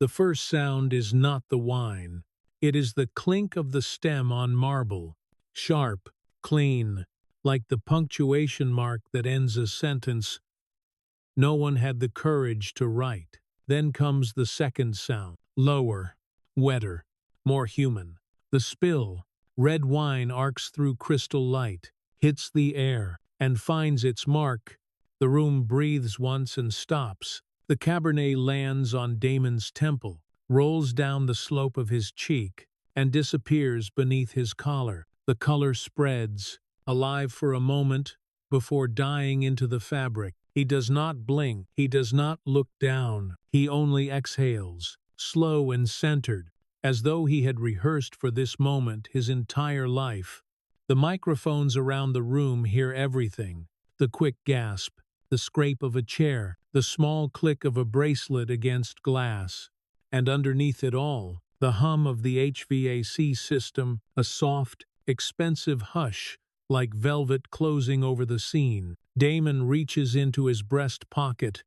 The first sound is not the wine. It is the clink of the stem on marble, sharp, clean, like the punctuation mark that ends a sentence no one had the courage to write. Then comes the second sound, lower, wetter, more human. The spill, red wine arcs through crystal light, hits the air, and finds its mark. The room breathes once and stops. The Cabernet lands on Damon's temple, rolls down the slope of his cheek, and disappears beneath his collar. The color spreads, alive for a moment, before dying into the fabric. He does not blink, he does not look down, he only exhales, slow and centered, as though he had rehearsed for this moment his entire life. The microphones around the room hear everything, the quick gasp, the scrape of a chair, the small click of a bracelet against glass, and underneath it all, the hum of the HVAC system, a soft, expensive hush, like velvet closing over the scene. Damon reaches into his breast pocket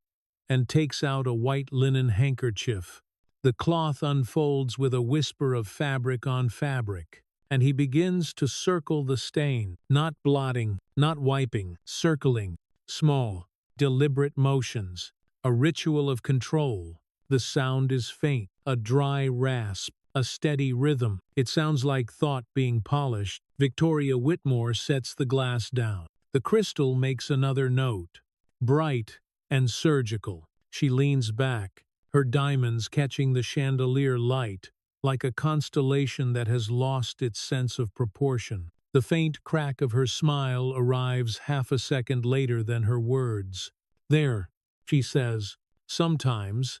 and takes out a white linen handkerchief. The cloth unfolds with a whisper of fabric on fabric, and he begins to circle the stain, not blotting, not wiping, circling, small, deliberate motions, a ritual of control. The sound is faint, a dry rasp, a steady rhythm. It sounds like thought being polished. Victoria Whitmore sets the glass down. The crystal makes another note, bright and surgical. She leans back, her diamonds catching the chandelier light, like a constellation that has lost its sense of proportion. The faint crack of her smile arrives half a second later than her words. There, she says, sometimes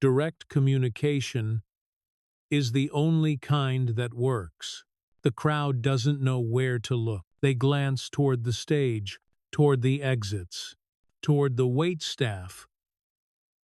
direct communication is the only kind that works. The crowd doesn't know where to look. They glance toward the stage, toward the exits, toward the waitstaff,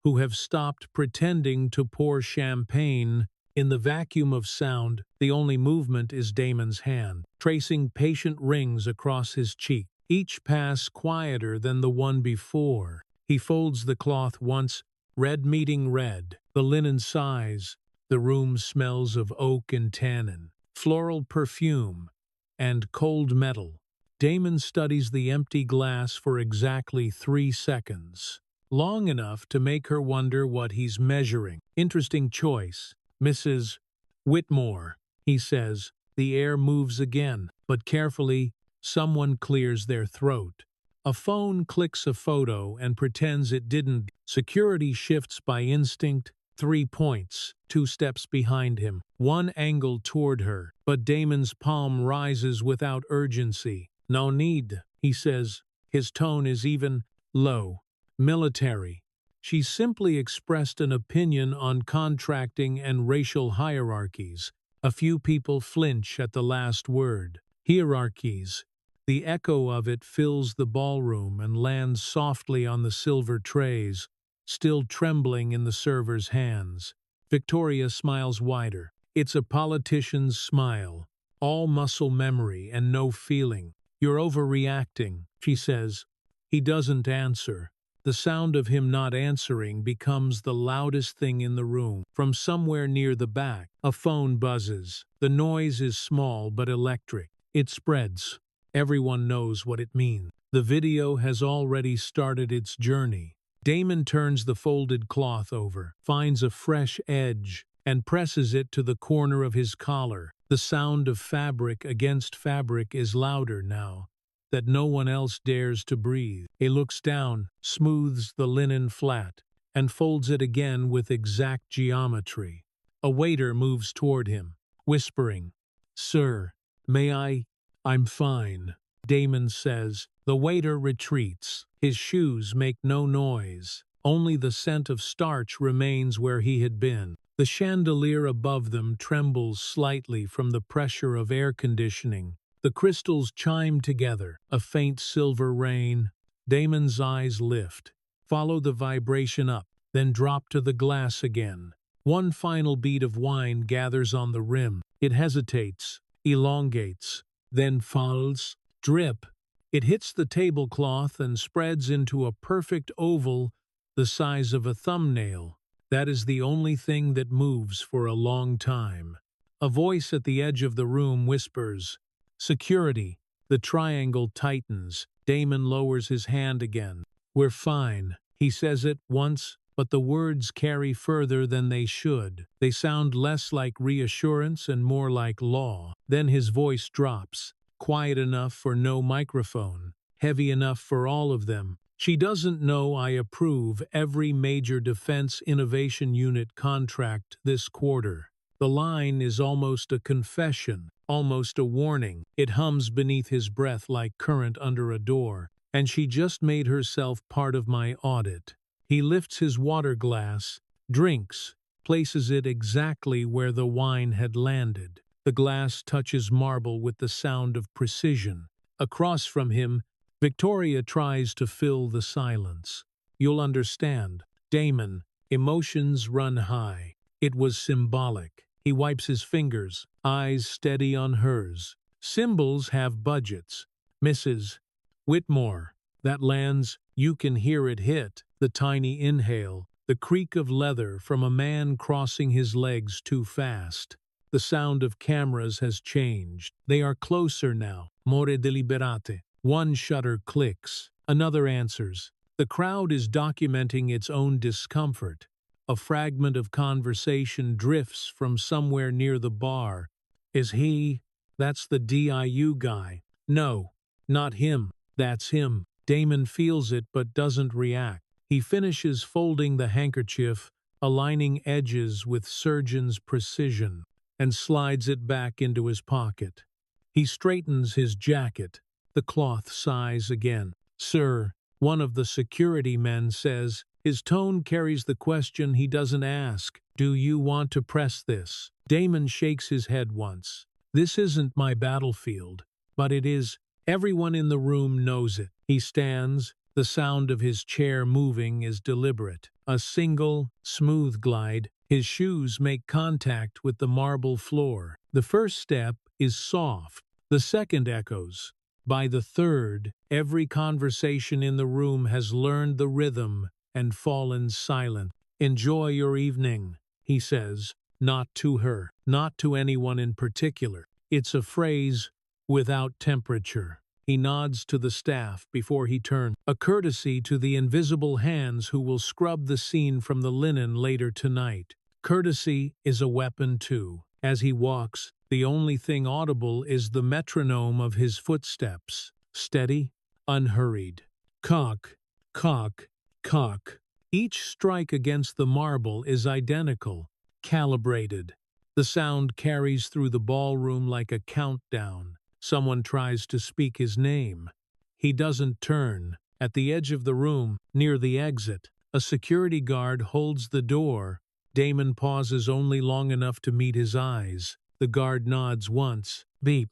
who have stopped pretending to pour champagne. In the vacuum of sound, the only movement is Damon's hand, tracing patient rings across his cheek, each pass quieter than the one before. He folds the cloth once, red meeting red. The linen sighs. The room smells of oak and tannin, floral perfume, and cold metal. Damon studies the empty glass for exactly 3 seconds, long enough to make her wonder what he's measuring. Interesting choice, Mrs. Whitmore, he says. The air moves again, but carefully, someone clears their throat. A phone clicks a photo and pretends it didn't. Security shifts by instinct. 3 points, 2 steps behind him, 1 angle toward her, but Damon's palm rises without urgency. No need, he says. His tone is even, low, military. She simply expressed an opinion on contracting and racial hierarchies. A few people flinch at the last word. Hierarchies. The echo of it fills the ballroom and lands softly on the silver trays, still trembling in the server's hands. Victoria smiles wider. It's a politician's smile, all muscle memory and no feeling. You're overreacting, she says. He doesn't answer. The sound of him not answering becomes the loudest thing in the room. From somewhere near the back, a phone buzzes. The noise is small but electric. It spreads. Everyone knows what it means. The video has already started its journey. Damon turns the folded cloth over, finds a fresh edge, and presses it to the corner of his collar. The sound of fabric against fabric is louder now, that no one else dares to breathe. He looks down, smooths the linen flat, and folds it again with exact geometry. A waiter moves toward him, whispering, "Sir, may I?" "I'm fine," Damon says. The waiter retreats. His shoes make no noise. Only the scent of starch remains where he had been. The chandelier above them trembles slightly from the pressure of air conditioning. The crystals chime together, a faint silver rain. Damon's eyes lift, follow the vibration up, then drop to the glass again. One final bead of wine gathers on the rim. It hesitates, elongates, then falls, drip. It hits the tablecloth and spreads into a perfect oval the size of a thumbnail. That is the only thing that moves for a long time. A voice at the edge of the room whispers, "Security." The triangle tightens. Damon lowers his hand again. "We're fine." He says it once, but the words carry further than they should. They sound less like reassurance and more like law. Then his voice drops, quiet enough for no microphone, heavy enough for all of them. "She doesn't know I approve every major Defense Innovation Unit contract this quarter." The line is almost a confession, almost a warning. It hums beneath his breath like current under a door. "And she just made herself part of my audit." He lifts his water glass, drinks, places it exactly where the wine had landed. The glass touches marble with the sound of precision. Across from him, Victoria tries to fill the silence. "You'll understand." Damon, emotions run high. It was symbolic. He wipes his fingers, eyes steady on hers. Symbols have budgets. "Mrs. Whitmore." That lands. You can hear it hit. The tiny inhale, the creak of leather from a man crossing his legs too fast. The sound of cameras has changed. They are closer now. More deliberate. One shutter clicks. Another answers. The crowd is documenting its own discomfort. A fragment of conversation drifts from somewhere near the bar. "Is he? That's the DIU guy." "No, not him." "That's him." Damon feels it but doesn't react. He finishes folding the handkerchief, aligning edges with surgeon's precision, and slides it back into his pocket. He straightens his jacket. The cloth sighs again. "Sir," one of the security men says. His tone carries the question he doesn't ask. "Do you want to press this?" Damon shakes his head once. "This isn't my battlefield, but it is." Everyone in the room knows it. He stands. The sound of his chair moving is deliberate. A single, smooth glide. His shoes make contact with the marble floor. The first step is soft. The second echoes. By the third, every conversation in the room has learned the rhythm and fallen silent. "Enjoy your evening," he says, not to her, not to anyone in particular. It's a phrase without temperature. He nods to the staff before he turns, a courtesy to the invisible hands who will scrub the scene from the linen later tonight. Courtesy is a weapon too. As he walks, the only thing audible is the metronome of his footsteps. Steady, unhurried. Cock, cock, cock. Each strike against the marble is identical, calibrated. The sound carries through the ballroom like a countdown. Someone tries to speak his name. He doesn't turn. At the edge of the room, near the exit, a security guard holds the door. Damon pauses only long enough to meet his eyes. The guard nods once. Beep.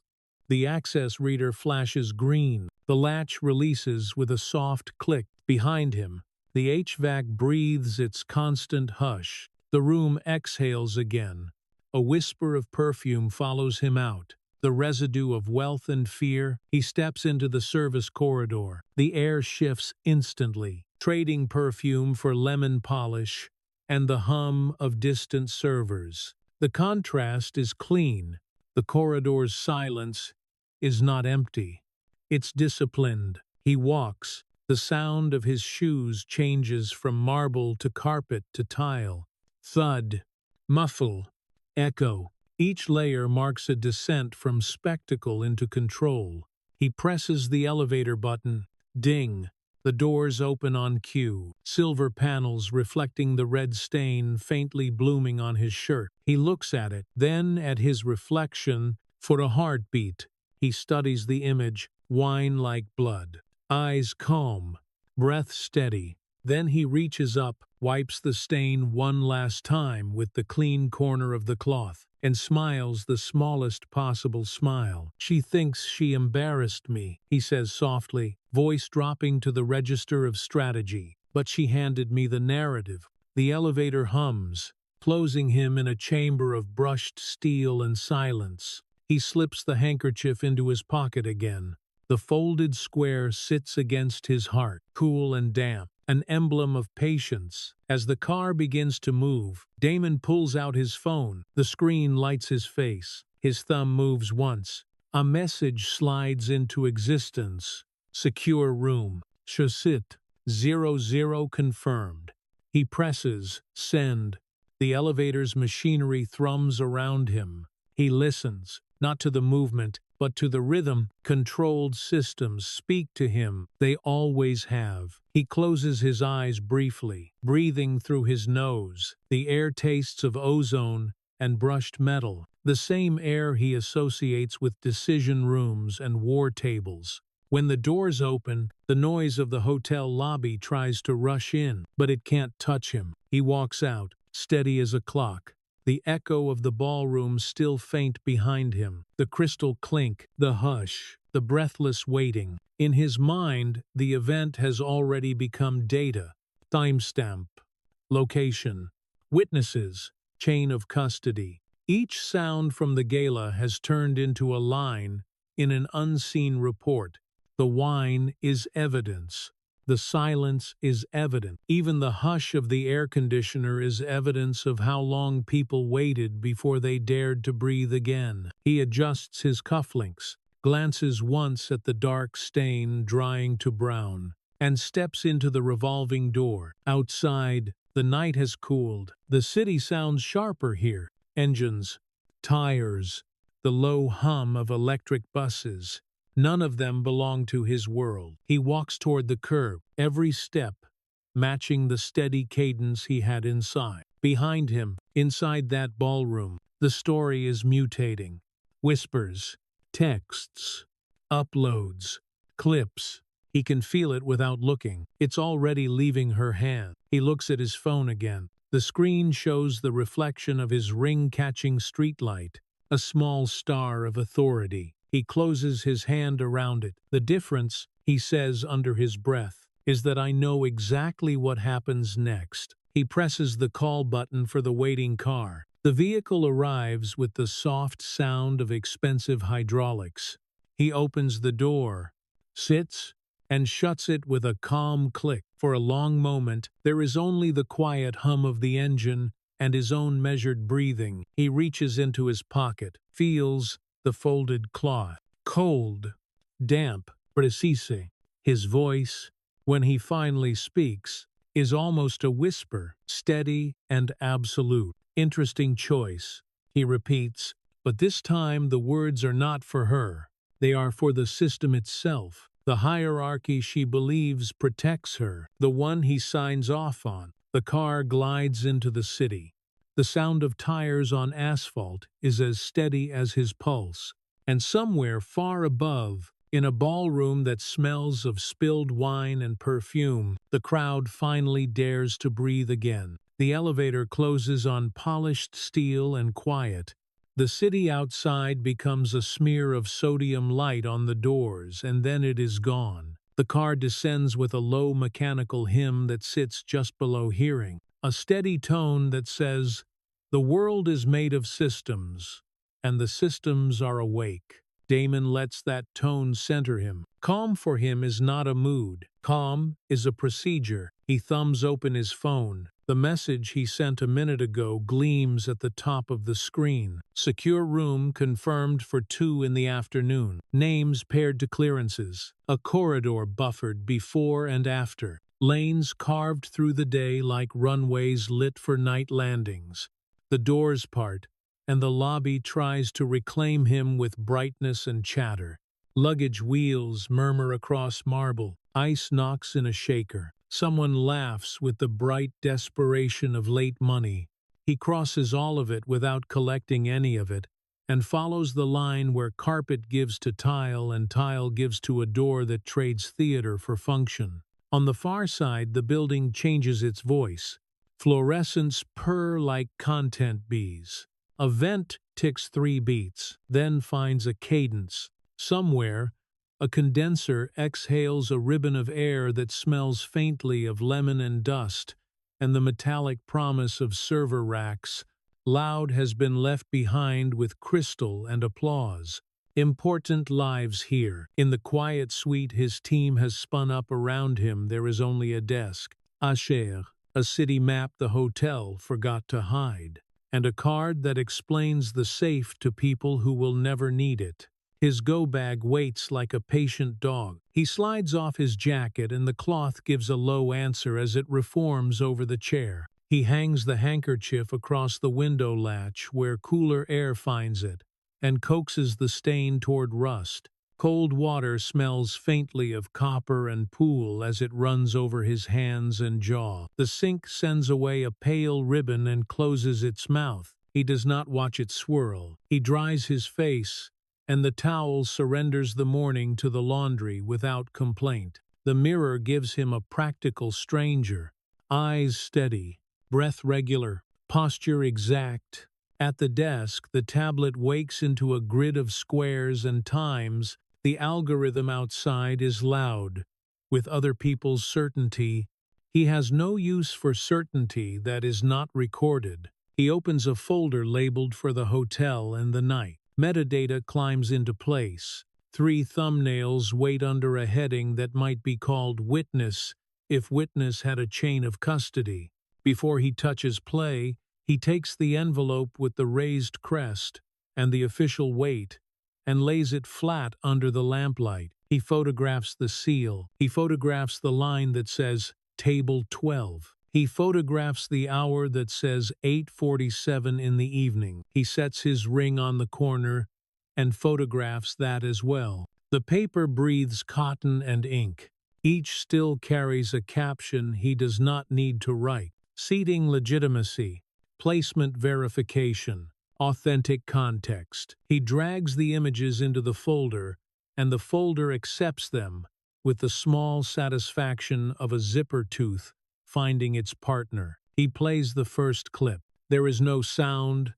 The access reader flashes green. The latch releases with a soft click. Behind him, the HVAC breathes its constant hush. The room exhales again. A whisper of perfume follows him out. The residue of wealth and fear. He steps into the service corridor. The air shifts instantly, trading perfume for lemon polish and the hum of distant servers. The contrast is clean. The corridor's silence is not empty. It's disciplined. He walks. The sound of his shoes changes from marble to carpet to tile. Thud, muffle, echo. Each layer marks a descent from spectacle into control. He presses the elevator button. Ding. The doors open on cue. Silver panels reflecting the red stain faintly blooming on his shirt. He looks at it, then at his reflection. For a heartbeat, he studies the image, wine like blood. Eyes calm, breath steady. Then he reaches up, wipes the stain one last time with the clean corner of the cloth, and smiles the smallest possible smile. "She thinks she embarrassed me," he says softly, voice dropping to the register of strategy. "But she handed me the narrative." The elevator hums, closing him in a chamber of brushed steel and silence. He slips the handkerchief into his pocket again. The folded square sits against his heart, cool and damp. an emblem of patience. As the car begins to move, Damon pulls out his phone. The screen lights his face. His thumb moves once. A message slides into existence. Secure room. Chassit. 00 confirmed. He presses send. The elevator's machinery thrums around him. He listens, not to the movement, but to the rhythm. Controlled systems speak to him. They always have. He closes his eyes briefly, breathing through his nose. The air tastes of ozone and brushed metal, the same air he associates with decision rooms and war tables. When the doors open, the noise of the hotel lobby tries to rush in, but it can't touch him. He walks out, steady as a clock. The echo of the ballroom still faint behind him, the crystal clink, the hush, the breathless waiting. In his mind, the event has already become data, timestamp, location, witnesses, chain of custody. Each sound from the gala has turned into a line in an unseen report. The wine is evidence. The silence is evident. Even the hush of the air conditioner is evidence of how long people waited before they dared to breathe again. He adjusts his cufflinks, glances once at the dark stain drying to brown, and steps into the revolving door. Outside, the night has cooled. The city sounds sharper here. Engines, tires, the low hum of electric buses. None of them belong to his world. He walks toward the curb, every step matching the steady cadence he had inside. Behind him, inside that ballroom, the story is mutating. Whispers, texts, uploads, clips. He can feel it without looking. It's already leaving her hand. He looks at his phone again. The screen shows the reflection of his ring-catching streetlight, a small star of authority. He closes his hand around it. The difference, he says under his breath, is that I know exactly what happens next. He presses the call button for the waiting car. The vehicle arrives with the soft sound of expensive hydraulics. He opens the door, sits, and shuts it with a calm click. For a long moment, there is only the quiet hum of the engine and his own measured breathing. He reaches into his pocket, feels the folded cloth. Cold, damp, precise. His voice, when he finally speaks, is almost a whisper, steady and absolute. Interesting choice, he repeats, but this time the words are not for her. They are for the system itself, the hierarchy she believes protects her, the one he signs off on. The car glides into the city. The sound of tires on asphalt is as steady as his pulse, and somewhere far above, in a ballroom that smells of spilled wine and perfume, the crowd finally dares to breathe again. The elevator closes on polished steel and quiet. The city outside becomes a smear of sodium light on the doors, and then it is gone. The car descends with a low mechanical hymn that sits just below hearing, a steady tone that says, "The world is made of systems, and the systems are awake." Damon lets that tone center him. Calm for him is not a mood. Calm is a procedure. He thumbs open his phone. The message he sent a minute ago gleams at the top of the screen. Secure room confirmed for 2 in the afternoon. Names paired to clearances. A corridor buffered before and after. Lanes carved through the day like runways lit for night landings. The doors part, and the lobby tries to reclaim him with brightness and chatter. Luggage wheels murmur across marble. Ice knocks in a shaker. Someone laughs with the bright desperation of late money. He crosses all of it without collecting any of it, and follows the line where carpet gives to tile and tile gives to a door that trades theater for function. On the far side, the building changes its voice. Fluorescents purr like content bees. A vent ticks 3 beats, then finds a cadence. Somewhere, a condenser exhales a ribbon of air that smells faintly of lemon and dust, and the metallic promise of server racks. Loud has been left behind with crystal and applause. Important lives here. In the quiet suite his team has spun up around him, there is only a desk. Asher, a city map the hotel forgot to hide, and a card that explains the safe to people who will never need it. His go-bag waits like a patient dog. He slides off his jacket and the cloth gives a low answer as it reforms over the chair. He hangs the handkerchief across the window latch where cooler air finds it, and coaxes the stain toward rust. Cold water smells faintly of copper and pool as it runs over his hands and jaw. The sink sends away a pale ribbon and closes its mouth. He does not watch it swirl. He dries his face, and the towel surrenders the morning to the laundry without complaint. The mirror gives him a practical stranger, eyes steady, breath regular, posture exact. At the desk, the tablet wakes into a grid of squares and times. The algorithm outside is loud, with other people's certainty. He has no use for certainty that is not recorded. He opens a folder labeled for the hotel and the night. Metadata climbs into place. 3 thumbnails wait under a heading that might be called Witness if Witness had a chain of custody. Before he touches play, he takes the envelope with the raised crest and the official weight and lays it flat under the lamplight. He photographs the seal. He photographs the line that says Table 12. He photographs the hour that says 8:47 in the evening. He sets his ring on the corner and photographs that as well. The paper breathes cotton and ink. Each still carries a caption he does not need to write. Seating legitimacy, placement verification, authentic context. He drags the images into the folder, and the folder accepts them with the small satisfaction of a zipper tooth finding its partner. He plays the first clip. There is no sound,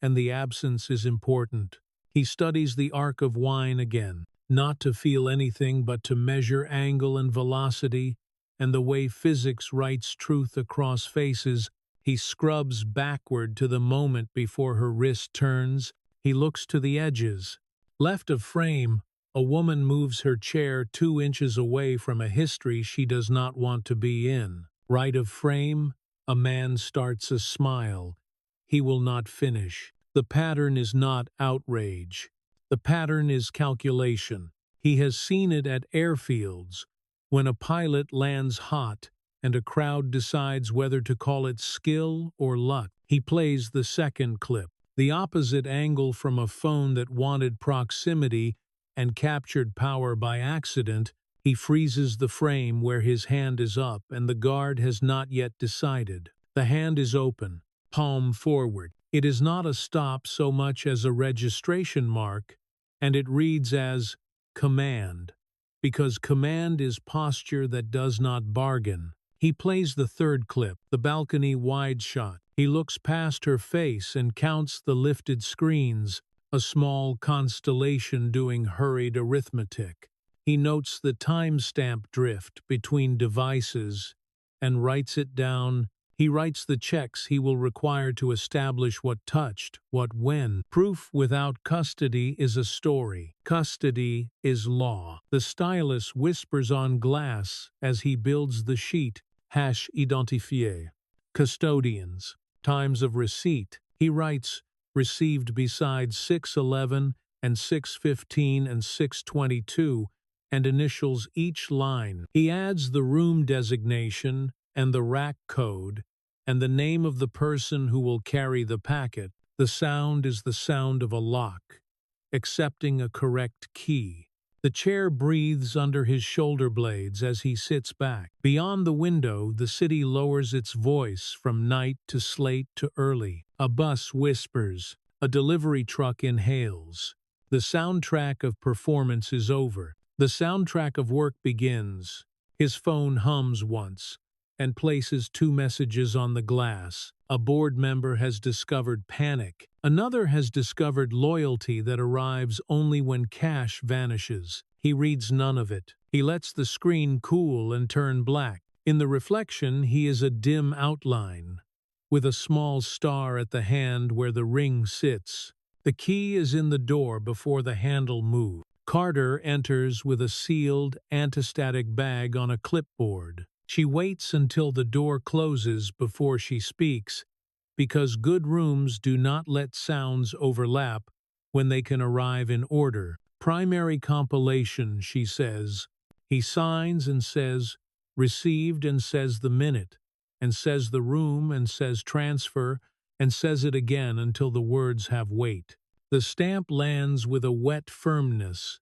and the absence is important. He studies the arc of wine again, not to feel anything but to measure angle and velocity, and the way physics writes truth across faces. He scrubs backward to the moment before her wrist turns. He looks to the edges. Left of frame, a woman moves her chair 2 inches away from a history she does not want to be in. Right of frame, a man starts a smile. He will not finish. The pattern is not outrage. The pattern is calculation. He has seen it at airfields, when a pilot lands hot and a crowd decides whether to call it skill or luck. He plays the second clip, the opposite angle from a phone that wanted proximity and captured power by accident. He freezes the frame where his hand is up and the guard has not yet decided. The hand is open, palm forward. It is not a stop so much as a registration mark, and it reads as command, because command is posture that does not bargain. He plays the third clip, the balcony wide shot. He looks past her face and counts the lifted screens, a small constellation doing hurried arithmetic. He notes the timestamp drift between devices and writes it down. He writes the checks he will require to establish what touched, what when. Proof without custody is a story. Custody is law. The stylus whispers on glass as he builds the sheet. #identifié. Custodians. Times of receipt. He writes, received beside 611 and 615 and 622, and initials each line. He adds the room designation and the rack code, and the name of the person who will carry the packet. The sound is the sound of a lock, accepting a correct key. The chair breathes under his shoulder blades as he sits back. Beyond the window, the city lowers its voice from night to slate to early. A bus whispers. A delivery truck inhales. The soundtrack of performance is over. The soundtrack of work begins. His phone hums once and places 2 messages on the glass. A board member has discovered panic. Another has discovered loyalty that arrives only when cash vanishes. He reads none of it. He lets the screen cool and turn black. In the reflection, he is a dim outline, with a small star at the hand where the ring sits. The key is in the door before the handle moves. Carter enters with a sealed, antistatic bag on a clipboard. She waits until the door closes before she speaks, because good rooms do not let sounds overlap when they can arrive in order. Primary compilation, she says. He signs and says, received, and says the minute, and says the room, and says transfer, and says it again until the words have weight. The stamp lands with a wet firmness,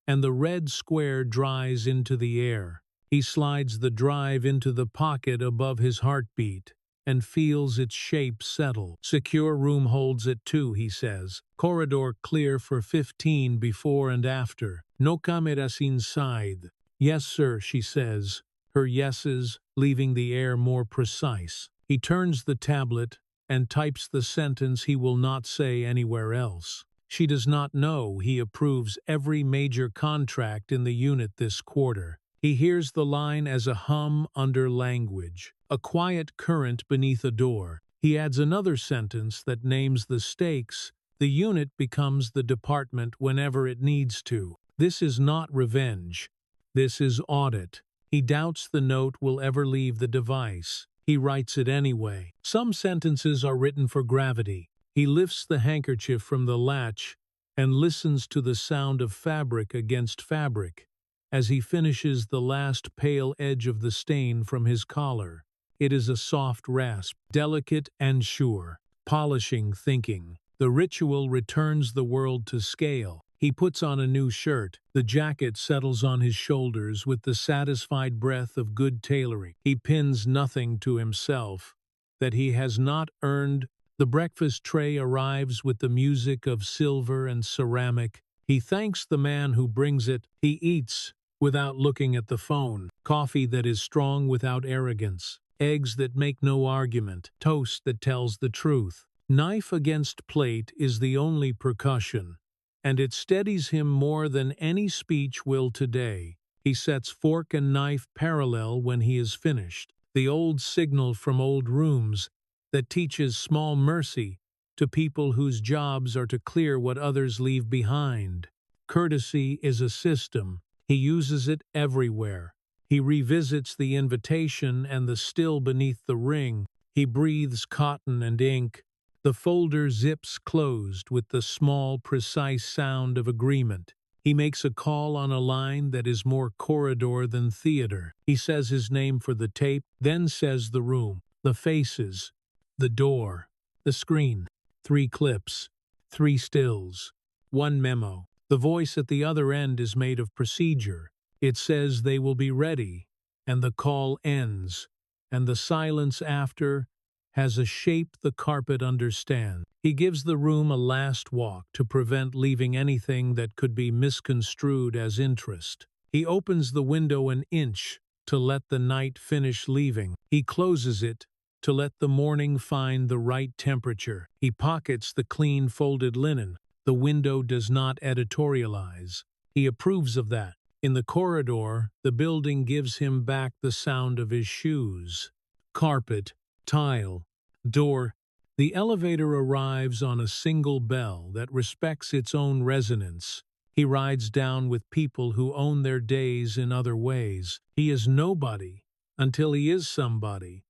and the red square dries into the air. He slides the drive into the pocket above his heartbeat and feels its shape settle. Secure room holds it too, he says. Corridor clear for 15 before and after. No cameras inside. Yes, sir, she says, her yeses leaving the air more precise. He turns the tablet and types the sentence he will not say anywhere else. She does not know he approves every major contract in the unit this quarter. He hears the line as a hum under language, a quiet current beneath a door. He adds another sentence that names the stakes. The unit becomes the department whenever it needs to. This is not revenge. This is audit. He doubts the note will ever leave the device. He writes it anyway. Some sentences are written for gravity. He lifts the handkerchief from the latch and listens to the sound of fabric against fabric as he finishes the last pale edge of the stain from his collar. It is a soft rasp, delicate and sure, polishing thinking. The ritual returns the world to scale. He puts on a new shirt. The jacket settles on his shoulders with the satisfied breath of good tailoring. He pins nothing to himself that he has not earned. The breakfast tray arrives with the music of silver and ceramic. He thanks the man who brings it. He eats without looking at the phone. Coffee that is strong without arrogance. Eggs that make no argument. Toast that tells the truth. Knife against plate is the only percussion, and it steadies him more than any speech will today. He sets fork and knife parallel when he is finished. The old signal from old rooms that teaches small mercy to people whose jobs are to clear what others leave behind. Courtesy is a system. He uses it everywhere. He revisits the invitation and the still beneath the ring. He breathes cotton and ink. The folder zips closed with the small, precise sound of agreement. He makes a call on a line that is more corridor than theater. He says his name for the tape, then says the room, the faces, the door, the screen. 3 clips, 3 stills, 1 memo. The voice at the other end is made of procedure. It says they will be ready, and the call ends, and the silence after has a shape the carpet understands. He gives the room a last walk to prevent leaving anything that could be misconstrued as interest. He opens the window an inch to let the night finish leaving. He closes it to let the morning find the right temperature. He pockets the clean folded linen. The window does not editorialize. He approves of that. In the corridor, the building gives him back the sound of his shoes. Carpet, tile, door. The elevator arrives on a single bell that respects its own resonance. He rides down with people who own their days in other ways. He is nobody until he is somebody,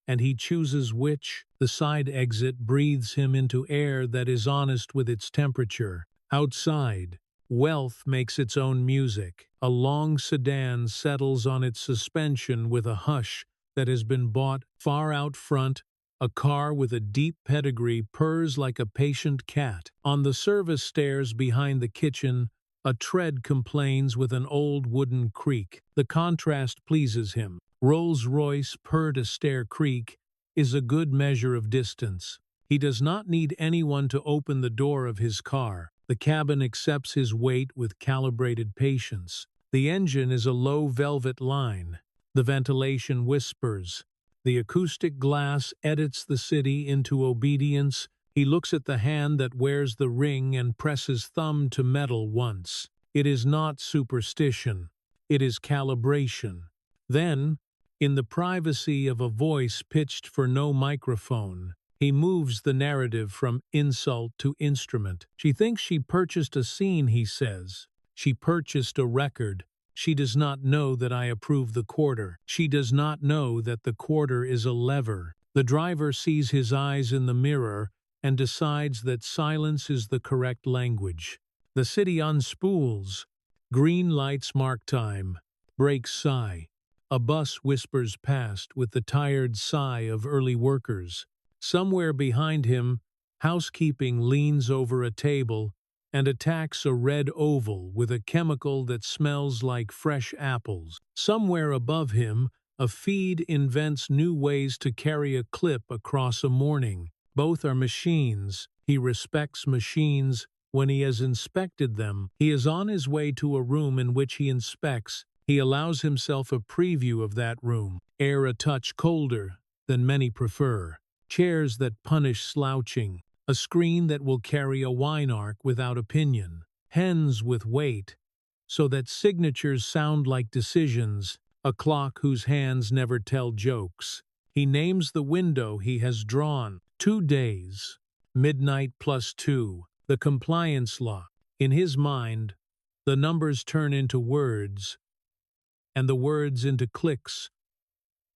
and he chooses which. The side exit breathes him into air that is honest with its temperature. Outside, wealth makes its own music. A long sedan settles on its suspension with a hush that has been bought. Far out front, a car with a deep pedigree purrs like a patient cat. On the service stairs behind the kitchen, a tread complains with an old wooden creak. The contrast pleases him. Rolls-Royce purred a stair creak is a good measure of distance. He does not need anyone to open the door of his car. The cabin accepts his weight with calibrated patience. The engine is a low velvet line. The ventilation whispers. The acoustic glass edits the city into obedience. He looks at the hand that wears the ring and presses thumb to metal once. It is not superstition. It is calibration. Then, in the privacy of a voice pitched for no microphone, he moves the narrative from insult to instrument. She thinks she purchased a scene, he says. She purchased a record. She does not know that I approve the quarter. She does not know that the quarter is a lever. The driver sees his eyes in the mirror and decides that silence is the correct language. The city unspools. Green lights mark time. Brakes sigh. A bus whispers past with the tired sigh of early workers. Somewhere behind him, housekeeping leans over a table and attacks a red oval with a chemical that smells like fresh apples. Somewhere above him, a feed invents new ways to carry a clip across a morning. Both are machines. He respects machines. When he has inspected them, he is on his way to a room in which he inspects. He allows himself a preview of that room. Air a touch colder than many prefer. Chairs that punish slouching. A screen that will carry a wine arc without opinion. Pens with weight, so that signatures sound like decisions. A clock whose hands never tell jokes. He names the window he has drawn. 2 days. Midnight plus 2. The compliance law. In his mind, the numbers turn into words, and the words into clicks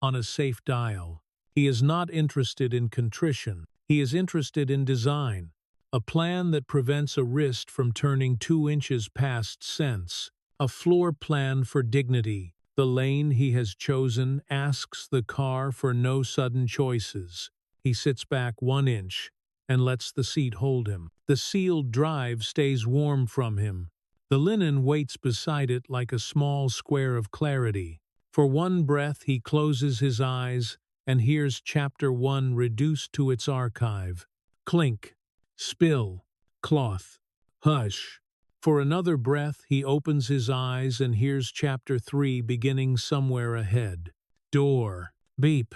on a safe dial. He is not interested in contrition. He is interested in design. A plan that prevents a wrist from turning 2 inches past sense. A floor plan for dignity. The lane he has chosen asks the car for no sudden choices. He sits back 1 inch and lets the seat hold him. The sealed drive stays warm from him. The linen waits beside it like a small square of clarity. For one breath he closes his eyes and hears Chapter 1 reduced to its archive. Clink, spill, cloth, hush. For another breath he opens his eyes and hears Chapter 3 beginning somewhere ahead. Door, beep,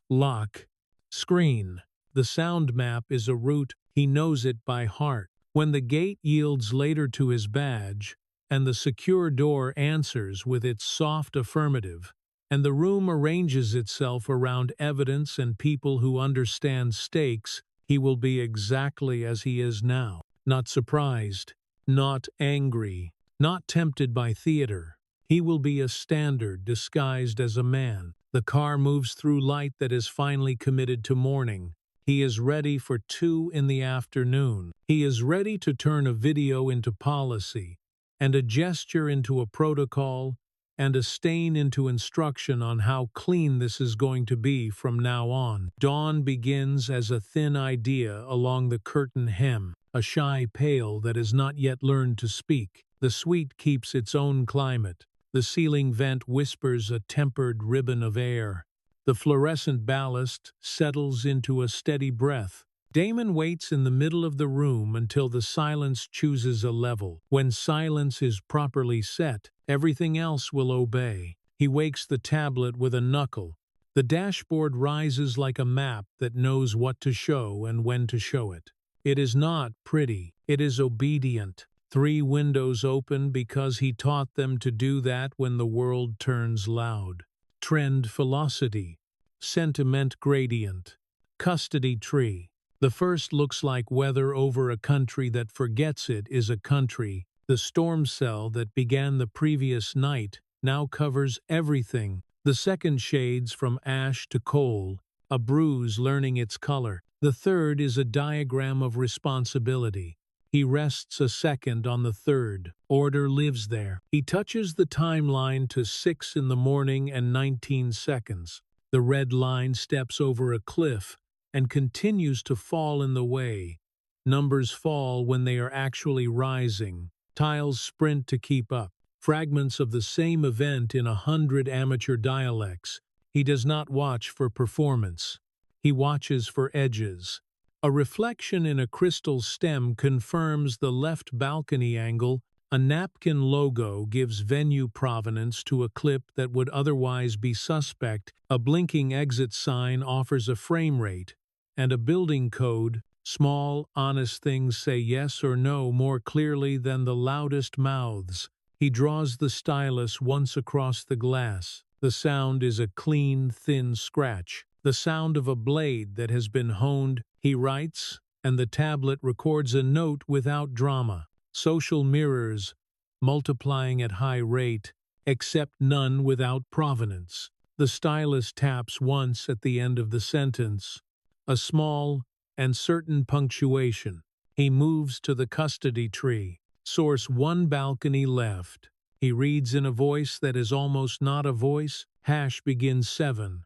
lock, screen. The sound map is a route. He knows it by heart. When the gate yields later to his badge, and the secure door answers with its soft affirmative, and the room arranges itself around evidence and people who understand stakes, he will be exactly as he is now. Not surprised, not angry, not tempted by theater. He will be a standard disguised as a man. The car moves through light that is finally committed to morning. He is ready for 2 in the afternoon. He is ready to turn a video into policy, and a gesture into a protocol, and a stain into instruction on how clean this is going to be from now on. Dawn begins as a thin idea along the curtain hem, a shy pail that has not yet learned to speak. The suite keeps its own climate. The ceiling vent whispers a tempered ribbon of air. The fluorescent ballast settles into a steady breath. Damon waits in the middle of the room until the silence chooses a level. When silence is properly set, everything else will obey. He wakes the tablet with a knuckle. The dashboard rises like a map that knows what to show and when to show it. It is not pretty. It is obedient. 3 windows open because he taught them to do that when the world turns loud. Trend velocity, sentiment gradient, custody tree. The first looks like weather over a country that forgets it is a country. The storm cell that began the previous night now covers everything. The second shades from ash to coal, a bruise learning its color. The third is a diagram of responsibility. He rests a second on the third. Order lives there. He touches the timeline to 6 in the morning and 19 seconds. The red line steps over a cliff and continues to fall in the way. Numbers fall when they are actually rising. Tiles sprint to keep up. Fragments of the same event in 100 amateur dialects. He does not watch for performance. He watches for edges. A reflection in a crystal stem confirms the left balcony angle. A napkin logo gives venue provenance to a clip that would otherwise be suspect. A blinking exit sign offers a frame rate. And a building code. Small, honest things say yes or no more clearly than the loudest mouths. He draws the stylus once across the glass. The sound is a clean, thin scratch. The sound of a blade that has been honed. He writes, and the tablet records a note without drama. Social mirrors, multiplying at high rate. except none without provenance. The stylist taps once at the end of the sentence, a small and certain punctuation. He moves to the custody tree. Source: one balcony left. He reads in a voice that is almost not a voice. Hash begins 7.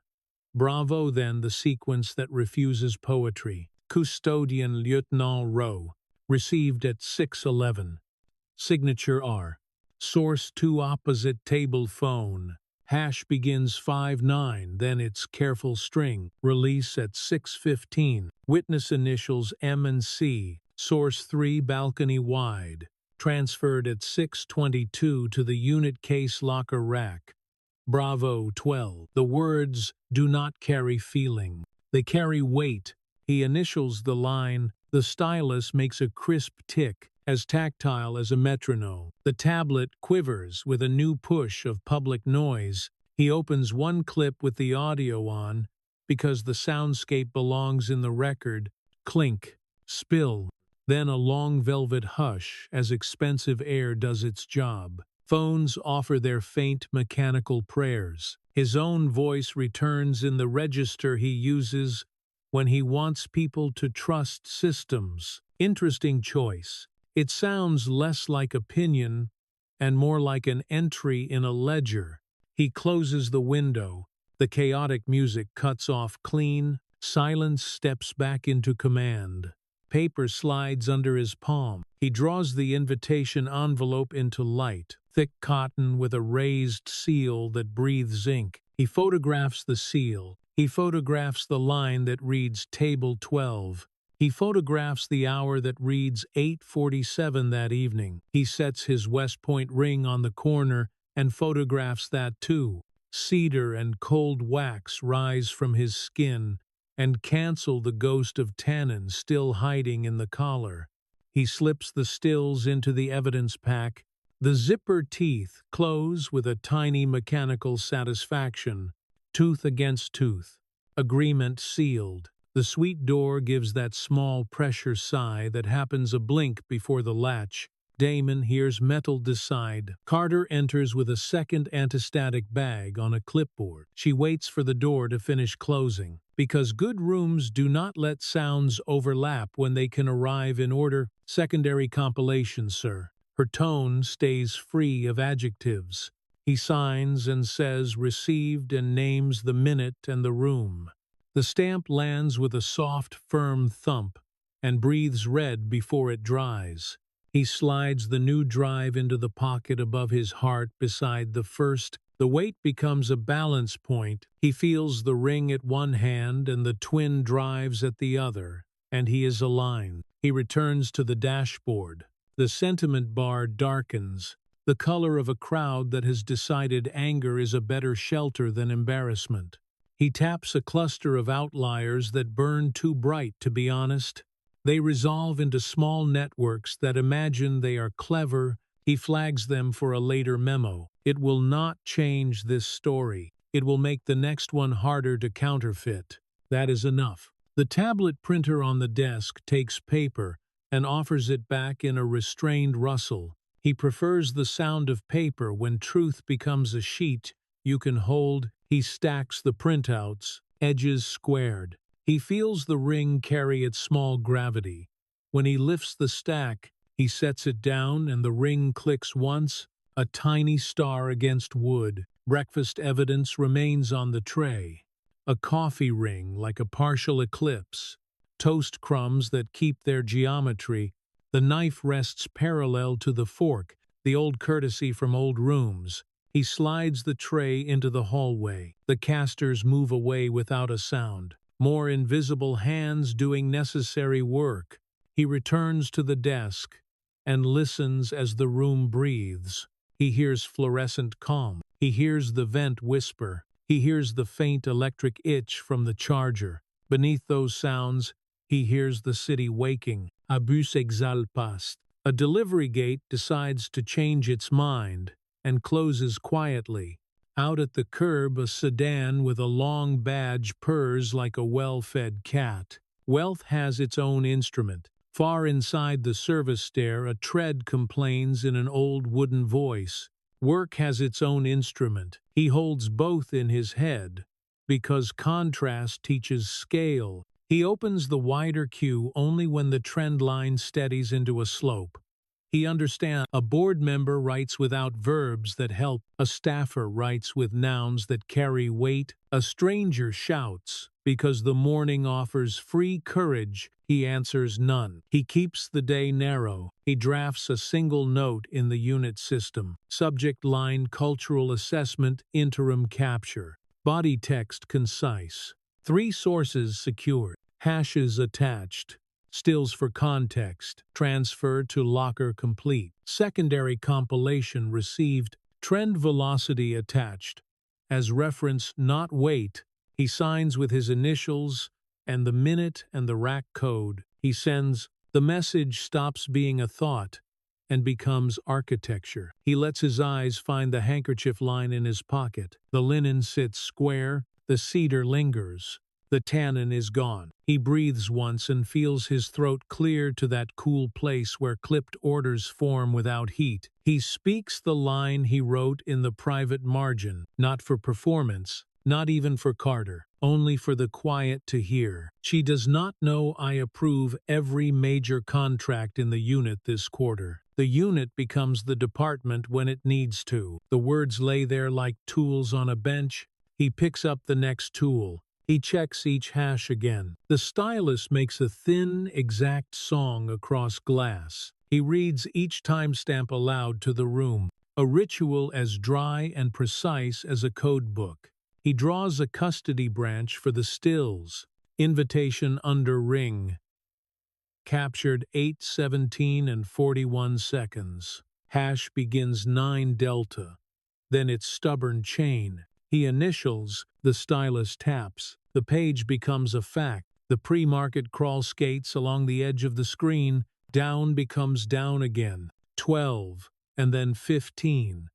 Bravo, then the sequence that refuses poetry. Custodian Lieutenant Rowe. Received at 6:11. Signature R. Source: 2 opposite table phone. Hash begins 5-9, then its careful string. Release at 6:15. Witness initials M and C. Source: 3 balcony wide. Transferred at 6:22 to the unit case locker rack. Bravo 12. The words do not carry feeling. They carry weight. He initials the line. The stylus makes a crisp tick, as tactile as a metronome. The tablet quivers with a new push of public noise. He opens one clip with the audio on, because the soundscape belongs in the record. Clink. Spill. Then a long velvet hush as expensive air does its job. Phones offer their faint mechanical prayers. His own voice returns in the register he uses when he wants people to trust systems. Interesting choice. It sounds less like opinion and more like an entry in a ledger. He closes the window. The chaotic music cuts off clean. Silence steps back into command. Paper slides under his palm. He draws the invitation envelope into light, thick cotton with a raised seal that breathes ink. He photographs the seal. He photographs the line that reads Table 12. He photographs the hour that reads 8:47 that evening. He sets his West Point ring on the corner and photographs that too. Cedar and cold wax rise from his skin and cancel the ghost of tannin still hiding in the collar. He slips the stills into the evidence pack. The zipper teeth close with a tiny mechanical satisfaction, tooth against tooth. Agreement sealed. The suite door gives that small pressure sigh that happens a blink before the latch. Damon hears metal decide. Carter enters with a second antistatic bag on a clipboard. She waits for the door to finish closing. Because good rooms do not let sounds overlap when they can arrive in order. Secondary compilation, sir. Her tone stays free of adjectives. He signs and says received and names the minute and the room. The stamp lands with a soft, firm thump and breathes red before it dries. He slides the new drive into the pocket above his heart beside the first. The weight becomes a balance point. He feels the ring at one hand and the twin drives at the other, and he is aligned. He returns to the dashboard. The sentiment bar darkens, the color of a crowd that has decided anger is a better shelter than embarrassment. He taps a cluster of outliers that burn too bright to be honest. They resolve into small networks that imagine they are clever. He flags them for a later memo. It will not change this story. It will make the next one harder to counterfeit. That is enough. The tablet printer on the desk takes paper and offers it back in a restrained rustle. He prefers the sound of paper when truth becomes a sheet you can hold. He stacks the printouts, edges squared. He feels the ring carry its small gravity. When he lifts the stack, he sets it down and the ring clicks once, a tiny star against wood. Breakfast evidence remains on the tray. A coffee ring like a partial eclipse. Toast crumbs that keep their geometry. The knife rests parallel to the fork, the old courtesy from old rooms. He slides the tray into the hallway. The casters move away without a sound. More invisible hands doing necessary work. He returns to the desk and listens as the room breathes. He hears fluorescent calm. He hears the vent whisper. He hears the faint electric itch from the charger. Beneath those sounds, he hears the city waking. A bus exhale past. A delivery gate decides to change its mind and closes quietly. Out at the curb, a sedan with a long badge purrs like a well-fed cat. Wealth has its own instrument. Far inside the service stair, a tread complains in an old wooden voice. Work has its own instrument. He holds both in his head, because contrast teaches scale. He opens the wider cue only when the trend line steadies into a slope. He understands a board member writes without verbs that help, a staffer writes with nouns that carry weight, a stranger shouts because the morning offers free courage, he answers none. He keeps the day narrow. He drafts a single note in the unit system. Subject line cultural assessment, interim capture. Body text concise. 3 sources secured. Hashes attached. Stills for context, transfer to locker complete. Secondary compilation received, trend velocity attached. As reference not weight, he signs with his initials and the minute and the rack code. He sends, the message stops being a thought and becomes architecture. He lets his eyes find the handkerchief line in his pocket. The linen sits square, the cedar lingers. The tannin is gone. He breathes once and feels his throat clear to that cool place where clipped orders form without heat. He speaks the line he wrote in the private margin, not for performance, not even for Carter, only for the quiet to hear. She does not know I approve every major contract in the unit this quarter. The unit becomes the department when it needs to. The words lay there like tools on a bench. He picks up the next tool. He checks each hash again. The stylus makes a thin, exact song across glass. He reads each timestamp aloud to the room, a ritual as dry and precise as a code book. He draws a custody branch for the stills. Invitation under ring. Captured 8:17 and 41 seconds. Hash begins 9 delta. Then its stubborn chain. He initials, the stylus taps. The page becomes a fact. The pre-market crawl skates along the edge of the screen. Down becomes down again. 12, and then 15.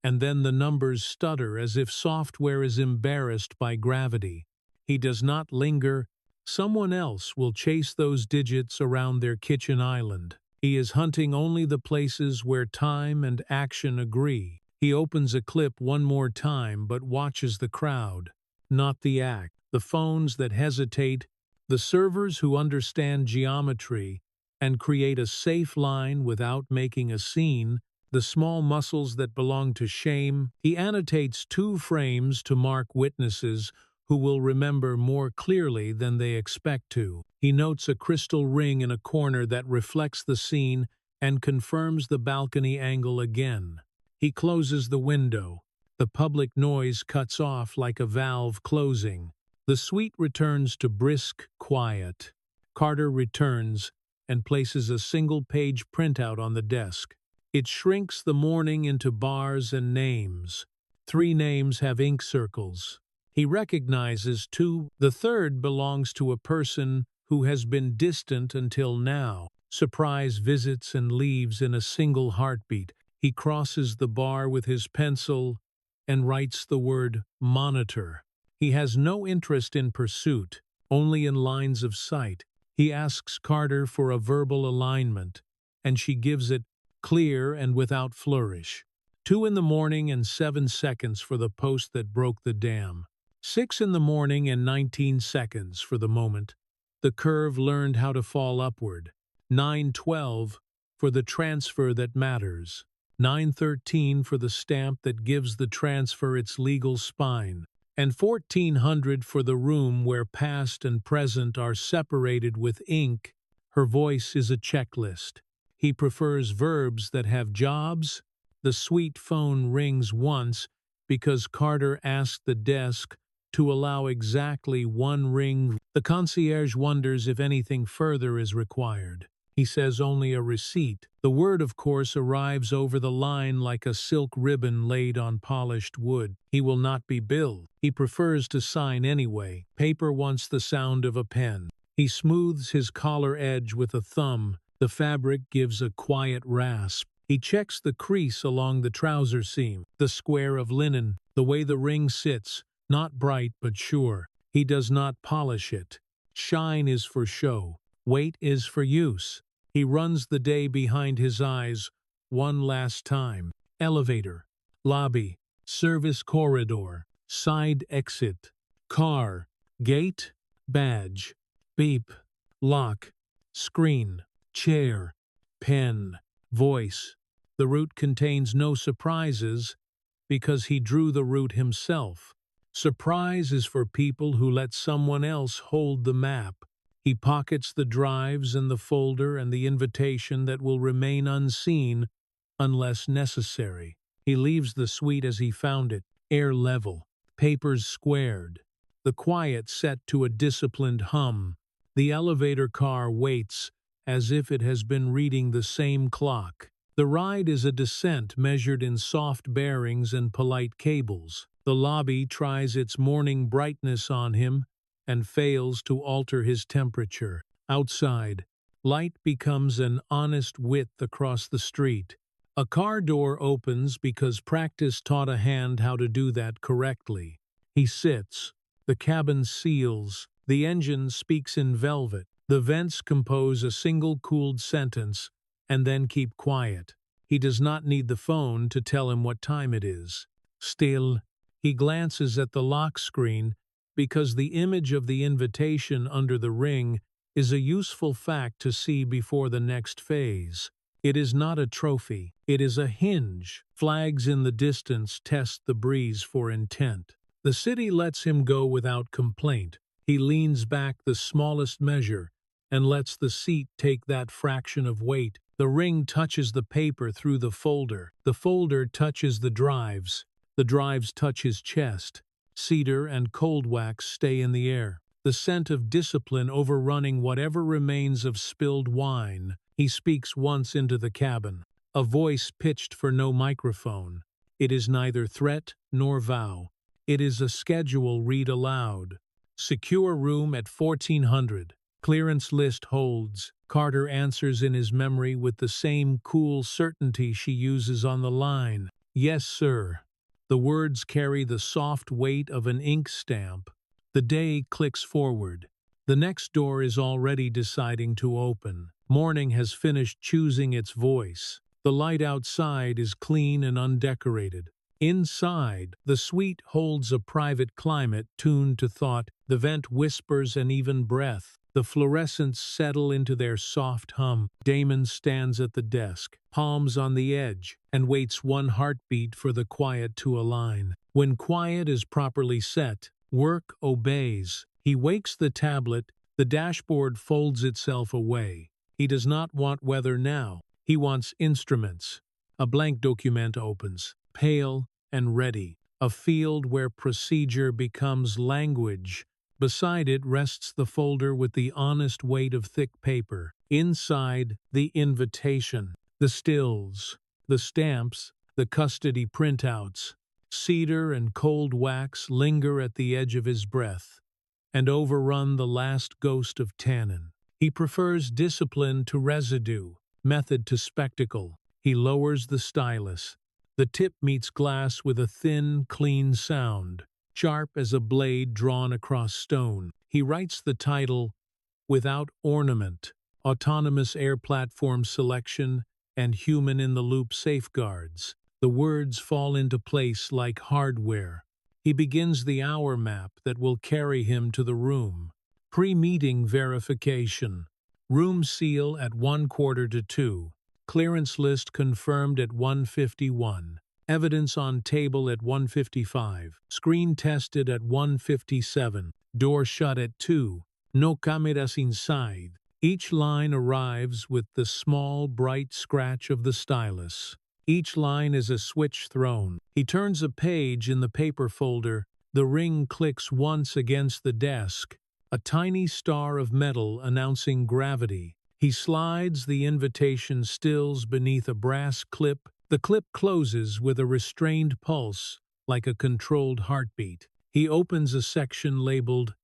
And then the numbers stutter as if software is embarrassed by gravity. He does not linger. Someone else will chase those digits around their kitchen island. He is hunting only the places where time and action agree. He opens a clip one more time but watches the crowd, not the act. The phones that hesitate, the servers who understand geometry and create a safe line without making a scene, the small muscles that belong to shame. He annotates 2 frames to mark witnesses who will remember more clearly than they expect to. He notes a crystal ring in a corner that reflects the scene and confirms the balcony angle again. He closes the window. The public noise cuts off like a valve closing. The suite returns to brisk quiet. Carter returns and places a single-page printout on the desk. It shrinks the morning into bars and names. 3 names have ink circles. He recognizes 2. The third belongs to a person who has been distant until now. Surprise visits and leaves in a single heartbeat. He crosses the bar with his pencil and writes the word monitor. He has no interest in pursuit, only in lines of sight. He asks Carter for a verbal alignment, and she gives it clear and without flourish. 2 in the morning and 7 seconds for the post that broke the dam. 6 in the morning and 19 seconds for the moment. The curve learned how to fall upward. 9:12 for the transfer that matters. 9:13 for the stamp that gives the transfer its legal spine. And 1400 for the room where past and present are separated with ink. Her voice is a checklist. He prefers verbs that have jobs. The suite phone rings once because Carter asked the desk to allow exactly 1 ring. The concierge wonders if anything further is required. He says only a receipt. The word, of course, arrives over the line like a silk ribbon laid on polished wood. He will not be billed. He prefers to sign anyway. Paper wants the sound of a pen. He smooths his collar edge with a thumb. The fabric gives a quiet rasp. He checks the crease along the trouser seam, the square of linen, the way the ring sits, not bright but sure. He does not polish it. Shine is for show. Weight is for use. He runs the day behind his eyes one last time. Elevator. lobby, service corridor, side exit, car, gate, badge, beep, lock, screen, chair, pen, voice. The route contains no surprises because he drew the route himself. Surprise is for people who let someone else hold the map. He pockets the drives and the folder and the invitation that will remain unseen unless necessary. He leaves the suite as he found it, air level, papers squared, the quiet set to a disciplined hum. The elevator car waits as if it has been reading the same clock. The ride is a descent measured in soft bearings and polite cables. The lobby tries its morning brightness on him and fails to alter his temperature. Outside, light becomes an honest width across the street. A car door opens because practice taught a hand how to do that correctly. He sits. The cabin seals. The engine speaks in velvet. The vents compose a single cooled sentence and then keep quiet. He does not need the phone to tell him what time it is. Still, he glances at the lock screen because the image of the invitation under the ring is a useful fact to see before the next phase. It is not a trophy. It is a hinge. Flags in the distance test the breeze for intent. The city lets him go without complaint. He leans back the smallest measure and lets the seat take that fraction of weight. The ring touches the paper through the folder. The folder touches the drives. The drives touch his chest. Cedar and cold wax stay in the air. The scent of discipline overrunning whatever remains of spilled wine. He speaks once into the cabin. A voice pitched for no microphone. It is neither threat nor vow. It is a schedule read aloud. Secure room at 1400. Clearance list holds. Carter answers in his memory with the same cool certainty she uses on the line. Yes, sir. The words carry the soft weight of an ink stamp. The day clicks forward. The next door is already deciding to open. Morning has finished choosing its voice. The light outside is clean and undecorated. Inside, the suite holds a private climate tuned to thought. The vent whispers an even breath. The fluorescents settle into their soft hum. Damon stands at the desk, palms on the edge, and waits one heartbeat for the quiet to align. When quiet is properly set, work obeys. He wakes the tablet. The dashboard folds itself away. He does not want weather now. He wants instruments. A blank document opens, pale and ready. A field where procedure becomes language. Beside it rests the folder with the honest weight of thick paper. Inside, the invitation, the stills, the stamps, the custody printouts. Cedar and cold wax linger at the edge of his breath and overrun the last ghost of tannin. He prefers discipline to residue, method to spectacle. He lowers the stylus. The tip meets glass with a thin, clean sound, sharp as a blade drawn across stone. He writes the title, Without Ornament, Autonomous Air Platform Selection and Human in the Loop Safeguards. The words fall into place like hardware. He begins the hour map that will carry him to the room. Pre-meeting verification. Room seal at 1:45. Clearance list confirmed at 1:51. Evidence on table at 1:55. Screen tested at 1:57. Door shut at 2. No cameras inside. Each line arrives with the small, bright scratch of the stylus. Each line is a switch thrown. He turns a page in the paper folder. The ring clicks once against the desk, a tiny star of metal announcing gravity. He slides the invitation stills beneath a brass clip. The clip closes with a restrained pulse, like a controlled heartbeat. He opens a section labeled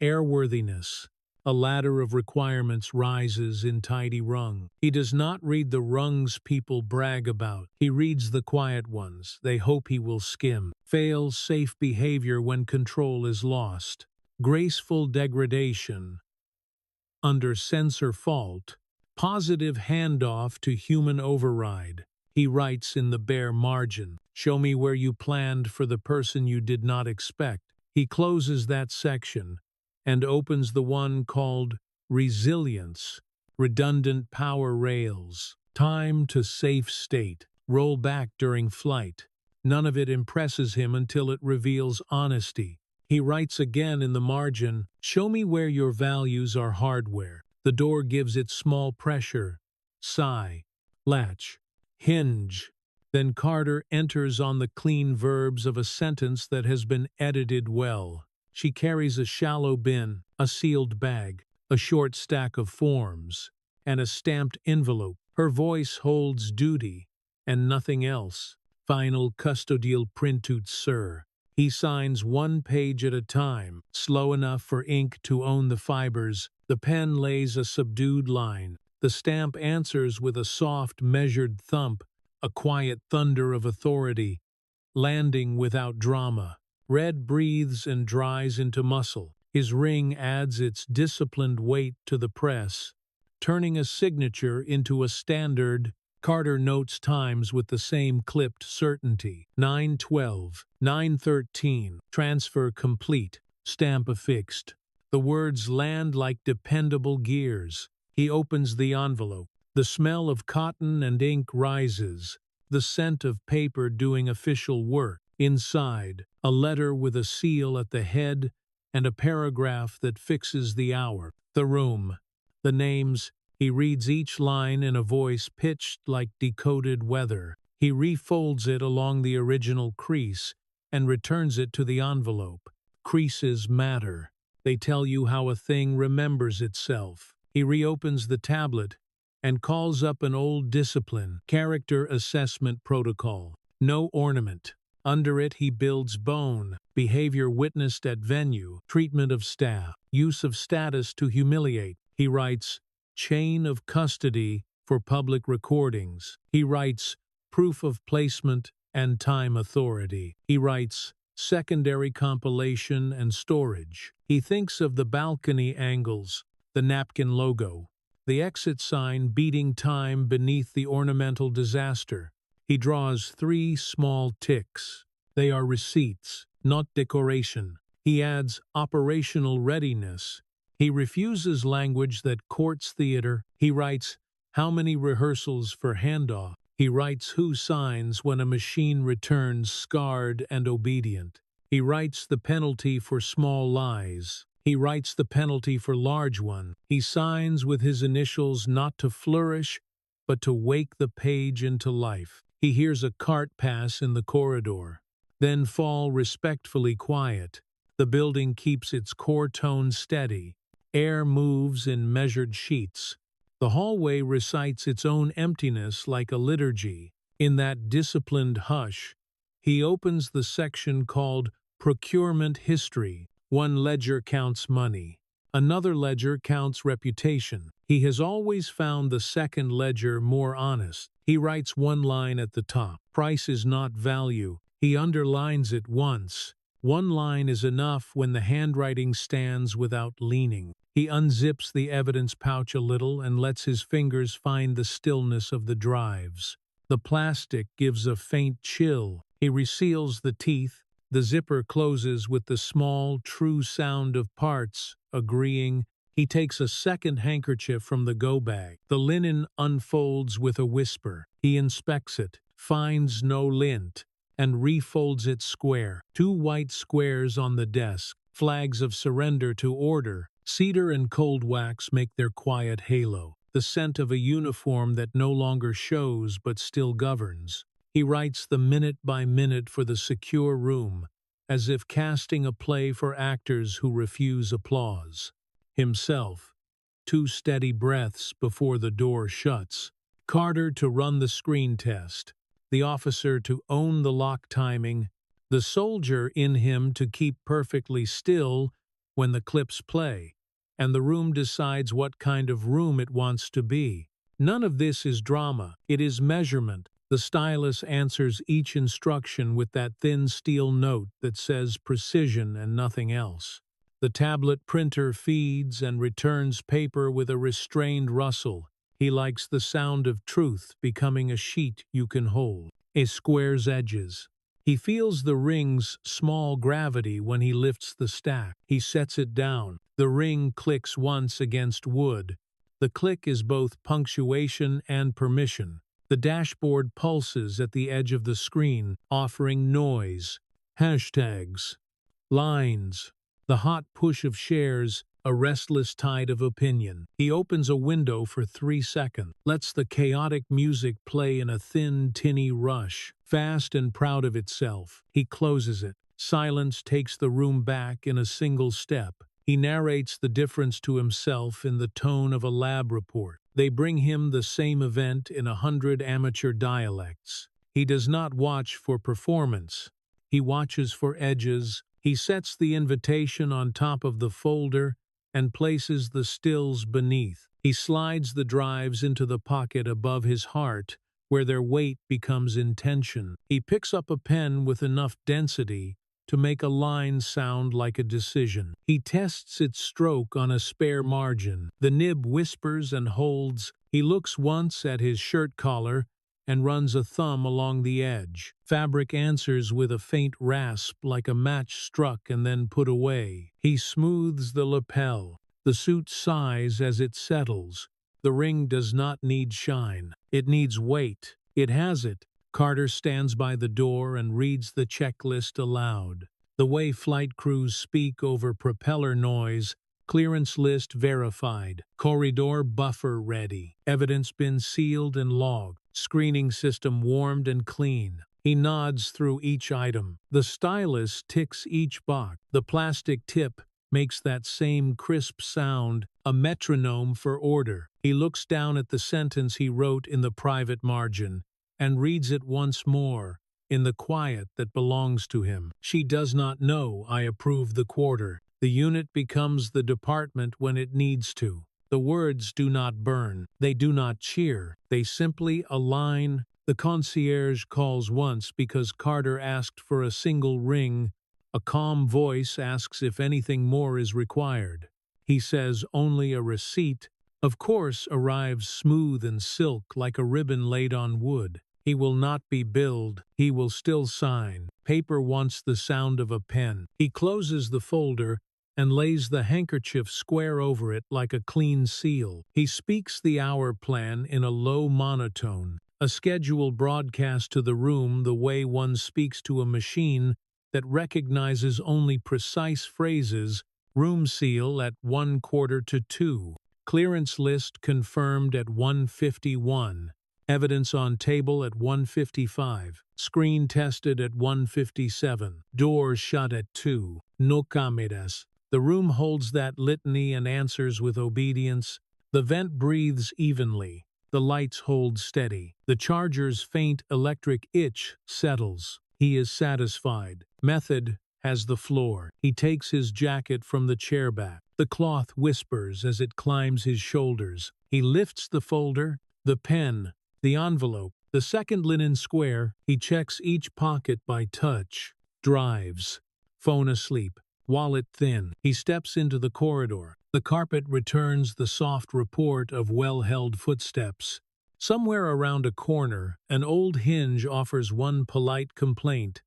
Airworthiness. A ladder of requirements rises in tidy rung. He does not read the rungs people brag about. He reads the quiet ones they hope he will skim. Fail safe behavior when control is lost. Graceful degradation. Under sensor fault. Positive handoff to human override. He writes in the bare margin, "Show me where you planned for the person you did not expect." He closes that section and opens the one called Resilience, redundant power rails, time to safe state, roll back during flight. None of it impresses him until it reveals honesty. He writes again in the margin, "Show me where your values are hardware." The door gives it small pressure, sigh, latch, hinge. Then Carter enters on the clean verbs of a sentence that has been edited well. She carries a shallow bin, a sealed bag, a short stack of forms, and a stamped envelope. Her voice holds duty, and nothing else. Final custodial printout, sir. He signs one page at a time, slow enough for ink to own the fibers. The pen lays a subdued line. The stamp answers with a soft, measured thump, a quiet thunder of authority, landing without drama. Red breathes and dries into muscle. His ring adds its disciplined weight to the press, turning a signature into a standard. Carter notes times with the same clipped certainty. 9:12, 9:13, transfer complete, stamp affixed. The words land like dependable gears. He opens the envelope. The smell of cotton and ink rises, the scent of paper doing official work. Inside, a letter with a seal at the head and a paragraph that fixes the hour. The room, the names. He reads each line in a voice pitched like decoded weather. He refolds it along the original crease and returns it to the envelope. Creases matter. They tell you how a thing remembers itself. He reopens the tablet and calls up an old discipline, character assessment protocol. No ornament. Under it he builds bone, behavior witnessed at venue, treatment of staff, use of status to humiliate. He writes, chain of custody for public recordings. He writes, proof of placement and time authority. He writes, secondary compilation and storage. He thinks of the balcony angles, the napkin logo, the exit sign beating time beneath the ornamental disaster. He draws 3 small ticks. They are receipts, not decoration. He adds operational readiness. He refuses language that courts theater. He writes, how many rehearsals for handoff? He writes who signs when a machine returns scarred and obedient. He writes the penalty for small lies. He writes the penalty for large one. He signs with his initials not to flourish, but to wake the page into life. He hears a cart pass in the corridor, then fall respectfully quiet. The building keeps its core tone steady. Air moves in measured sheets. The hallway recites its own emptiness like a liturgy. In that disciplined hush, he opens the section called Procurement History. One ledger counts money. Another ledger counts reputation. He has always found the second ledger more honest. He writes one line at the top. Price is not value. He underlines it once. One line is enough when the handwriting stands without leaning. He unzips the evidence pouch a little and lets his fingers find the stillness of the drives. The plastic gives a faint chill. He reseals the teeth. The zipper closes with the small, true sound of parts, agreeing. He takes a second handkerchief from the go bag. The linen unfolds with a whisper. He inspects it, finds no lint, and refolds it square. 2 white squares on the desk, flags of surrender to order. Cedar and cold wax make their quiet halo, the scent of a uniform that no longer shows but still governs. He writes the minute by minute for the secure room, as if casting a play for actors who refuse applause. Himself, 2 steady breaths before the door shuts. Carter to run the screen test, the officer to own the lock timing, the soldier in him to keep perfectly still when the clips play, and the room decides what kind of room it wants to be. None of this is drama, it is measurement. The stylus answers each instruction with that thin steel note that says precision and nothing else. The tablet printer feeds and returns paper with a restrained rustle. He likes the sound of truth becoming a sheet you can hold. A square's edges. He feels the ring's small gravity when he lifts the stack. He sets it down. The ring clicks once against wood. The click is both punctuation and permission. The dashboard pulses at the edge of the screen, offering noise, hashtags, lines, the hot push of shares, a restless tide of opinion. He opens a window for 3 seconds, lets the chaotic music play in a thin, tinny rush. Fast and proud of itself, he closes it. Silence takes the room back in a single step. He narrates the difference to himself in the tone of a lab report. They bring him the same event in 100 amateur dialects. He does not watch for performance. He watches for edges. He sets the invitation on top of the folder and places the stills beneath. He slides the drives into the pocket above his heart, where their weight becomes intention. He picks up a pen with enough density to make a line sound like a decision. He tests its stroke on a spare margin. The nib whispers and holds. He looks once at his shirt collar and runs a thumb along the edge. Fabric answers with a faint rasp like a match struck and then put away. He smooths the lapel. The suit sighs as it settles. The ring does not need shine. It needs weight. It has it. Carter stands by the door and reads the checklist aloud. The way flight crews speak over propeller noise. Clearance list verified. Corridor buffer ready. Evidence bin sealed and logged. Screening system warmed and clean. He nods through each item. The stylus ticks each box. The plastic tip makes that same crisp sound, a metronome for order. He looks down at the sentence he wrote in the private margin and reads it once more, in the quiet that belongs to him. She does not know I approve the quarter. The unit becomes the department when it needs to. The words do not burn. They do not cheer. They simply align. The concierge calls once because Carter asked for a single ring. A calm voice asks if anything more is required. He says only a receipt. Of course, arrives smooth and silk like a ribbon laid on wood. He will not be billed. He will still sign. Paper wants the sound of a pen. He closes the folder and lays the handkerchief square over it like a clean seal. He speaks the hour plan in a low monotone, a schedule broadcast to the room the way one speaks to a machine that recognizes only precise phrases. Room seal at 1:45. Clearance list confirmed at 1:51. Evidence on table at 1:55. Screen tested at 1:57. Door shut at 2. No cameras. The room holds that litany and answers with obedience. The vent breathes evenly. The lights hold steady. The charger's faint electric itch settles. He is satisfied. Method has the floor. He takes his jacket from the chair back. The cloth whispers as it climbs his shoulders. He lifts the folder, the pen, the envelope, the second linen square. He checks each pocket by touch. Drives. Phone asleep. Wallet thin. He steps into the corridor. The carpet returns the soft report of well-held footsteps. Somewhere around a corner, an old hinge offers one polite complaint,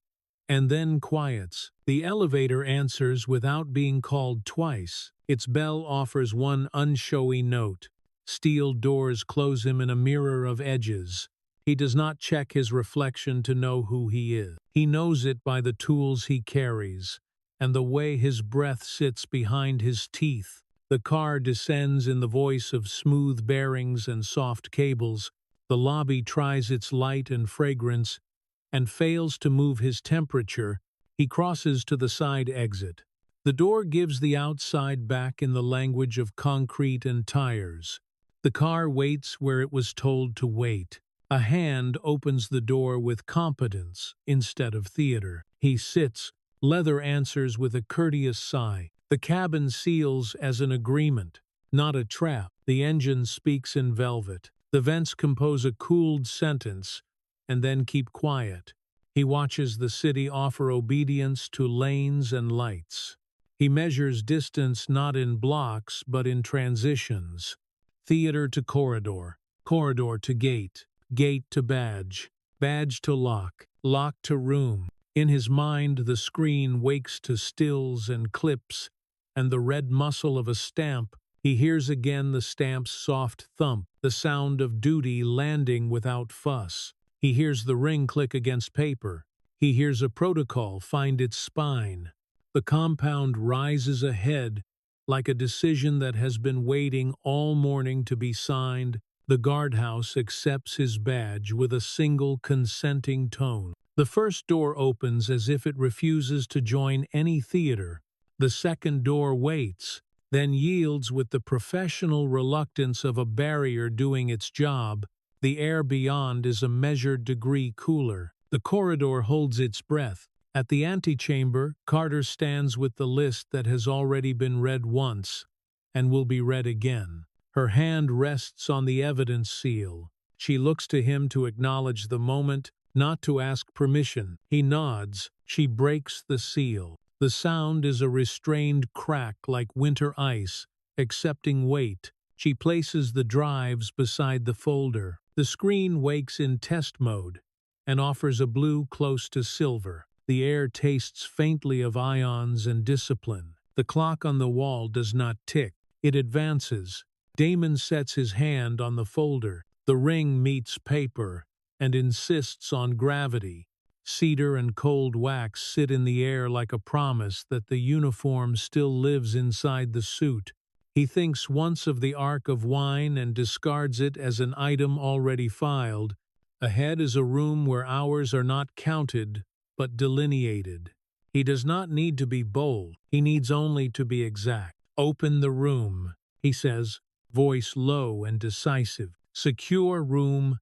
and then quiets. The elevator answers without being called twice. Its bell offers one unshowy note. Steel doors close him in a mirror of edges. He does not check his reflection to know who he is. He knows it by the tools he carries and the way his breath sits behind his teeth. The car descends in the voice of smooth bearings and soft cables. The lobby tries its light and fragrance and fails to move his temperature. He crosses to the side exit. The door gives the outside back in the language of concrete and tires. The car waits where it was told to wait. A hand opens the door with competence instead of theater. He sits. Leather answers with a courteous sigh. The cabin seals as an agreement, not a trap. The engine speaks in velvet. The vents compose a cooled sentence and then keep quiet. He watches the city offer obedience to lanes and lights. He measures distance not in blocks but in transitions. Theater to corridor. Corridor to gate, gate to badge, badge to lock, lock to room. In his mind, the screen wakes to stills and clips, and the red muscle of a stamp. He hears again the stamp's soft thump, the sound of duty landing without fuss. He hears the ring click against paper. He hears a protocol find its spine. The compound rises ahead, like a decision that has been waiting all morning to be signed. The guardhouse accepts his badge with a single consenting tone. The first door opens as if it refuses to join any theater. The second door waits, then yields with the professional reluctance of a barrier doing its job. The air beyond is a measured degree cooler. The corridor holds its breath. At the antechamber, Carter stands with the list that has already been read once and will be read again. Her hand rests on the evidence seal. She looks to him to acknowledge the moment, not to ask permission. He nods. She breaks the seal. The sound is a restrained crack like winter ice, accepting weight. She places the drives beside the folder. The screen wakes in test mode and offers a blue close to silver. The air tastes faintly of ions and discipline. The clock on the wall does not tick. It advances. Damon sets his hand on the folder. The ring meets paper and insists on gravity. Cedar and cold wax sit in the air like a promise that the uniform still lives inside the suit. He thinks once of the ark of wine and discards it as an item already filed. Ahead is a room where hours are not counted, but delineated. He does not need to be bold. He needs only to be exact. "Open the room," he says, voice low and decisive. "Secure room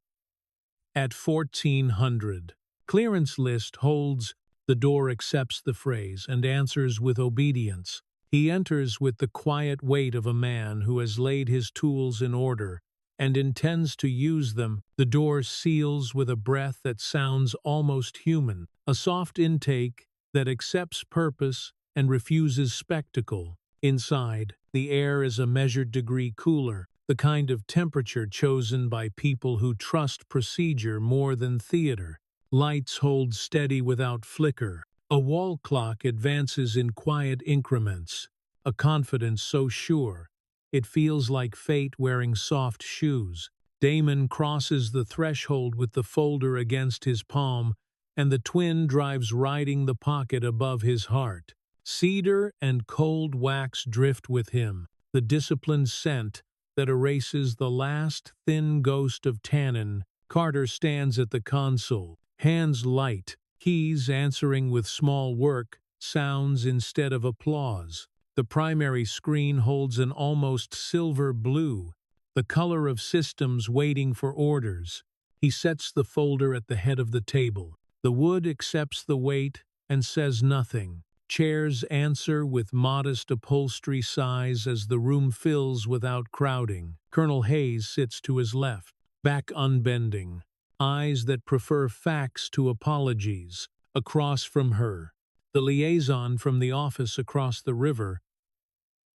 at 1400. Clearance list holds. The door accepts the phrase and answers with obedience. He enters with the quiet weight of a man who has laid his tools in order and intends to use them. The door seals with a breath that sounds almost human, a soft intake that accepts purpose and refuses spectacle. Inside, the air is a measured degree cooler, the kind of temperature chosen by people who trust procedure more than theater. Lights hold steady without flicker. A wall clock advances in quiet increments, a confidence so sure it feels like fate wearing soft shoes. Damon crosses the threshold with the folder against his palm, and the twin drives riding the pocket above his heart. Cedar and cold wax drift with him, the disciplined scent that erases the last thin ghost of tannin. Carter stands at the console, hands light, keys answering with small work, sounds instead of applause. The primary screen holds an almost silver blue, the color of systems waiting for orders. He sets the folder at the head of the table. The wood accepts the weight and says nothing. Chairs answer with modest upholstery size as the room fills without crowding. Colonel Hayes sits to his left, back unbending, eyes that prefer facts to apologies. Across from her, the liaison from the office across the river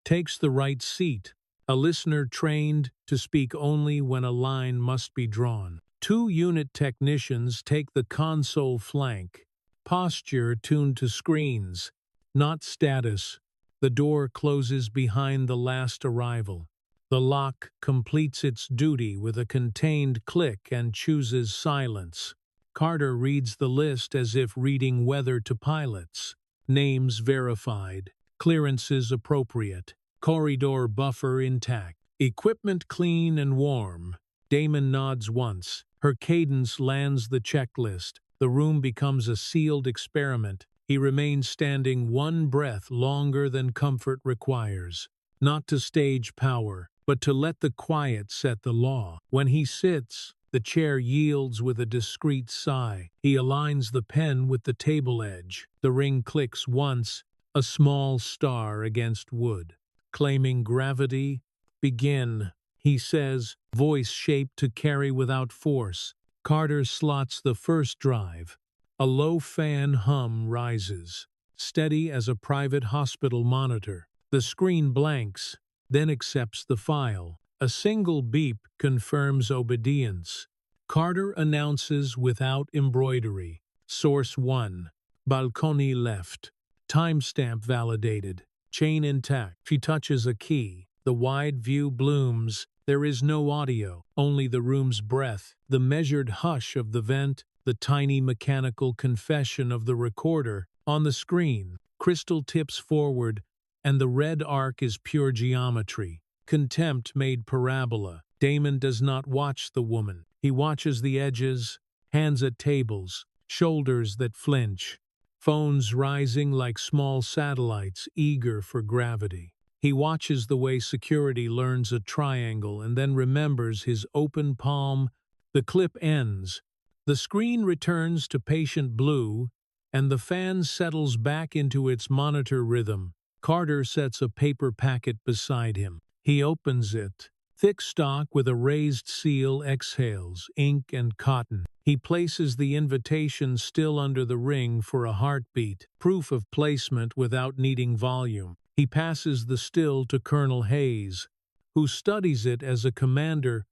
takes the right seat, a listener trained to speak only when a line must be drawn. Two unit technicians take the console flank, posture tuned to screens, not status. The door closes behind the last arrival. The lock completes its duty with a contained click and chooses silence. Carter reads the list as if reading weather to pilots. Names verified. Clearances appropriate. Corridor buffer intact. Equipment clean and warm. Damon nods once. Her cadence lands the checklist. The room becomes a sealed experiment. He remains standing one breath longer than comfort requires. Not to stage power, but to let the quiet set the law. When he sits, the chair yields with a discreet sigh. He aligns the pen with the table edge. The ring clicks once, a small star against wood. Claiming gravity, "Begin," he says, voice shaped to carry without force. Carter slots the first drive. A low fan hum rises, steady as a private hospital monitor. The screen blanks, then accepts the file. A single beep confirms obedience. Carter announces without embroidery. Source 1. Balcony left. Timestamp validated. Chain intact. She touches a key. The wide view blooms. There is no audio, only the room's breath, the measured hush of the vent, the tiny mechanical confession of the recorder. On the screen, crystal tips forward, and the red arc is pure geometry. Contempt made parabola. Damon does not watch the woman. He watches the edges, hands at tables, shoulders that flinch, phones rising like small satellites eager for gravity. He watches the way security learns a triangle and then remembers his open palm. The clip ends. The screen returns to patient blue, and the fan settles back into its monitor rhythm. Carter sets a paper packet beside him. He opens it. Thick stock with a raised seal exhales, ink and cotton. He places the invitation still under the ring for a heartbeat, proof of placement without needing volume. He passes the still to Colonel Hayes, who studies it as a commander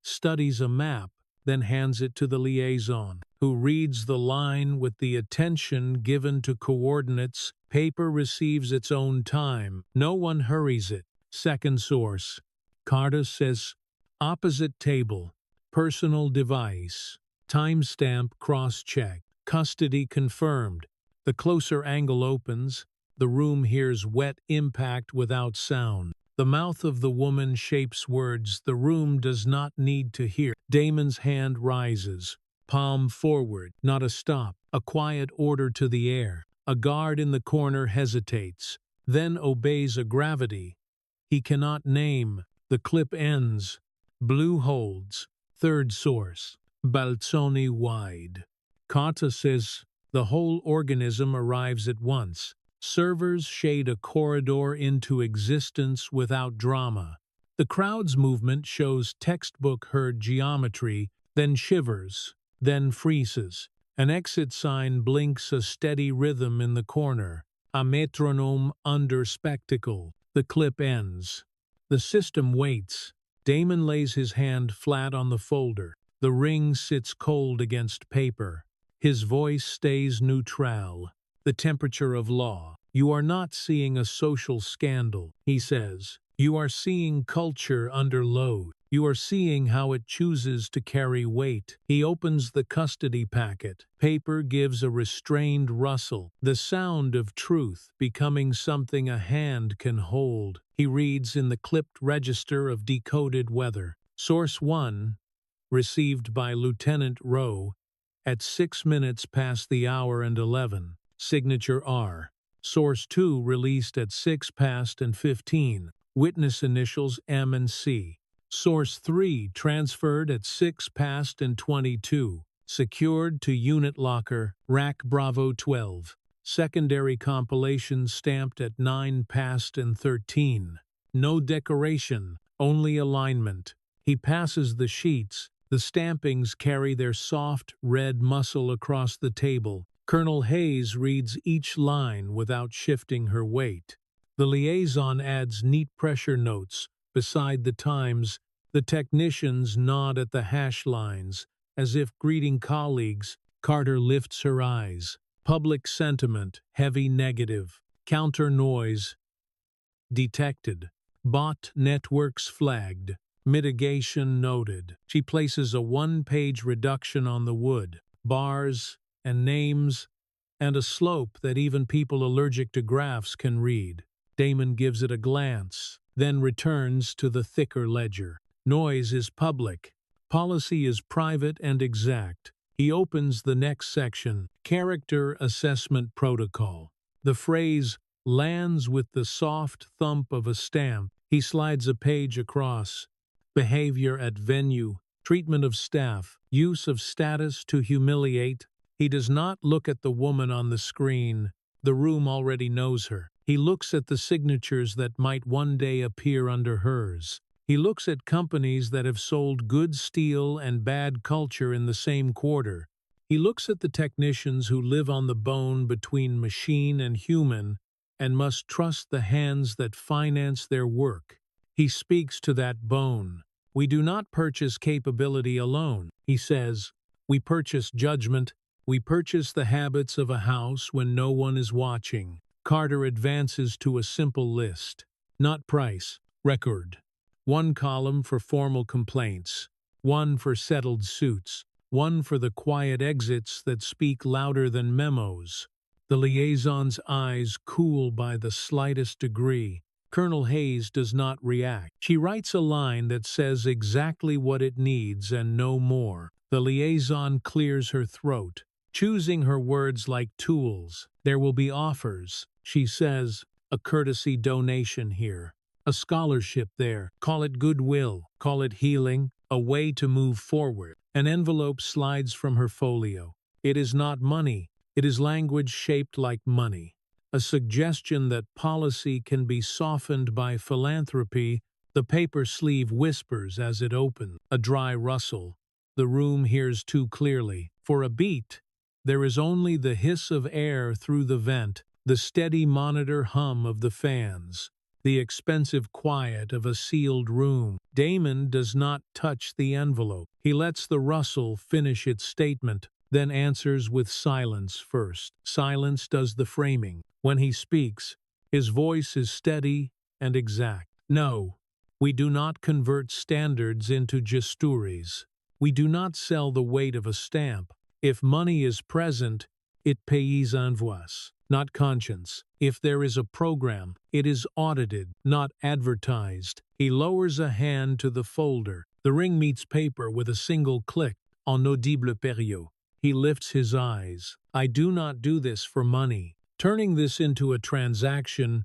studies a map, then hands it to the liaison, who reads the line with the attention given to coordinates. Paper receives its own time. No one hurries it. Second source. Carter says, opposite table, personal device, timestamp cross-check, custody confirmed. The closer angle opens, the room hears wet impact without sound. The mouth of the woman shapes words the room does not need to hear. Damon's hand rises, palm forward, not a stop, a quiet order to the air. A guard in the corner hesitates, then obeys a gravity he cannot name. The clip ends. Blue holds. Third source. Balcony wide. Carter says, the whole organism arrives at once. Servers shade a corridor into existence without drama. The crowd's movement shows textbook herd geometry, then shivers, then freezes. An exit sign blinks a steady rhythm in the corner. A metronome under spectacle. The clip ends. The system waits. Damon lays his hand flat on the folder. The ring sits cold against paper. His voice stays neutral. The temperature of law. You are not seeing a social scandal, he says. You are seeing culture under load. You are seeing how it chooses to carry weight. He opens the custody packet. Paper gives a restrained rustle, the sound of truth becoming something a hand can hold. He reads in the clipped register of decoded weather. Source 1, received by Lieutenant Rowe, at 6 minutes past the hour and 11. Signature R. Source 2, released at 6 past and 15. Witness initials M and C. Source 3, transferred at 6 past and 22. Secured to unit locker, Rack Bravo 12. Secondary compilation stamped at 9 past and 13. No decoration, only alignment. He passes the sheets. The stampings carry their soft, red muscle across the table. Colonel Hayes reads each line without shifting her weight. The liaison adds neat pressure notes. Beside the times, the technicians nod at the hash lines, as if greeting colleagues. Carter lifts her eyes. Public sentiment, heavy negative. Counter noise detected. Bot networks flagged. Mitigation noted. She places a one-page reduction on the wood. Bars and names, and a slope that even people allergic to graphs can read. Damon gives it a glance, then returns to the thicker ledger. Noise is public. Policy is private and exact. He opens the next section, Character Assessment Protocol. The phrase lands with the soft thump of a stamp. He slides a page across. Behavior at venue, treatment of staff, use of status to humiliate. He does not look at the woman on the screen. The room already knows her. He looks at the signatures that might one day appear under hers. He looks at companies that have sold good steel and bad culture in the same quarter. He looks at the technicians who live on the bone between machine and human and must trust the hands that finance their work. He speaks to that bone. We do not purchase capability alone, he says. We purchase judgment. We purchase the habits of a house when no one is watching. Carter advances to a simple list. Not price, record. One column for formal complaints. One for settled suits. One for the quiet exits that speak louder than memos. The liaison's eyes cool by the slightest degree. Colonel Hayes does not react. She writes a line that says exactly what it needs and no more. The liaison clears her throat, choosing her words like tools. There will be offers, she says, a courtesy donation here, a scholarship there. Call it goodwill, call it healing, a way to move forward. An envelope slides from her folio. It is not money. It is language shaped like money. A suggestion that policy can be softened by philanthropy. The paper sleeve whispers as it opens, a dry rustle. The room hears too clearly. For a beat, there is only the hiss of air through the vent, the steady monitor hum of the fans, the expensive quiet of a sealed room. Damon does not touch the envelope. He lets the rustle finish its statement, then answers with silence first. Silence does the framing. When he speaks, his voice is steady and exact. No, we do not convert standards into gestoures. We do not sell the weight of a stamp. If money is present, it pays en voix, not conscience. If there is a program, it is audited, not advertised. He lowers a hand to the folder. The ring meets paper with a single click, en audible période. He lifts his eyes. I do not do this for money. Turning this into a transaction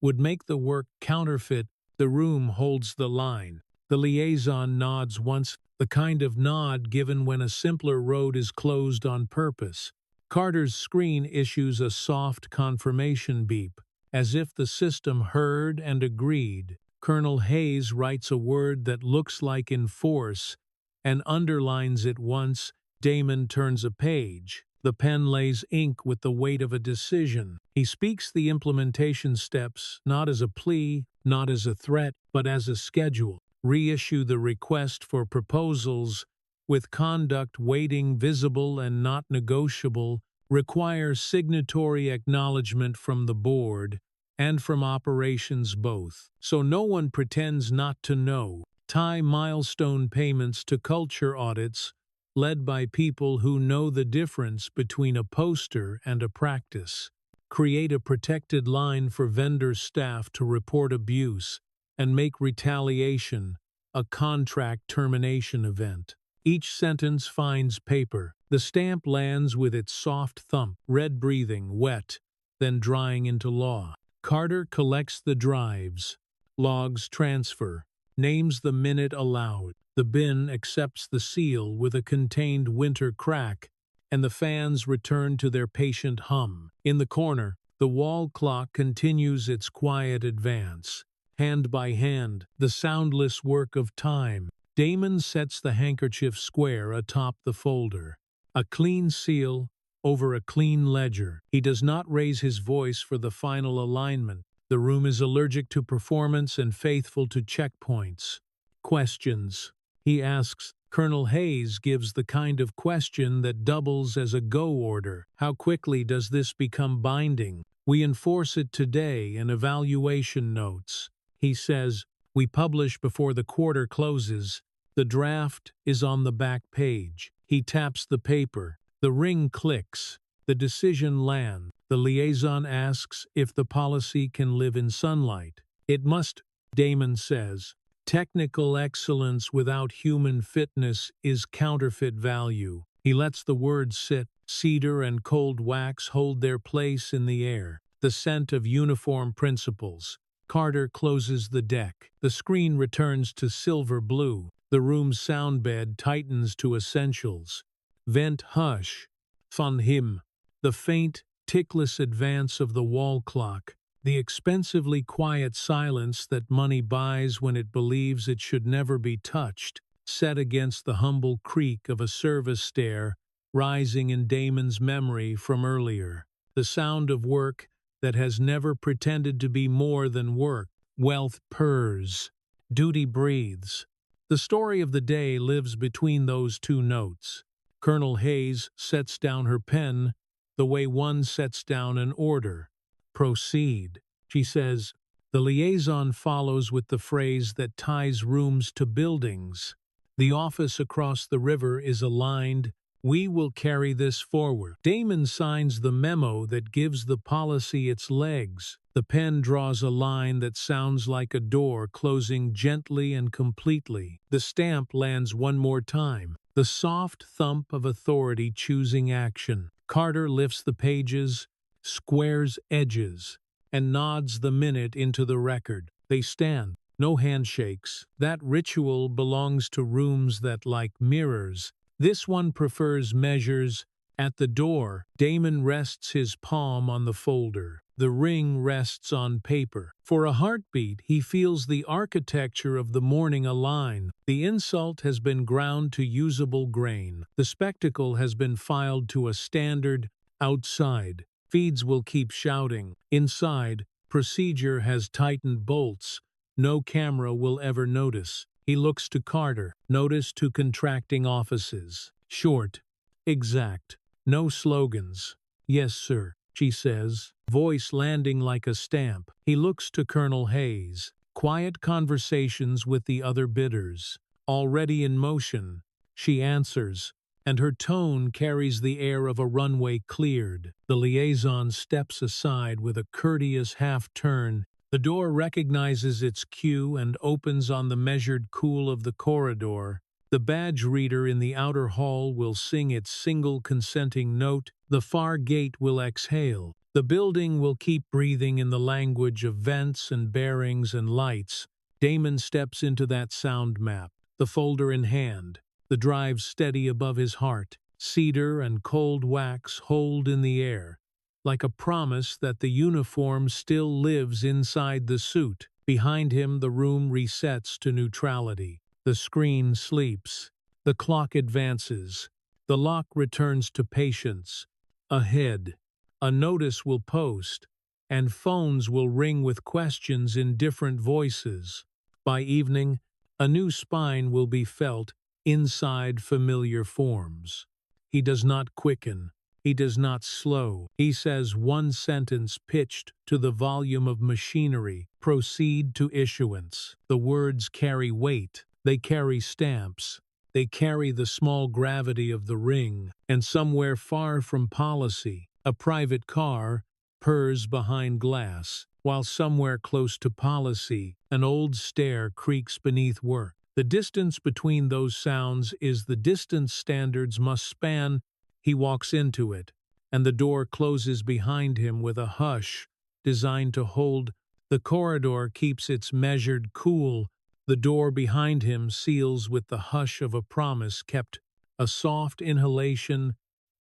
would make the work counterfeit. The room holds the line. The liaison nods once, the kind of nod given when a simpler road is closed on purpose. Carter's screen issues a soft confirmation beep, as if the system heard and agreed. Colonel Hayes writes a word that looks like enforce and underlines it once. Damon turns a page. The pen lays ink with the weight of a decision. He speaks the implementation steps, not as a plea, not as a threat, but as a schedule. Reissue the request for proposals with conduct weighting visible and not negotiable. Require signatory acknowledgement from the board and from operations both. So no one pretends not to know. Tie milestone payments to culture audits led by people who know the difference between a poster and a practice. Create a protected line for vendor staff to report abuse and make retaliation a contract termination event. Each sentence finds paper. The stamp lands with its soft thump, red breathing, wet, then drying into law. Carter collects the drives. Logs transfer. Names the minute allowed. The bin accepts the seal with a contained winter crack, and the fans return to their patient hum. In the corner, the wall clock continues its quiet advance. Hand by hand, the soundless work of time. Damon sets the handkerchief square atop the folder. A clean seal over a clean ledger. He does not raise his voice for the final alignment. The room is allergic to performance and faithful to checkpoints. Questions. He asks. Colonel Hayes gives the kind of question that doubles as a go order. How quickly does this become binding? We enforce it today in evaluation notes. He says, we publish before the quarter closes. The draft is on the back page. He taps the paper. The ring clicks. The decision lands. The liaison asks if the policy can live in sunlight. It must, Damon says. Technical excellence without human fitness is counterfeit value. He lets the words sit. Cedar and cold wax hold their place in the air. The scent of uniform principles. Carter closes the deck. The screen returns to silver blue. The room's sound bed tightens to essentials. Vent hush. Von him. The faint, tickless advance of the wall clock. The expensively quiet silence that money buys when it believes it should never be touched, set against the humble creak of a service stair rising in Damon's memory from earlier. The sound of work that has never pretended to be more than work. Wealth purrs. Duty breathes. The story of the day lives between those two notes. Colonel Hayes sets down her pen the way one sets down an order. Proceed, she says. The liaison follows with the phrase that ties rooms to buildings. The office across the river is aligned. We will carry this forward. Damon signs the memo that gives the policy its legs. The pen draws a line that sounds like a door closing gently and completely. The stamp lands one more time. The soft thump of authority choosing action. Carter lifts the pages, squares edges, and nods the minute into the record. They stand. No handshakes. That ritual belongs to rooms that, like mirrors, this one prefers measures. At the door, Damon rests his palm on the folder. The ring rests on paper. For a heartbeat, he feels the architecture of the morning align. The insult has been ground to usable grain. The spectacle has been filed to a standard. Outside, feeds will keep shouting. Inside, procedure has tightened bolts. No camera will ever notice. He looks to Carter. Notice to contracting offices. Short. Exact. No slogans. Yes, sir, she says, voice landing like a stamp. He looks to Colonel Hayes. Quiet conversations with the other bidders. Already in motion. She answers, and her tone carries the air of a runway cleared. The liaison steps aside with a courteous half-turn. The door recognizes its cue and opens on the measured cool of the corridor. The badge reader in the outer hall will sing its single consenting note. The far gate will exhale. The building will keep breathing in the language of vents and bearings and lights. Damon steps into that sound map, the folder in hand, the drive steady above his heart. Cedar and cold wax hold in the air, like a promise that the uniform still lives inside the suit. Behind him, the room resets to neutrality. The screen sleeps. The clock advances. The lock returns to patience. Ahead, a notice will post, and phones will ring with questions in different voices. By evening, a new spine will be felt inside familiar forms. He does not quicken. He does not slow. He says one sentence pitched to the volume of machinery. Proceed to issuance. The words carry weight. They carry stamps. They carry the small gravity of the ring. And somewhere far from policy, a private car purrs behind glass, while somewhere close to policy, an old stair creaks beneath work. The distance between those sounds is the distance standards must span. He walks into it, and the door closes behind him with a hush designed to hold. The corridor keeps its measured cool. The door behind him seals with the hush of a promise kept, a soft inhalation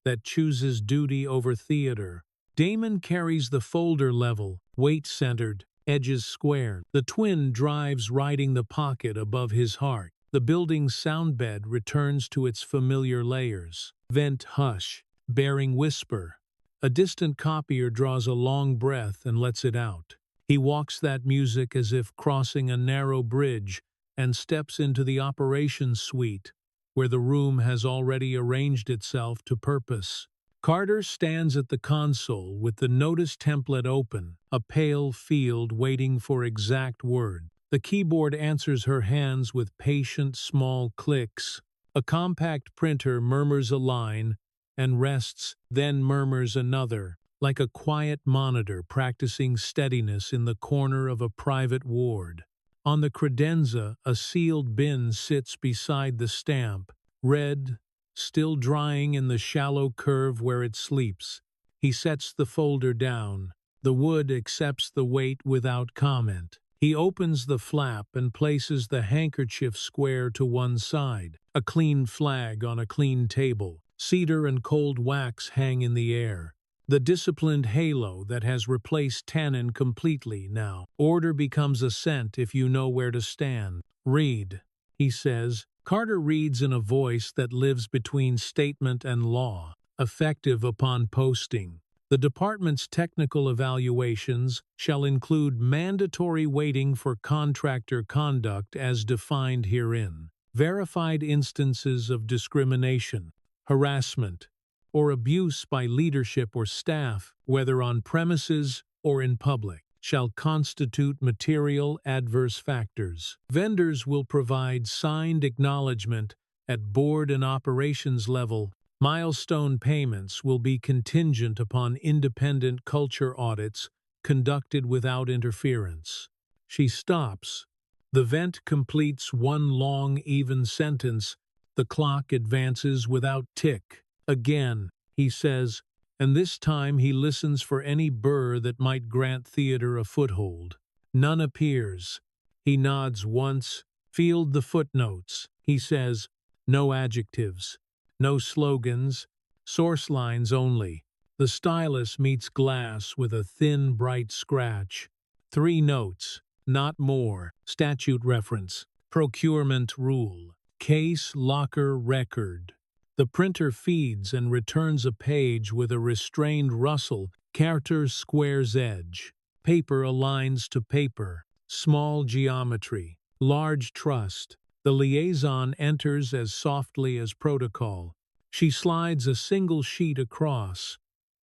that chooses duty over theater. Damon carries the folder level, weight-centered, edges squared. The twin drives riding the pocket above his heart. The building's soundbed returns to its familiar layers. Vent hush, bearing whisper. A distant copier draws a long breath and lets it out. He walks that music as if crossing a narrow bridge and steps into the operations suite, where the room has already arranged itself to purpose. Carter stands at the console with the notice template open, a pale field waiting for exact word. The keyboard answers her hands with patient small clicks. A compact printer murmurs a line and rests, then murmurs another, like a quiet monitor practicing steadiness in the corner of a private ward. On the credenza, a sealed bin sits beside the stamp, red, still drying in the shallow curve where it sleeps. He sets the folder down. The wood accepts the weight without comment. He opens the flap and places the handkerchief square to one side. A clean flag on a clean table. Cedar and cold wax hang in the air. The disciplined halo that has replaced tannin completely now. Order becomes a scent if you know where to stand. Read, he says. Carter reads in a voice that lives between statement and law, effective upon posting. The department's technical evaluations shall include mandatory weighting for contractor conduct as defined herein, verified instances of discrimination, harassment, or abuse by leadership or staff, whether on premises or in public, shall constitute material adverse factors. Vendors will provide signed acknowledgement at board and operations level. Milestone payments will be contingent upon independent culture audits conducted without interference. She stops. The vent completes one long, even sentence. The clock advances without tick. Again, he says, and this time he listens for any burr that might grant theater a foothold. None appears. He nods once. Field the footnotes. He says, no adjectives. No slogans, source lines only. The stylus meets glass with a thin, bright scratch. 3 notes, not more. Statute reference. Procurement rule. Case locker record. The printer feeds and returns a page with a restrained rustle. Character squares edge. Paper aligns to paper. Small geometry. Large trust. The liaison enters as softly as protocol. She slides a single sheet across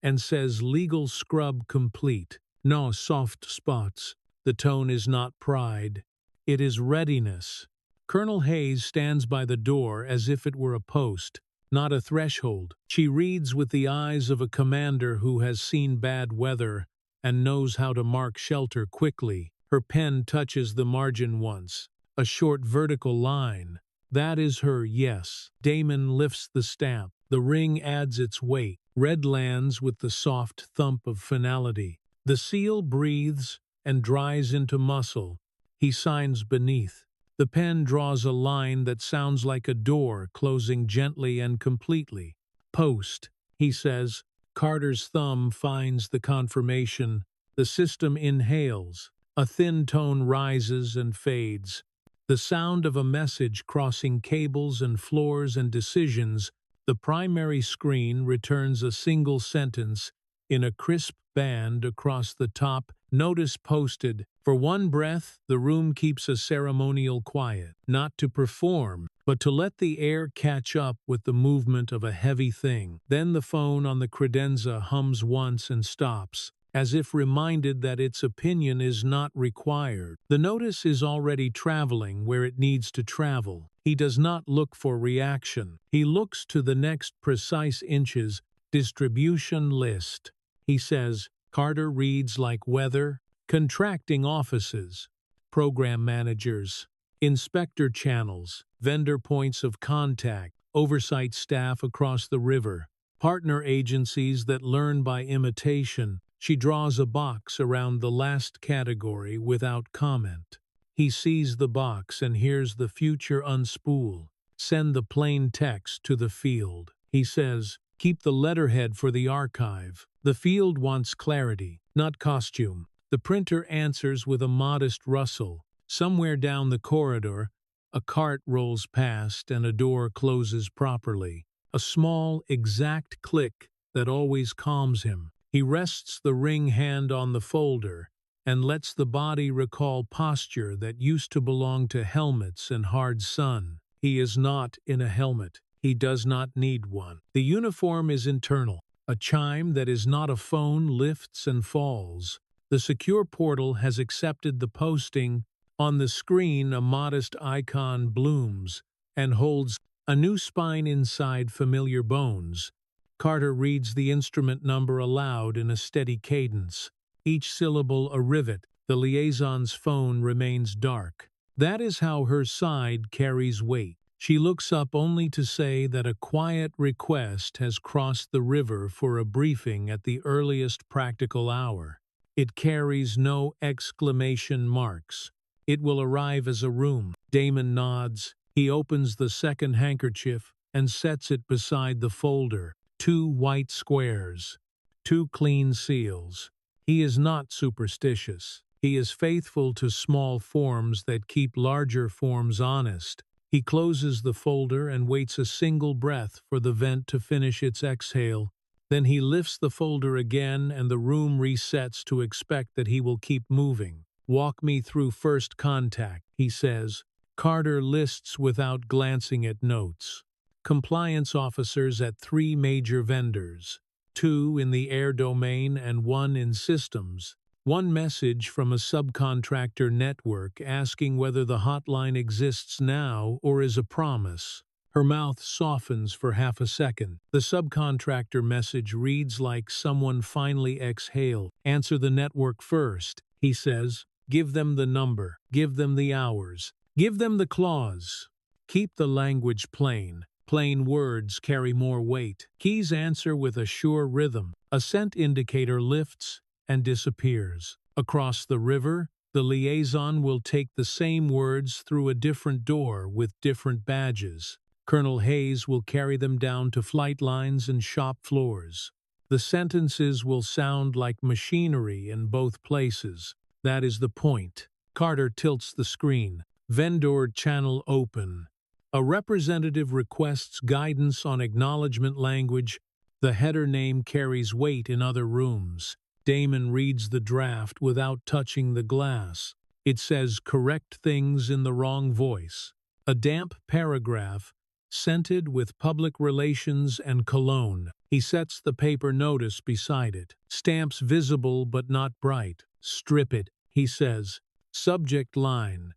and says legal scrub complete. No soft spots. The tone is not pride. It is readiness. Colonel Hayes stands by the door as if it were a post, not a threshold. She reads with the eyes of a commander who has seen bad weather and knows how to mark shelter quickly. Her pen touches the margin once. A short vertical line. That is her yes. Damon lifts the stamp. The ring adds its weight. Red lands with the soft thump of finality. The seal breathes and dries into muscle. He signs beneath. The pen draws a line that sounds like a door closing gently and completely. Post, he says. Carter's thumb finds the confirmation. The system inhales. A thin tone rises and fades. The sound of a message crossing cables and floors and decisions. The primary screen returns a single sentence in a crisp band across the top. Notice posted. For one breath, the room keeps a ceremonial quiet, not to perform, but to let the air catch up with the movement of a heavy thing. Then the phone on the credenza hums once and stops, as if reminded that its opinion is not required. The notice is already traveling where it needs to travel. He does not look for reaction. He looks to the next precise inches. Distribution list. He says, Carter reads like weather. Contracting offices. Program managers. Inspector channels. Vendor points of contact. Oversight staff across the river. Partner agencies that learn by imitation. She draws a box around the last category without comment. He sees the box and hears the future unspool. Send the plain text to the field. He says, keep the letterhead for the archive. The field wants clarity, not costume. The printer answers with a modest rustle. Somewhere down the corridor, a cart rolls past and a door closes properly. A small, exact click that always calms him. He rests the ring hand on the folder and lets the body recall posture that used to belong to helmets and hard sun. He is not in a helmet. He does not need one. The uniform is internal. A chime that is not a phone lifts and falls. The secure portal has accepted the posting. On the screen, a modest icon blooms and holds a new spine inside familiar bones. Carter reads the instrument number aloud in a steady cadence. Each syllable a rivet. The liaison's phone remains dark. That is how her side carries weight. She looks up only to say that a quiet request has crossed the river for a briefing at the earliest practical hour. It carries no exclamation marks. It will arrive as a room. Damon nods. He opens the second handkerchief and sets it beside the folder. 2 white squares. 2 clean seals. He is not superstitious. He is faithful to small forms that keep larger forms honest. He closes the folder and waits a single breath for the vent to finish its exhale. Then he lifts the folder again and the room resets to expect that he will keep moving. "Walk me through first contact," he says. Carter lists without glancing at notes. Compliance officers at 3 major vendors, 2 in the air domain and 1 in systems. One message from a subcontractor network asking whether the hotline exists now or is a promise. Her mouth softens for half a second. The subcontractor message reads like someone finally exhaled. "Answer the network first," he says. "Give them the number. Give them the hours. Give them the clause. Keep the language plain. Plain words carry more weight." Keys answer with a sure rhythm. A scent indicator lifts and disappears. Across the river, the liaison will take the same words through a different door with different badges. Colonel Hayes will carry them down to flight lines and shop floors. The sentences will sound like machinery in both places. That is the point. Carter tilts the screen. Vendor channel open. A representative requests guidance on acknowledgement language. The header name carries weight in other rooms. Damon reads the draft without touching the glass. It says correct things in the wrong voice. A damp paragraph, scented with public relations and cologne. He sets the paper notice beside it. Stamps visible but not bright. "Strip it," he says. Subject line.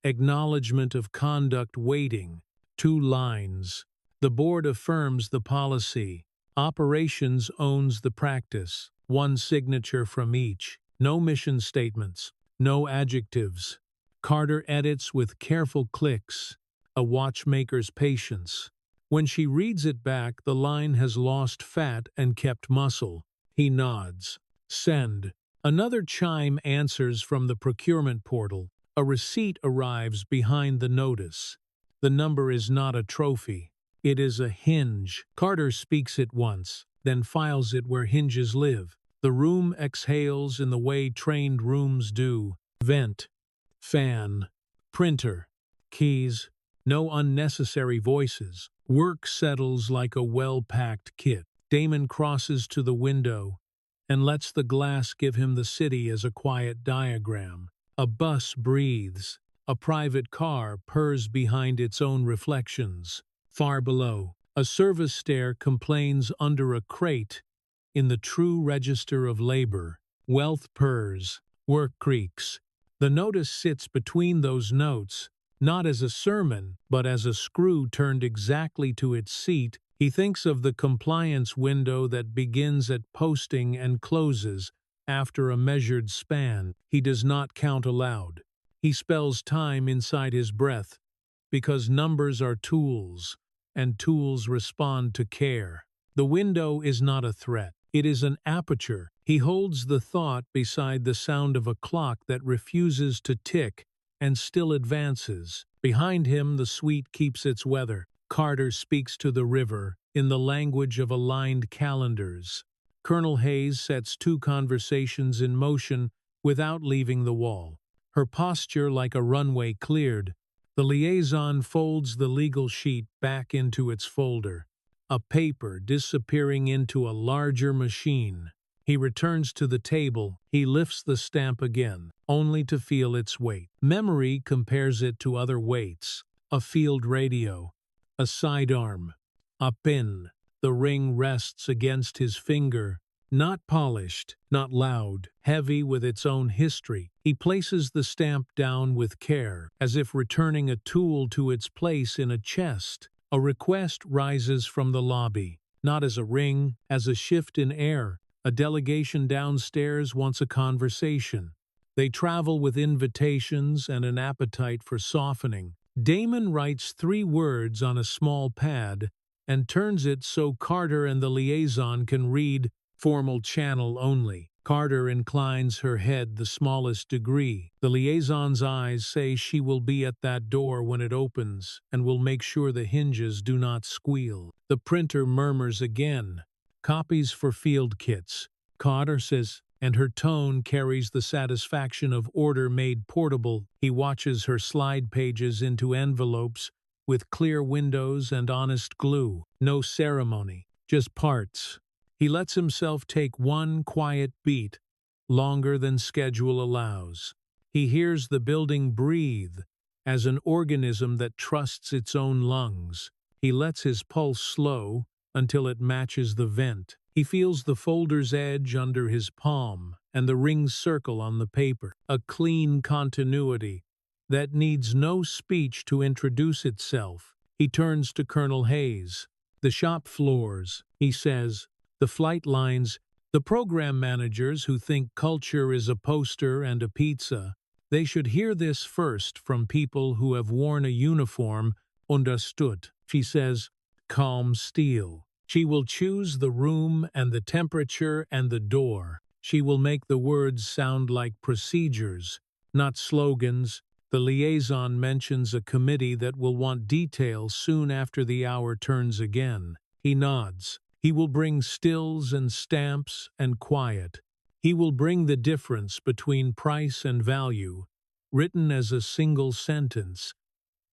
Acknowledgement of conduct waiting. 2 lines. The board affirms the policy. Operations owns the practice. 1 signature from each. No mission statements. No adjectives. Carter edits with careful clicks. A watchmaker's patience. When she reads it back, the line has lost fat and kept muscle. He nods. Send. Another chime answers from the procurement portal. A receipt arrives behind the notice. The number is not a trophy. It is a hinge. Carter speaks it once, then files it where hinges live. The room exhales in the way trained rooms do. Vent. Fan. Printer. Keys. No unnecessary voices. Work settles like a well-packed kit. Damon crosses to the window and lets the glass give him the city as a quiet diagram. A bus breathes. A private car purrs behind its own reflections. Far below, a service stair complains under a crate. In the true register of labor, wealth purrs, work creaks. The notice sits between those notes, not as a sermon, but as a screw turned exactly to its seat. He thinks of the compliance window that begins at posting and closes after a measured span. He does not count aloud. He spells time inside his breath, because numbers are tools, and tools respond to care. The window is not a threat. It is an aperture. He holds the thought beside the sound of a clock that refuses to tick and still advances. Behind him, the suite keeps its weather. Carter speaks to the river in the language of aligned calendars. Colonel Hayes sets 2 conversations in motion without leaving the wall. Her posture like a runway cleared. The liaison folds the legal sheet back into its folder, a paper disappearing into a larger machine. He returns to the table. He lifts the stamp again, only to feel its weight. Memory compares it to other weights. A field radio, a sidearm, a pin. The ring rests against his finger, not polished, not loud, heavy with its own history. He places the stamp down with care, as if returning a tool to its place in a chest. A request rises from the lobby, not as a ring, as a shift in air. A delegation downstairs wants a conversation. They travel with invitations and an appetite for softening. Damon writes 3 words on a small pad and turns it so Carter and the liaison can read, "Formal channel only." Carter inclines her head the smallest degree. The liaison's eyes say she will be at that door when it opens and will make sure the hinges do not squeal. The printer murmurs again, "Copies for field kits." Carter says, and her tone carries the satisfaction of order made portable. He watches her slide pages into envelopes with clear windows and honest glue. No ceremony, just parts. He lets himself take one quiet beat, longer than schedule allows. He hears the building breathe, as an organism that trusts its own lungs. He lets his pulse slow until it matches the vent. He feels the folder's edge under his palm and the ring circle on the paper, a clean continuity that needs no speech to introduce itself. He turns to Colonel Hayes. The shop floors, he says, the flight lines, the program managers who think culture is a poster and a pizza. They should hear this first from people who have worn a uniform, understood. She says, calm steel. She will choose the room and the temperature and the door. She will make the words sound like procedures, not slogans. The liaison mentions a committee that will want details soon after the hour turns again. He nods. He will bring stills and stamps and quiet. He will bring the difference between price and value, written as a single sentence.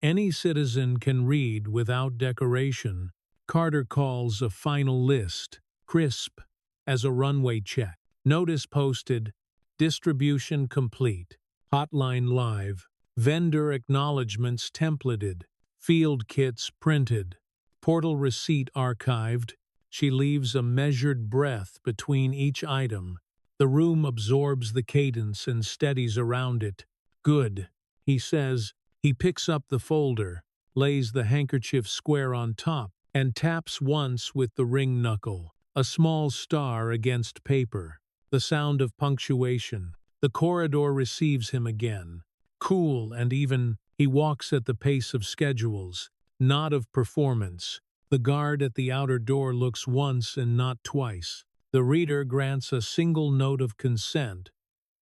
Any citizen can read without decoration. Carter calls a final list, crisp, as a runway check. Notice posted, distribution complete, hotline live, vendor acknowledgments templated, field kits printed, portal receipt archived. She leaves a measured breath between each item. The room absorbs the cadence and steadies around it. Good, he says. He picks up the folder, lays the handkerchief square on top, and taps once with the ring knuckle. A small star against paper. The sound of punctuation. The corridor receives him again. Cool and even, he walks at the pace of schedules, not of performance. The guard at the outer door looks once and not twice. The reader grants a single note of consent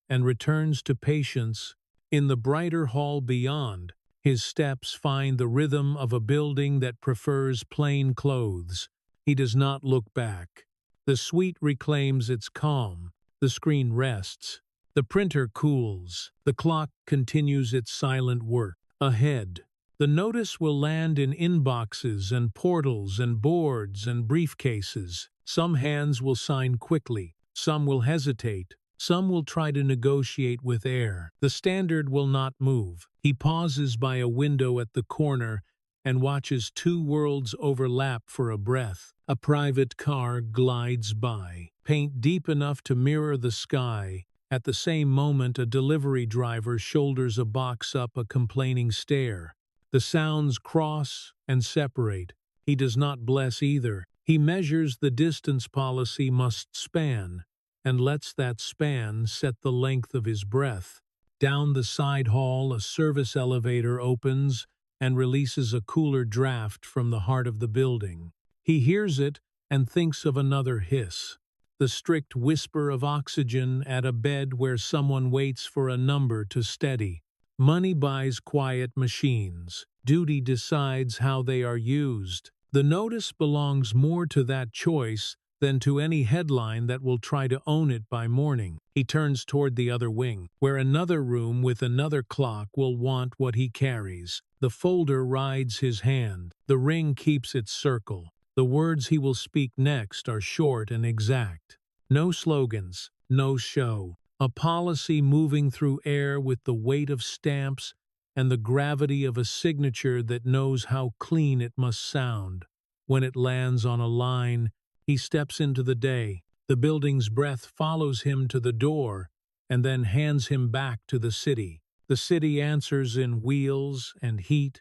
and returns to patience. In the brighter hall beyond, his steps find the rhythm of a building that prefers plain clothes. He does not look back. The suite reclaims its calm. The screen rests. The printer cools. The clock continues its silent work. Ahead, the notice will land in inboxes and portals and boards and briefcases. Some hands will sign quickly. Some will hesitate. Some will try to negotiate with air. The standard will not move. He pauses by a window at the corner and watches two worlds overlap for a breath. A private car glides by, paint deep enough to mirror the sky. At the same moment, a delivery driver shoulders a box up a complaining stair. The sounds cross and separate. He does not bless either. He measures the distance policy must span, and lets that span set the length of his breath. Down the side hall, a service elevator opens and releases a cooler draft from the heart of the building. He hears it and thinks of another hiss. The strict whisper of oxygen at a bed where someone waits for a number to steady. Money buys quiet machines. Duty decides how they are used. The notice belongs more to that choice than to any headline that will try to own it by morning. He turns toward the other wing, where another room with another clock will want what he carries. The folder rides his hand. The ring keeps its circle. The words he will speak next are short and exact. No slogans, no show. A policy moving through air with the weight of stamps and the gravity of a signature that knows how clean it must sound. When it lands on a line, he steps into the day. The building's breath follows him to the door and then hands him back to the city. The city answers in wheels and heat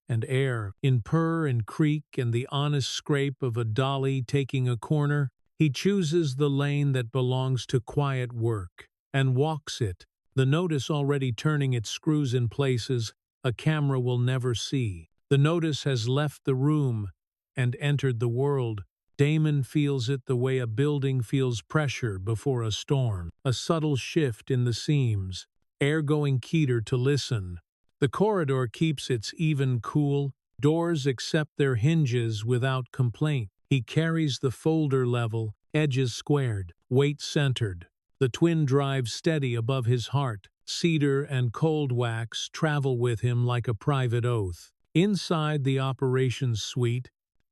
and air, in purr and creak and the honest scrape of a dolly taking a corner. He chooses the lane that belongs to quiet work and walks it, the notice already turning its screws in places a camera will never see. The notice has left the room and entered the world. Damon feels it the way a building feels pressure before a storm, a subtle shift in the seams, air going cedar to listen. The corridor keeps its even cool, doors accept their hinges without complaint. He carries the folder level, edges squared, weight centered. The twin drives steady above his heart. Cedar and cold wax travel with him like a private oath. Inside the operations suite,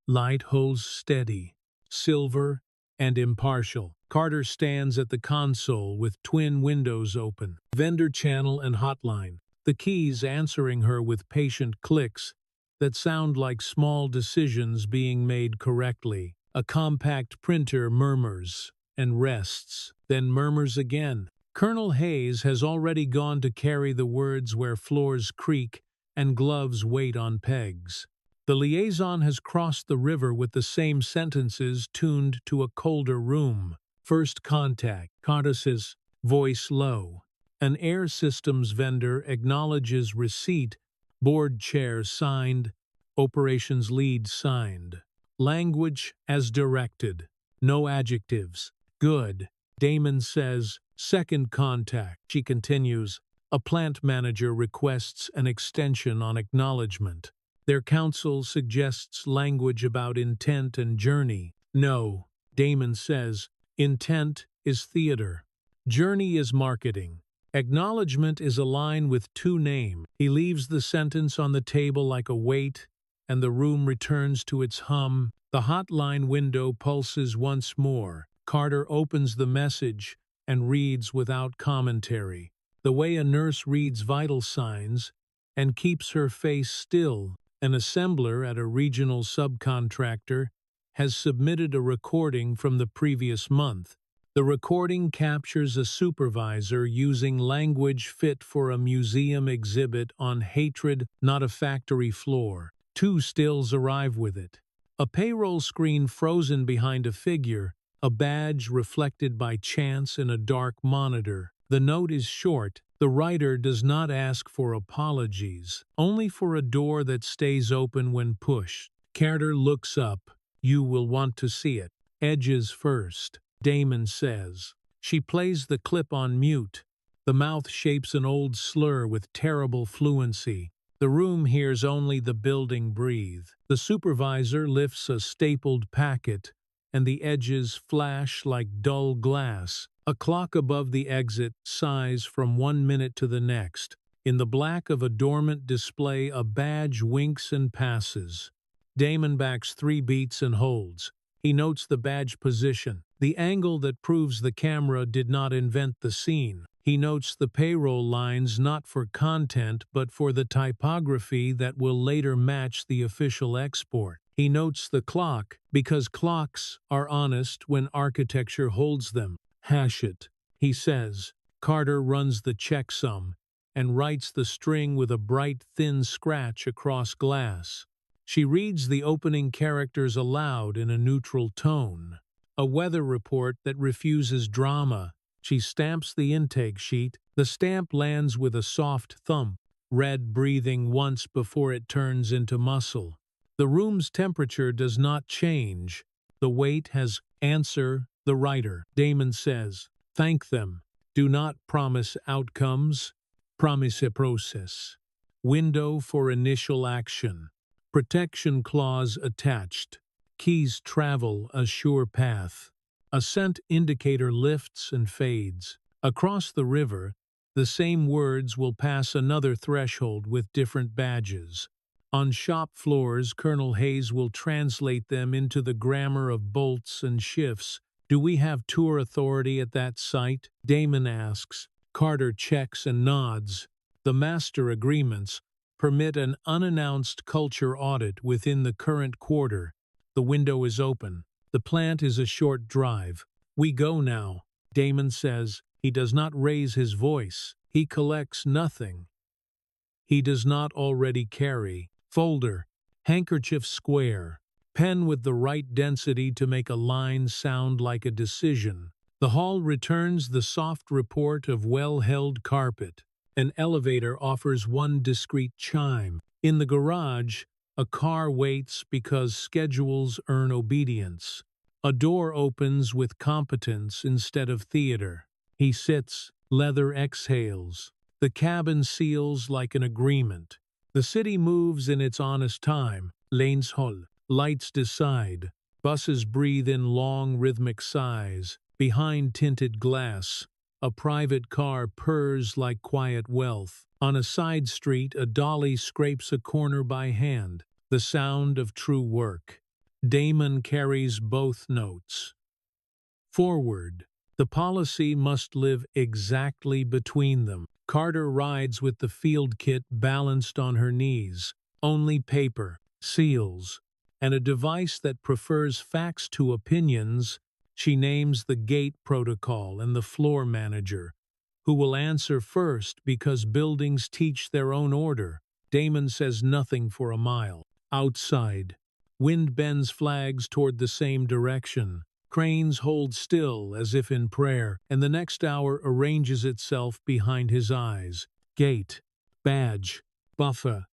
light holds steady. Silver, and impartial. Carter stands at the console with twin windows open, vendor channel and hotline, the keys answering her with patient clicks that sound like small decisions being made correctly. A compact printer murmurs and rests, then murmurs again. Colonel Hayes has already gone to carry the words where floors creak and gloves wait on pegs. The liaison has crossed the river with the same sentences tuned to a colder room. First contact, Carter's voice low. An air systems vendor acknowledges receipt, board chair signed, operations lead signed. Language as directed. No adjectives. Good. Damon says, second contact. She continues, a plant manager requests an extension on acknowledgement. Their counsel suggests language about intent and journey. No, Damon says, intent is theater. Journey is marketing. Acknowledgement is a line with two names. He leaves the sentence on the table like a weight, and the room returns to its hum. The hotline window pulses once more. Carter opens the message and reads without commentary, the way a nurse reads vital signs, and keeps her face still. An assembler at a regional subcontractor has submitted a recording from the previous month. The recording captures a supervisor using language fit for a museum exhibit on hatred, not a factory floor. Two stills arrive with it. A payroll screen frozen behind a figure, a badge reflected by chance in a dark monitor. The note is short. The writer does not ask for apologies, only for a door that stays open when pushed. Carter looks up. You will want to see it. Edges first, Damon says. She plays the clip on mute. The mouth shapes an old slur with terrible fluency. The room hears only the building breathe. The supervisor lifts a stapled packet, and the edges flash like dull glass. A clock above the exit sighs from 1 minute to the next. In the black of a dormant display, a badge winks and passes. Damon backs 3 beats and holds. He notes the badge position, the angle that proves the camera did not invent the scene. He notes the payroll lines not for content but for the typography that will later match the official export. He notes the clock because clocks are honest when architecture holds them. Hash it, he says. Carter runs the checksum and writes the string with a bright, thin scratch across glass. She reads the opening characters aloud in a neutral tone. A weather report that refuses drama. She stamps the intake sheet. The stamp lands with a soft thump, red breathing once before it turns into muscle. The room's temperature does not change. The wait has answer. The writer, Damon says, thank them. Do not promise outcomes. Promise a process. Window for initial action. Protection clause attached. Keys travel a sure path. A scent indicator lifts and fades. Across the river, the same words will pass another threshold with different badges. On shop floors, Colonel Hayes will translate them into the grammar of bolts and shifts. Do we have tour authority at that site? Damon asks. Carter checks and nods. The master agreements permit an unannounced culture audit within the current quarter. The window is open. The plant is a short drive. We go now, Damon says. He does not raise his voice. He collects nothing he does not already carry. Folder, handkerchief square, pen with the right density to make a line sound like a decision. The hall returns the soft report of well-held carpet. An elevator offers one discreet chime. In the garage, a car waits because schedules earn obedience. A door opens with competence instead of theater. He sits, leather exhales. The cabin seals like an agreement. The city moves in its honest time. Lanes hull. Lights decide. Buses breathe in long rhythmic sighs. Behind tinted glass, a private car purrs like quiet wealth. On a side street, a dolly scrapes a corner by hand. The sound of true work. Damon carries both notes. Forward. The policy must live exactly between them. Carter rides with the field kit balanced on her knees. Only paper, seals, and a device that prefers facts to opinions. She names the gate protocol and the floor manager, who will answer first because buildings teach their own order. Damon says nothing for a mile. Outside, wind bends flags toward the same direction. Cranes hold still as if in prayer, and the next hour arranges itself behind his eyes. Gate, badge, buffer,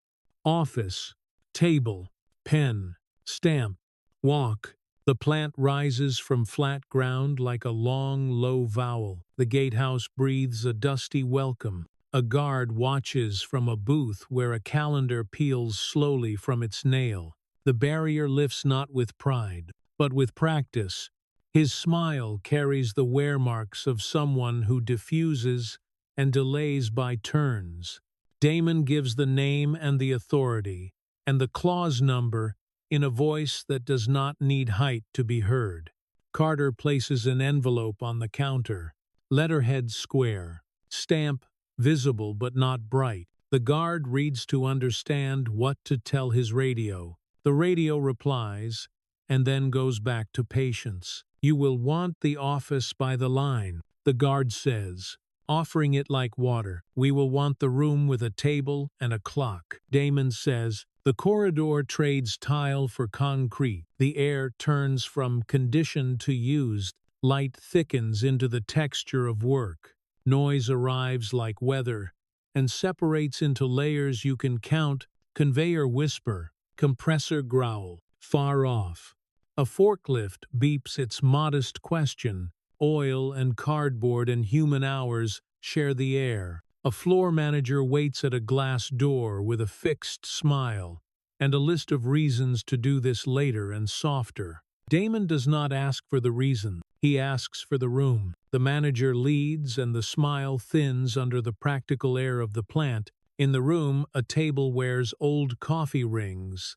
office, table, pen, stamp, walk. The plant rises from flat ground like a long, low vowel. The gatehouse breathes a dusty welcome. A guard watches from a booth where a calendar peels slowly from its nail. The barrier lifts not with pride, but with practice. His smile carries the wear marks of someone who diffuses and delays by turns. Damon gives the name and the authority, and the clause number in a voice that does not need height to be heard. Carter places an envelope on the counter. Letterhead square. Stamp visible but not bright. The guard reads to understand what to tell his radio. The radio replies, and then goes back to patience. You will want the office by the line, the guard says, offering it like water. We will want the room with a table and a clock. Damon says, the corridor trades tile for concrete. The air turns from conditioned to used. Light thickens into the texture of work. Noise arrives like weather and separates into layers you can count. Conveyor whisper, compressor growl, far off. A forklift beeps its modest question. Oil and cardboard and human hours share the air. A floor manager waits at a glass door with a fixed smile and a list of reasons to do this later and softer. Damon does not ask for the reason. He asks for the room. The manager leads and the smile thins under the practical air of the plant. In the room, a table wears old coffee rings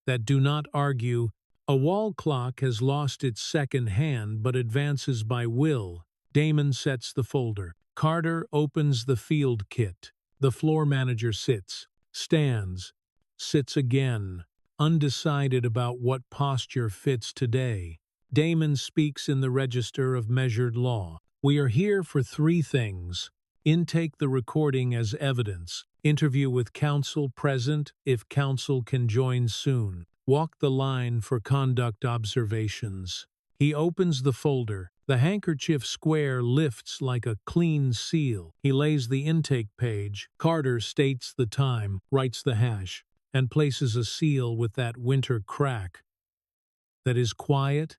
that do not argue. A wall clock has lost its second hand but advances by will. Damon sets the folder. Carter opens the field kit. The floor manager sits, stands, sits again, undecided about what posture fits today. Damon speaks in the register of measured law. We are here for three things. Intake the recording as evidence. Interview with counsel present if counsel can join soon. Walk the line for conduct observations. He opens the folder. The handkerchief square lifts like a clean seal. He lays the intake page. Carter states the time, writes the hash, and places a seal with that winter crack that is quiet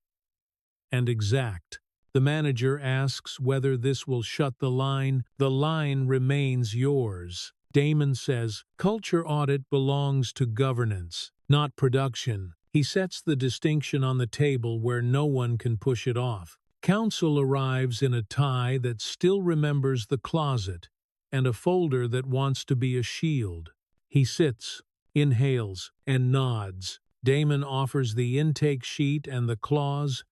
and exact. The manager asks whether this will shut the line. The line remains yours. Damon says, culture audit belongs to governance, not production. He sets the distinction on the table where no one can push it off. Counsel arrives in a tie that still remembers the closet and a folder that wants to be a shield. He sits, inhales, and nods. Damon offers the intake sheet and the clause,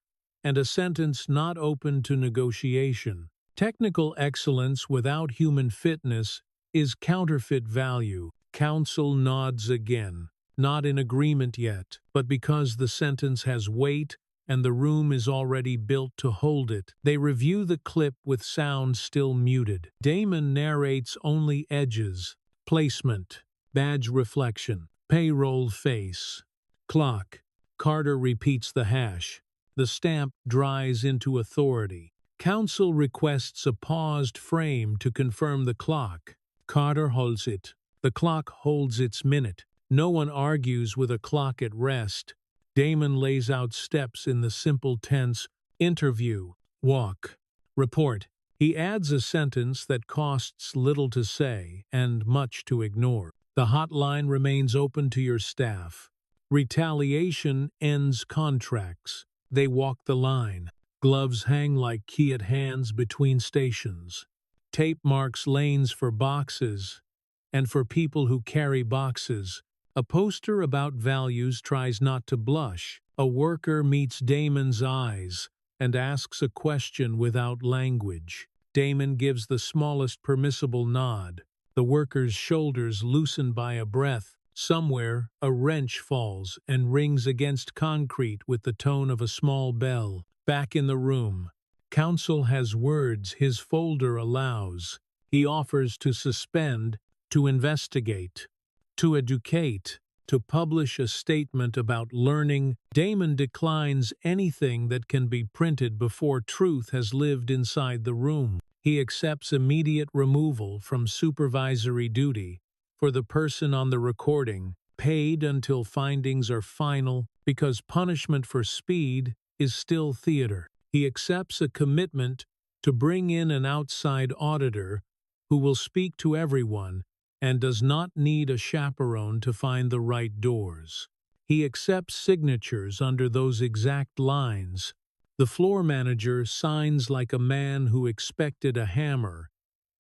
and a sentence not open to negotiation. Technical excellence without human fitness is counterfeit value. Counsel nods again, not in agreement yet, but because the sentence has weight and the room is already built to hold it. They review the clip with sound still muted. Damon narrates only edges, placement, badge reflection, payroll face, clock. Carter repeats the hash. The stamp dries into authority. Counsel requests a paused frame to confirm the clock. Carter holds it. The clock holds its minute. No one argues with a clock at rest. Damon lays out steps in the simple tense: interview, walk, report. He adds a sentence that costs little to say and much to ignore. The hotline remains open to your staff. Retaliation ends contracts. They walk the line. Gloves hang like keyed hands between stations. Tape marks lanes for boxes and for people who carry boxes. A poster about values tries not to blush. A worker meets Damon's eyes and asks a question without language. Damon gives the smallest permissible nod. The worker's shoulders loosen by a breath. Somewhere, a wrench falls and rings against concrete with the tone of a small bell. Back in the room, counsel has words his folder allows. He offers to suspend, to investigate, to educate, to publish a statement about learning. Damon declines anything that can be printed before truth has lived inside the room. He accepts immediate removal from supervisory duty for the person on the recording, paid until findings are final, because punishment for speed is still theater. He accepts a commitment to bring in an outside auditor who will speak to everyone and does not need a chaperone to find the right doors. He accepts signatures under those exact lines. The floor manager signs like a man who expected a hammer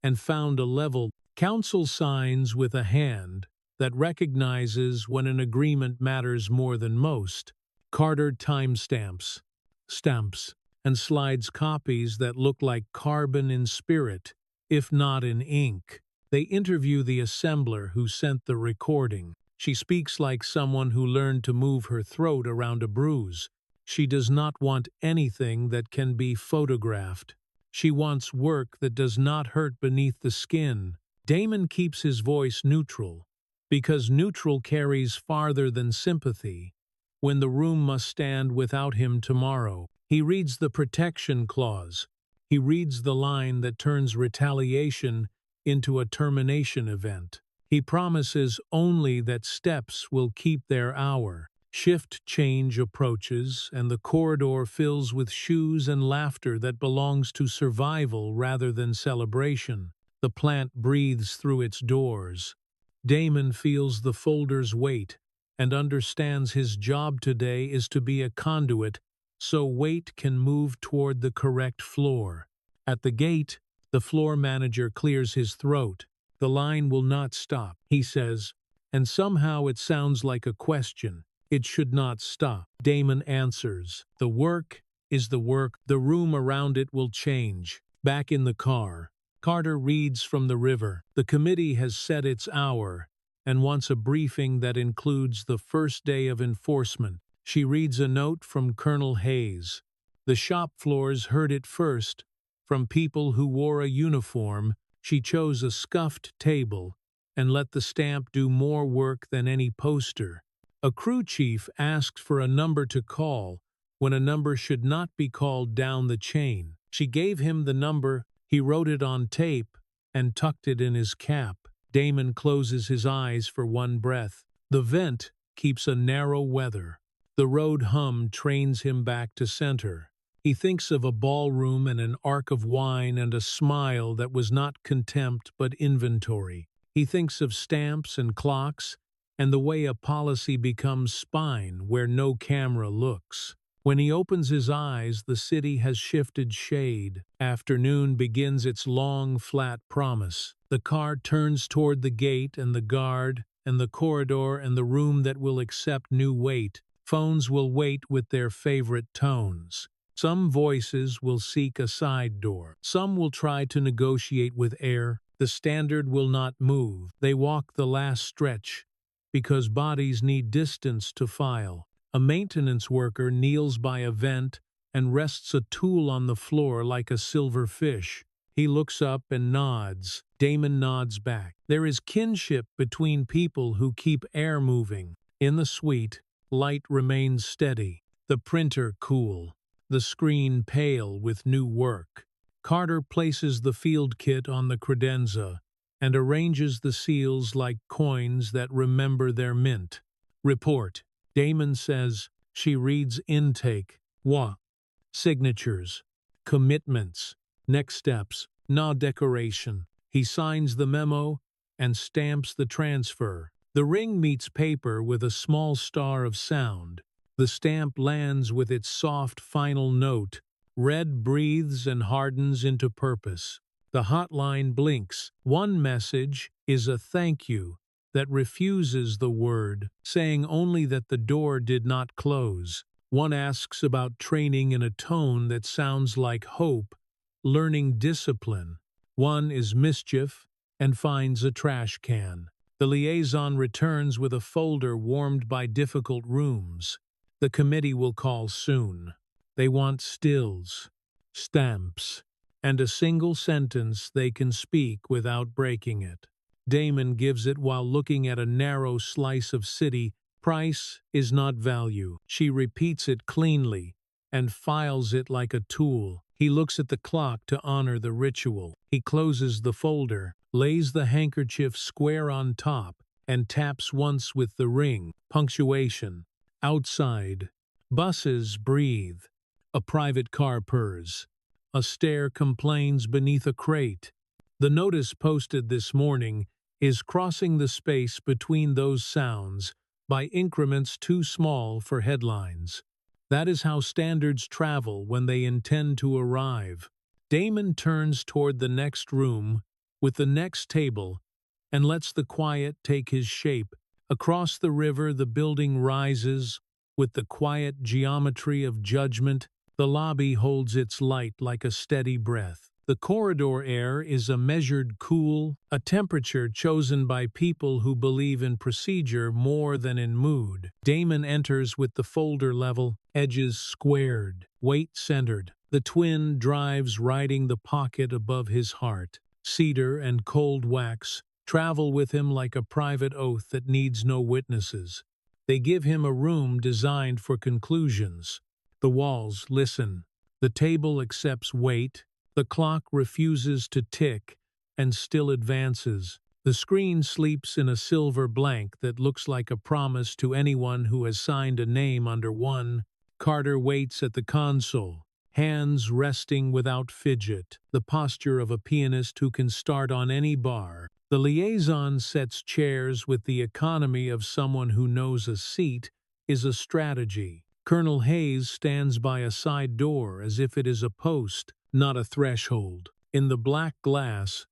and found a level. Counsel signs with a hand that recognizes when an agreement matters more than most. Carter timestamps, stamps, and slides copies that look like carbon in spirit, if not in ink. They interview the assembler who sent the recording. She speaks like someone who learned to move her throat around a bruise. She does not want anything that can be photographed. She wants work that does not hurt beneath the skin. Damon keeps his voice neutral, because neutral carries farther than sympathy. When the room must stand without him tomorrow, he reads the protection clause. He reads the line that turns retaliation into a termination event. He promises only that steps will keep their hour. Shift change approaches, and the corridor fills with shoes and laughter that belongs to survival rather than celebration. The plant breathes through its doors. Damon feels the folder's weight and understands his job today is to be a conduit so weight can move toward the correct floor. At the gate, the floor manager clears his throat. The line will not stop, he says, and somehow it sounds like a question. It should not stop. Damon answers. The work is the work. The room around it will change. Back in the car, Carter reads from the river. The committee has set its hour and wants a briefing that includes the first day of enforcement. She reads a note from Colonel Hayes. The shop floors heard it first. From people who wore a uniform, she chose a scuffed table and let the stamp do more work than any poster. A crew chief asked for a number to call when a number should not be called down the chain. She gave him the number, he wrote it on tape and tucked it in his cap. Damon closes his eyes for one breath. The vent keeps a narrow weather. The road hum trains him back to center. He thinks of a ballroom and an arc of wine and a smile that was not contempt but inventory. He thinks of stamps and clocks and the way a policy becomes spine where no camera looks. When he opens his eyes, the city has shifted shade. Afternoon begins its long, flat promise. The car turns toward the gate and the guard and the corridor and the room that will accept new weight. Phones will wait with their favorite tones. Some voices will seek a side door. Some will try to negotiate with air. The standard will not move. They walk the last stretch, because bodies need distance to file. A maintenance worker kneels by a vent and rests a tool on the floor like a silver fish. He looks up and nods. Damon nods back. There is kinship between people who keep air moving. In the suite, light remains steady. The printer cool. The screen pale with new work. Carter places the field kit on the credenza and arranges the seals like coins that remember their mint. Report. Damon says. She reads intake. What? Signatures. Commitments. Next steps. No decoration. He signs the memo and stamps the transfer. The ring meets paper with a small star of sound. The stamp lands with its soft final note. Red breathes and hardens into purpose. The hotline blinks. One message is a thank you that refuses the word, saying only that the door did not close. One asks about training in a tone that sounds like hope, learning discipline. One is mischief and finds a trash can. The liaison returns with a folder warmed by difficult rooms. The committee will call soon. They want stills, stamps, and a single sentence they can speak without breaking it. Damon gives it while looking at a narrow slice of city. Price is not value. She repeats it cleanly and files it like a tool. He looks at the clock to honor the ritual. He closes the folder, lays the handkerchief square on top, and taps once with the ring. Punctuation. Outside. Buses breathe. A private car purrs. A stair complains beneath a crate. The notice posted this morning is crossing the space between those sounds by increments too small for headlines. That is how standards travel when they intend to arrive. Damon turns toward the next room with the next table and lets the quiet take his shape. Across the river, the building rises with the quiet geometry of judgment. The lobby holds its light like a steady breath. The corridor air is a measured cool, a temperature chosen by people who believe in procedure more than in mood. Damon enters with the folder level, edges squared, weight centered. The twin drives riding the pocket above his heart. Cedar and cold wax travel with him like a private oath that needs no witnesses. They give him a room designed for conclusions. The walls listen. The table accepts weight. The clock refuses to tick and still advances. The screen sleeps in a silver blank that looks like a promise to anyone who has signed a name under one. Carter waits at the console, hands resting without fidget, the posture of a pianist who can start on any bar. The liaison sets chairs with the economy of someone who knows a seat is a strategy. Colonel Hayes stands by a side door as if it is a post, not a threshold. In the black glass,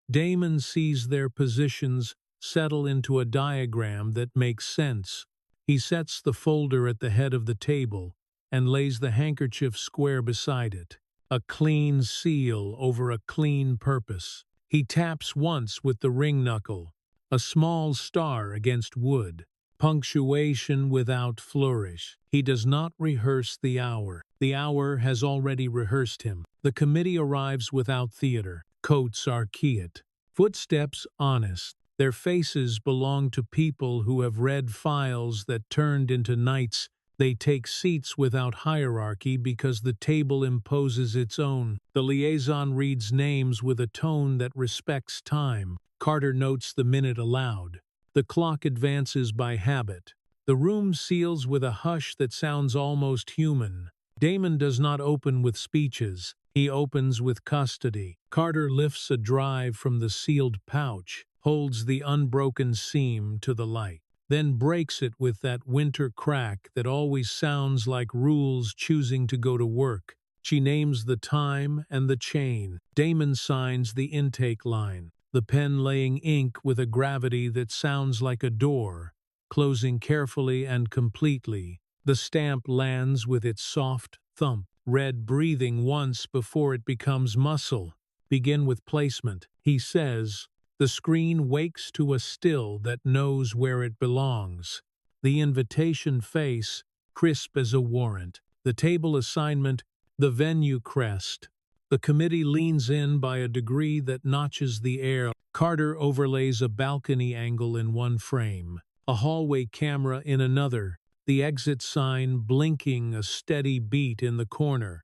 Damon sees their positions settle into a diagram that makes sense. He sets the folder at the head of the table and lays the handkerchief square beside it, a clean seal over a clean purpose. He taps once with the ring knuckle, a small star against wood. Punctuation without flourish. He does not rehearse the hour. The hour has already rehearsed him. The committee arrives without theater. Coats archaic. Footsteps honest. Their faces belong to people who have read files that turned into nights. They take seats without hierarchy because the table imposes its own. The liaison reads names with a tone that respects time. Carter notes the minute aloud. The clock advances by habit. The room seals with a hush that sounds almost human. Damon does not open with speeches. He opens with custody. Carter lifts a drive from the sealed pouch, holds the unbroken seam to the light, then breaks it with that winter crack that always sounds like rules choosing to go to work. She names the time and the chain. Damon signs the intake line, the pen laying ink with a gravity that sounds like a door, closing carefully and completely. The stamp lands with its soft thump, red breathing once before it becomes muscle. Begin with placement, he says. The screen wakes to a still that knows where it belongs. The invitation face, crisp as a warrant. The table assignment, the venue crest. The committee leans in by a degree that notches the air. Carter overlays a balcony angle in one frame, a hallway camera in another, the exit sign blinking a steady beat in the corner.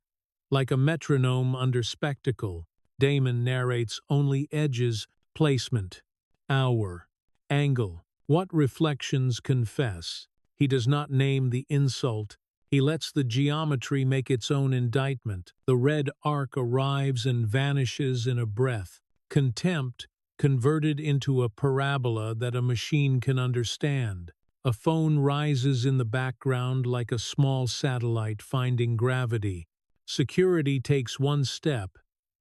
Like a metronome under spectacle, Damon narrates only edges, placement, hour, angle, what reflections confess. He does not name the insult. He lets the geometry make its own indictment. The red arc arrives and vanishes in a breath. Contempt converted into a parabola that a machine can understand. A phone rises in the background like a small satellite finding gravity. Security takes one step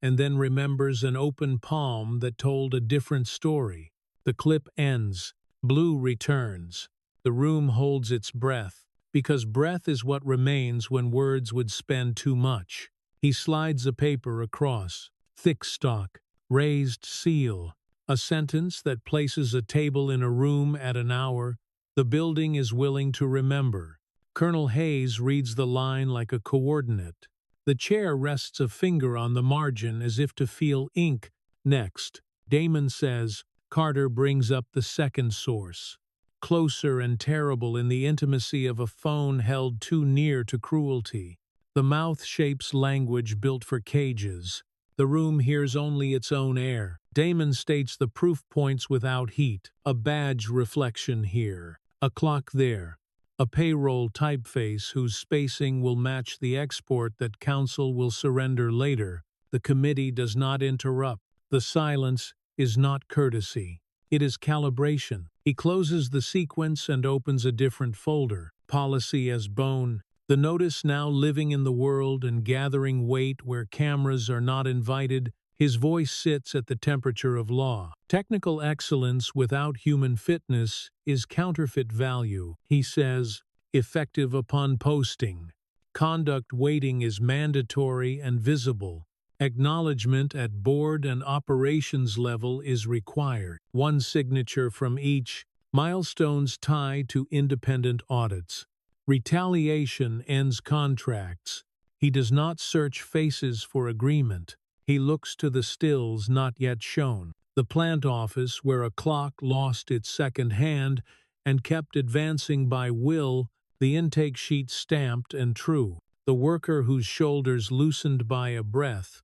and then remembers an open palm that told a different story. The clip ends. Blue returns. The room holds its breath, because breath is what remains when words would spend too much. He slides a paper across. Thick stock, raised seal, a sentence that places a table in a room at an hour the building is willing to remember. Colonel Hayes reads the line like a coordinate. The chair rests a finger on the margin as if to feel ink. Next, Damon says, Carter brings up the second source. Closer and terrible in the intimacy of a phone held too near to cruelty. The mouth shapes language built for cages. The room hears only its own air. Damon states the proof points without heat. A badge reflection here. A clock there. A payroll typeface whose spacing will match the export that counsel will surrender later. The committee does not interrupt. The silence is not courtesy. It is calibration. He closes the sequence and opens a different folder. Policy as bone. The notice now living in the world and gathering weight where cameras are not invited. His voice sits at the temperature of law. Technical excellence without human fitness is counterfeit value, he says, effective upon posting. Conduct weighting is mandatory and visible. Acknowledgement at board and operations level is required. One signature from each. Milestones tie to independent audits. Retaliation ends contracts. He does not search faces for agreement. He looks to the stills not yet shown. The plant office where a clock lost its second hand and kept advancing by will, the intake sheet stamped and true. The worker whose shoulders loosened by a breath.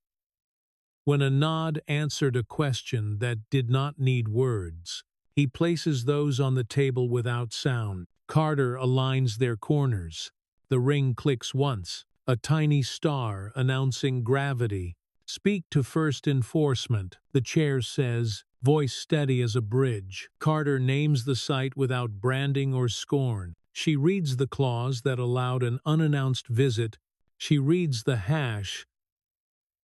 When a nod answered a question that did not need words. He places those on the table without sound. Carter aligns their corners. The ring clicks once. A tiny star announcing gravity. Speak to first enforcement, the chair says, voice steady as a bridge. Carter names the site without branding or scorn. She reads the clause that allowed an unannounced visit. She reads the hash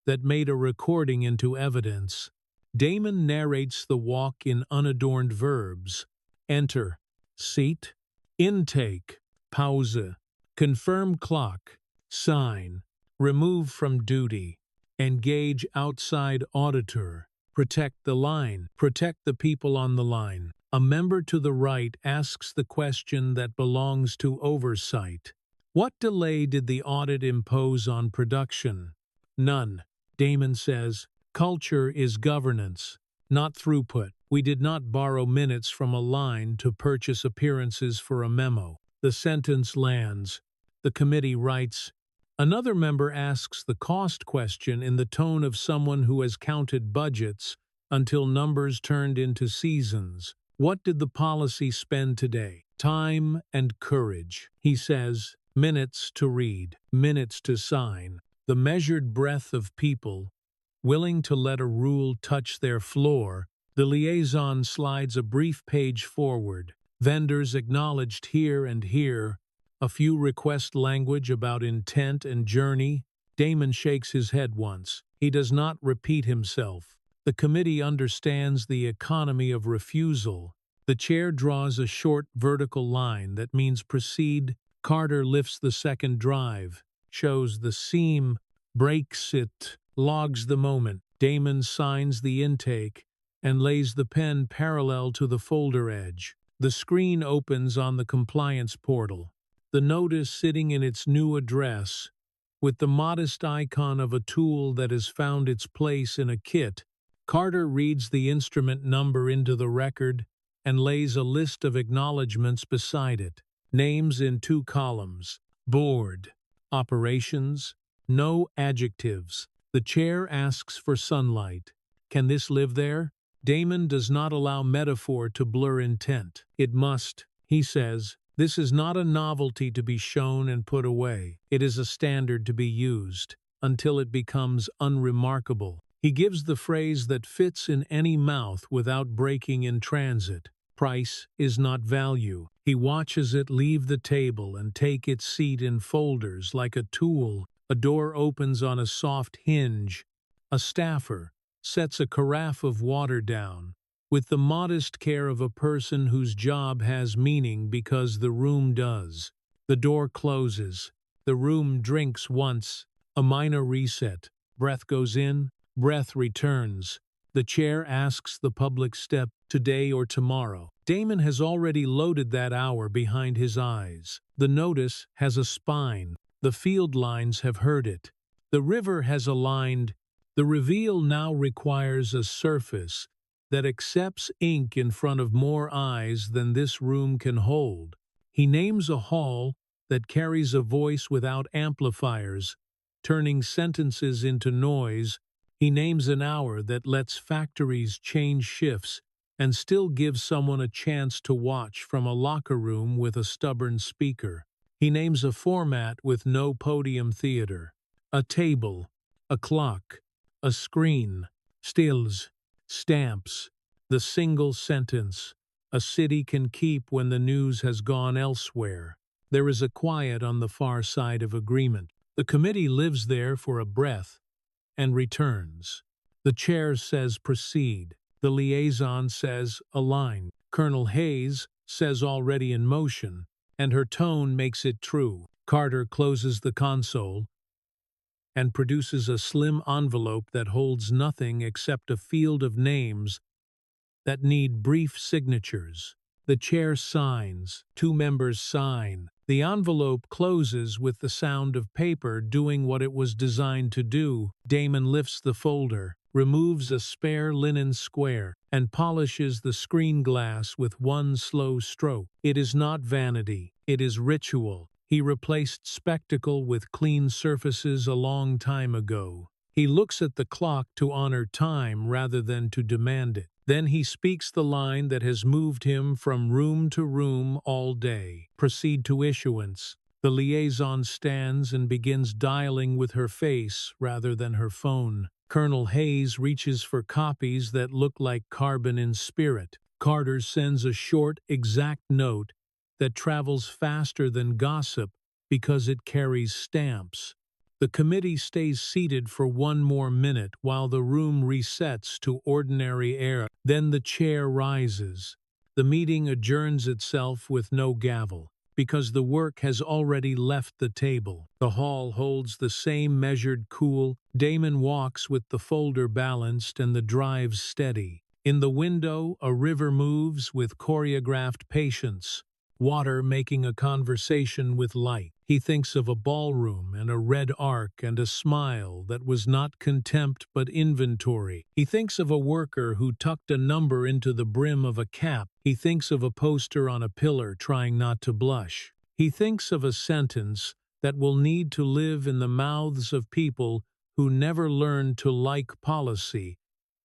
that made a recording into evidence. Damon narrates the walk in unadorned verbs. Enter. Seat. Intake. Pause. Confirm clock. Sign. Remove from duty. Engage outside auditor. Protect the line. Protect the people on the line. A member to the right asks the question that belongs to oversight. What delay did the audit impose on production? None. Damon says, culture is governance, not throughput. We did not borrow minutes from a line to purchase appearances for a memo. The sentence lands. The committee writes. Another member asks the cost question in the tone of someone who has counted budgets until numbers turned into seasons. What did the policy spend today? Time and courage. He says, minutes to read, minutes to sign. The measured breath of people, willing to let a rule touch their floor. The liaison slides a brief page forward. Vendors acknowledged here and here. A few request language about intent and journey. Damon shakes his head once. He does not repeat himself. The committee understands the economy of refusal. The chair draws a short vertical line that means proceed. Carter lifts the second drive, shows the seam, breaks it, logs the moment. Damon signs the intake and lays the pen parallel to the folder edge. The screen opens on the compliance portal. The notice sitting in its new address, with the modest icon of a tool that has found its place in a kit. Carter reads the instrument number into the record and lays a list of acknowledgments beside it. Names in 2 columns. Board. Operations. No adjectives. The chair asks for sunlight. Can this live there? Damon does not allow metaphor to blur intent. It must, he says. This is not a novelty to be shown and put away. It is a standard to be used, until it becomes unremarkable. He gives the phrase that fits in any mouth without breaking in transit. Price is not value. He watches it leave the table and take its seat in folders like a tool. A door opens on a soft hinge. A staffer sets a carafe of water down, with the modest care of a person whose job has meaning because the room does. The door closes. The room drinks once. A minor reset. Breath goes in, breath returns. The chair asks the public step, today or tomorrow. Damon has already loaded that hour behind his eyes. The notice has a spine. The field lines have heard it. The river has aligned. The reveal now requires a surface that accepts ink in front of more eyes than this room can hold. He names a hall that carries a voice without amplifiers, turning sentences into noise. He names an hour that lets factories change shifts and still gives someone a chance to watch from a locker room with a stubborn speaker. He names a format with no podium theater. A table, a clock, a screen, stills, stamps, the single sentence a city can keep when the news has gone elsewhere. There is a quiet on the far side of agreement. The committee lives there for a breath and returns. The chair says proceed. The liaison says align. Colonel Hayes says already in motion, and her tone makes it true. Carter closes the console and produces a slim envelope that holds nothing except a field of names that need brief signatures. The chair signs. 2 members sign. The envelope closes with the sound of paper doing what it was designed to do. Damon lifts the folder, removes a spare linen square, and polishes the screen glass with one slow stroke. It is not vanity. It is ritual. He replaced spectacle with clean surfaces a long time ago. He looks at the clock to honor time rather than to demand it. Then he speaks the line that has moved him from room to room all day. Proceed to issuance. The liaison stands and begins dialing with her face rather than her phone. Colonel Hayes reaches for copies that look like carbon in spirit. Carter sends a short, exact note that travels faster than gossip because it carries stamps. The committee stays seated for 1 more minute while the room resets to ordinary air. Then the chair rises. The meeting adjourns itself with no gavel, because the work has already left the table. The hall holds the same measured cool. Damon walks with the folder balanced and the drive steady. In the window, a river moves with choreographed patience, water making a conversation with light. He thinks of a ballroom and a red arc and a smile that was not contempt but inventory. He thinks of a worker who tucked a number into the brim of a cap. He thinks of a poster on a pillar trying not to blush. He thinks of a sentence that will need to live in the mouths of people who never learned to like policy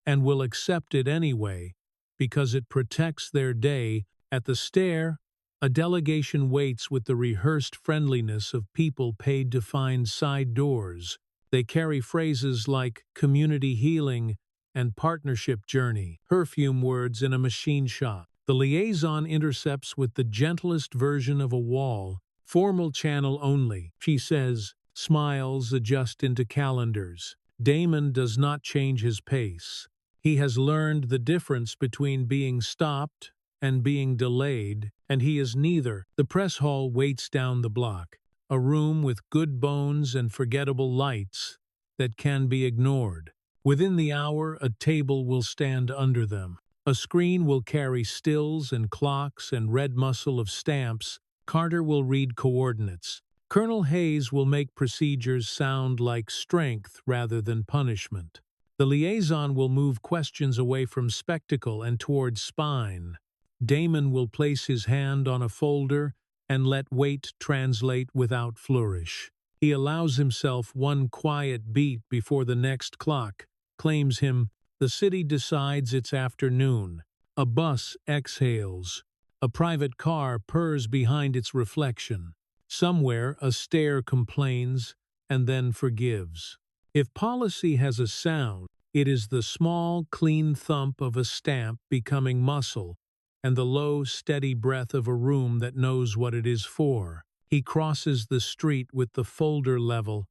and will accept it anyway because it protects their day. At the stair, a delegation waits with the rehearsed friendliness of people paid to find side doors. They carry phrases like community healing and partnership journey, perfume words in a machine shop. The liaison intercepts with the gentlest version of a wall, formal channel only. She says, smiles adjust into calendars. Damon does not change his pace. He has learned the difference between being stopped and being delayed, and he is neither. The press hall waits down the block, a room with good bones and forgettable lights that can be ignored. Within the hour, a table will stand under them. A screen will carry stills and clocks and red muscle of stamps. Carter will read coordinates. Colonel Hayes will make procedures sound like strength rather than punishment. The liaison will move questions away from spectacle and toward spine. Damon will place his hand on a folder and let weight translate without flourish. He allows himself one quiet beat before the next clock claims him. The city decides it's afternoon. A bus exhales. A private car purrs behind its reflection. Somewhere a stare complains and then forgives. If policy has a sound, it is the small, clean thump of a stamp becoming muscle, and the low, steady breath of a room that knows what it is for. He crosses the street with the folder level,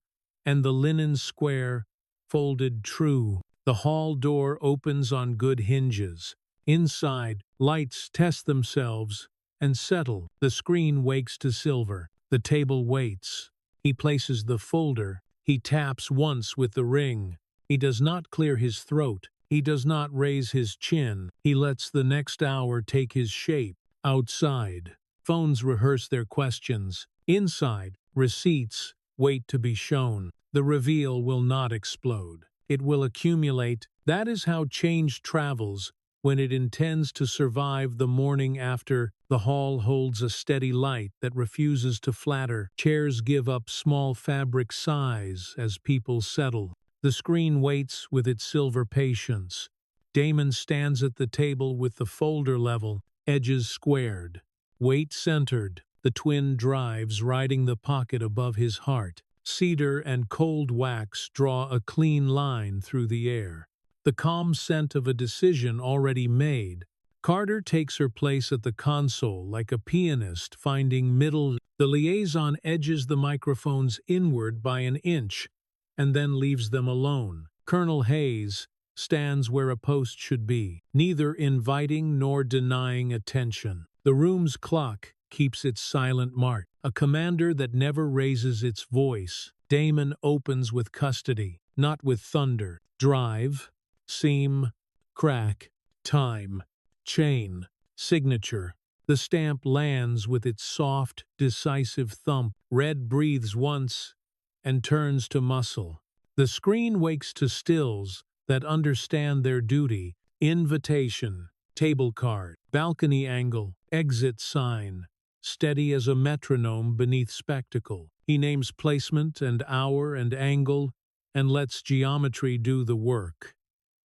and the linen square folded true. The hall door opens on good hinges. Inside, lights test themselves and settle. The screen wakes to silver. The table waits. He places the folder. He taps once with the ring. He does not clear his throat. He does not raise his chin. He lets the next hour take his shape. Outside, phones rehearse their questions. Inside, receipts wait to be shown. The reveal will not explode. It will accumulate. That is how change travels when it intends to survive the morning after. The hall holds a steady light that refuses to flatter. Chairs give up small fabric sighs as people settle. The screen waits with its silver patience. Damon stands at the table with the folder level, edges squared, weight centered. The twin drives riding the pocket above his heart. Cedar and cold wax draw a clean line through the air. The calm scent of a decision already made. Carter takes her place at the console like a pianist finding middle. The liaison edges the microphones inward by an inch and then leaves them alone. Colonel Hayes stands where a post should be, neither inviting nor denying attention. The room's clock keeps its silent mark, a commander that never raises its voice. Damon opens with custody, not with thunder. Drive, seam, crack, time, chain, signature. The stamp lands with its soft, decisive thump. Red breathes once and turns to muscle. The screen wakes to stills that understand their duty. Invitation, table card, balcony angle, exit sign. Steady as a metronome beneath spectacle. He names placement and hour and angle and lets geometry do the work.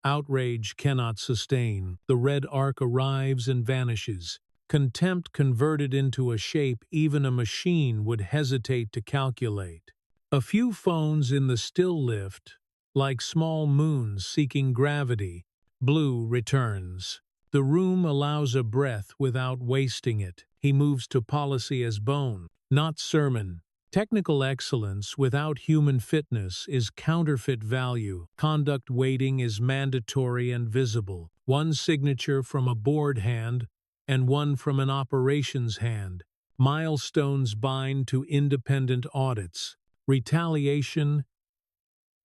Outrage cannot sustain. The red arc arrives and vanishes. Contempt converted into a shape even a machine would hesitate to calculate. A few phones in the still lift, like small moons seeking gravity. Blue returns. The room allows a breath without wasting it. He moves to policy as bone, not sermon. Technical excellence without human fitness is counterfeit value. Conduct weighting is mandatory and visible. One signature from a board hand and one from an operations hand. Milestones bind to independent audits. Retaliation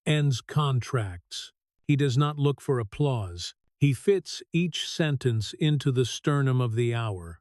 ends contracts. He does not look for applause. He fits each sentence into the sternum of the hour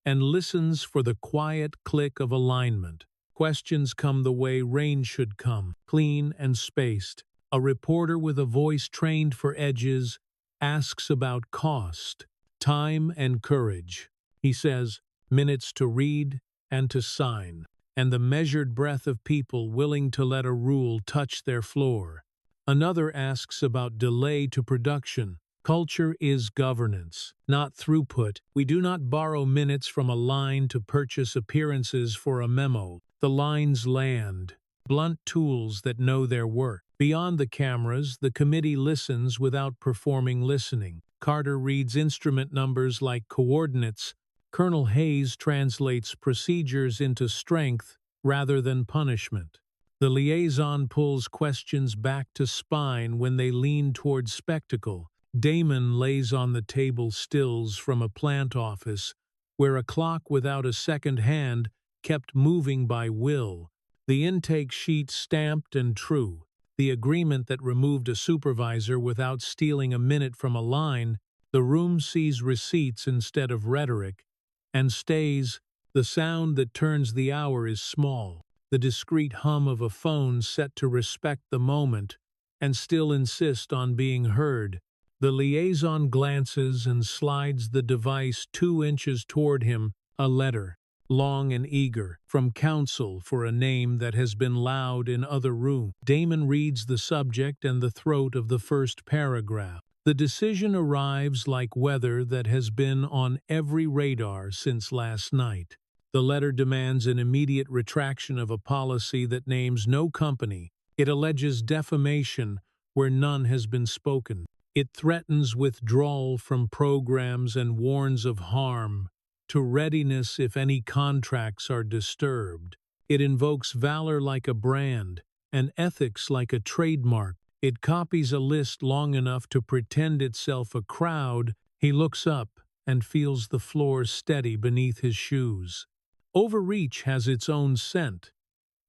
and listens for the quiet click of alignment. Questions come the way rain should come, clean and spaced. A reporter with a voice trained for edges asks about cost, time and courage. He says, minutes to read and to sign, and the measured breath of people willing to let a rule touch their floor. Another asks about delay to production. Culture is governance, not throughput. We do not borrow minutes from a line to purchase appearances for a memo. The lines land, blunt tools that know their work. Beyond the cameras, the committee listens without performing listening. Carter reads instrument numbers like coordinates. Colonel Hayes translates procedures into strength rather than punishment. The liaison pulls questions back to spine when they lean toward spectacle. Damon lays on the table stills from a plant office, where a clock without a second hand kept moving by will. The intake sheet stamped and true. The agreement that removed a supervisor without stealing a minute from a line. The room sees receipts instead of rhetoric, and stays. The sound that turns the hour is small. The discreet hum of a phone set to respect the moment and still insist on being heard. The liaison glances and slides the device 2 inches toward him, a letter, long and eager, from counsel for a name that has been loud in other rooms. Damon reads the subject and the throat of the first paragraph. The decision arrives like weather that has been on every radar since last night. The letter demands an immediate retraction of a policy that names no company. It alleges defamation where none has been spoken. It threatens withdrawal from programs and warns of harm to readiness if any contracts are disturbed. It invokes valor like a brand and ethics like a trademark. It copies a list long enough to pretend itself a crowd. He looks up and feels the floor steady beneath his shoes. Overreach has its own scent.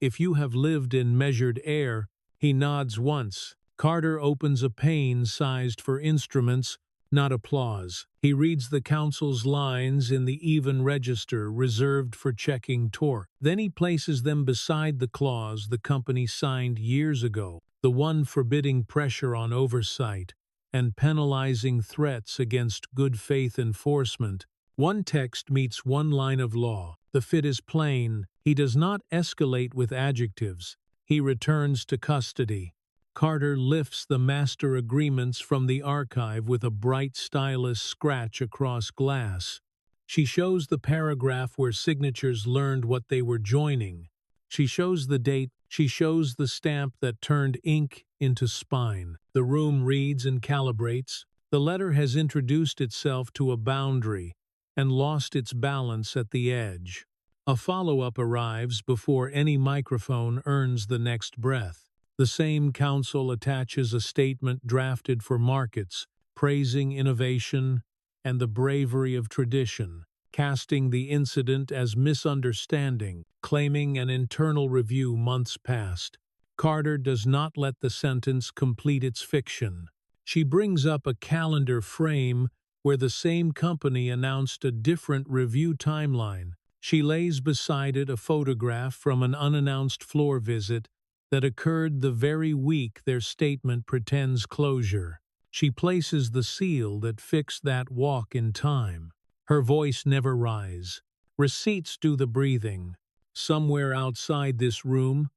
If you have lived in measured air, he nods once. Carter opens a pane sized for instruments, not applause. He reads the counsel's lines in the even register reserved for checking torque. Then he places them beside the clause the company signed years ago, the one forbidding pressure on oversight and penalizing threats against good faith enforcement. One text meets one line of law. The fit is plain. He does not escalate with adjectives. He returns to custody. Carter lifts the master agreements from the archive with a bright stylus scratch across glass. She shows the paragraph where signatures learned what they were joining. She shows the date. She shows the stamp that turned ink into spine. The room reads and calibrates. The letter has introduced itself to a boundary and lost its balance at the edge. A follow-up arrives before any microphone earns the next breath. The same counsel attaches a statement drafted for markets, praising innovation and the bravery of tradition, casting the incident as misunderstanding, claiming an internal review months past. Carter does not let the sentence complete its fiction. She brings up a calendar frame where the same company announced a different review timeline. She lays beside it a photograph from an unannounced floor visit that occurred the very week their statement pretends closure. She places the seal that fixed that walk in time. Her voice never rise. Receipts do the breathing. Somewhere outside this room,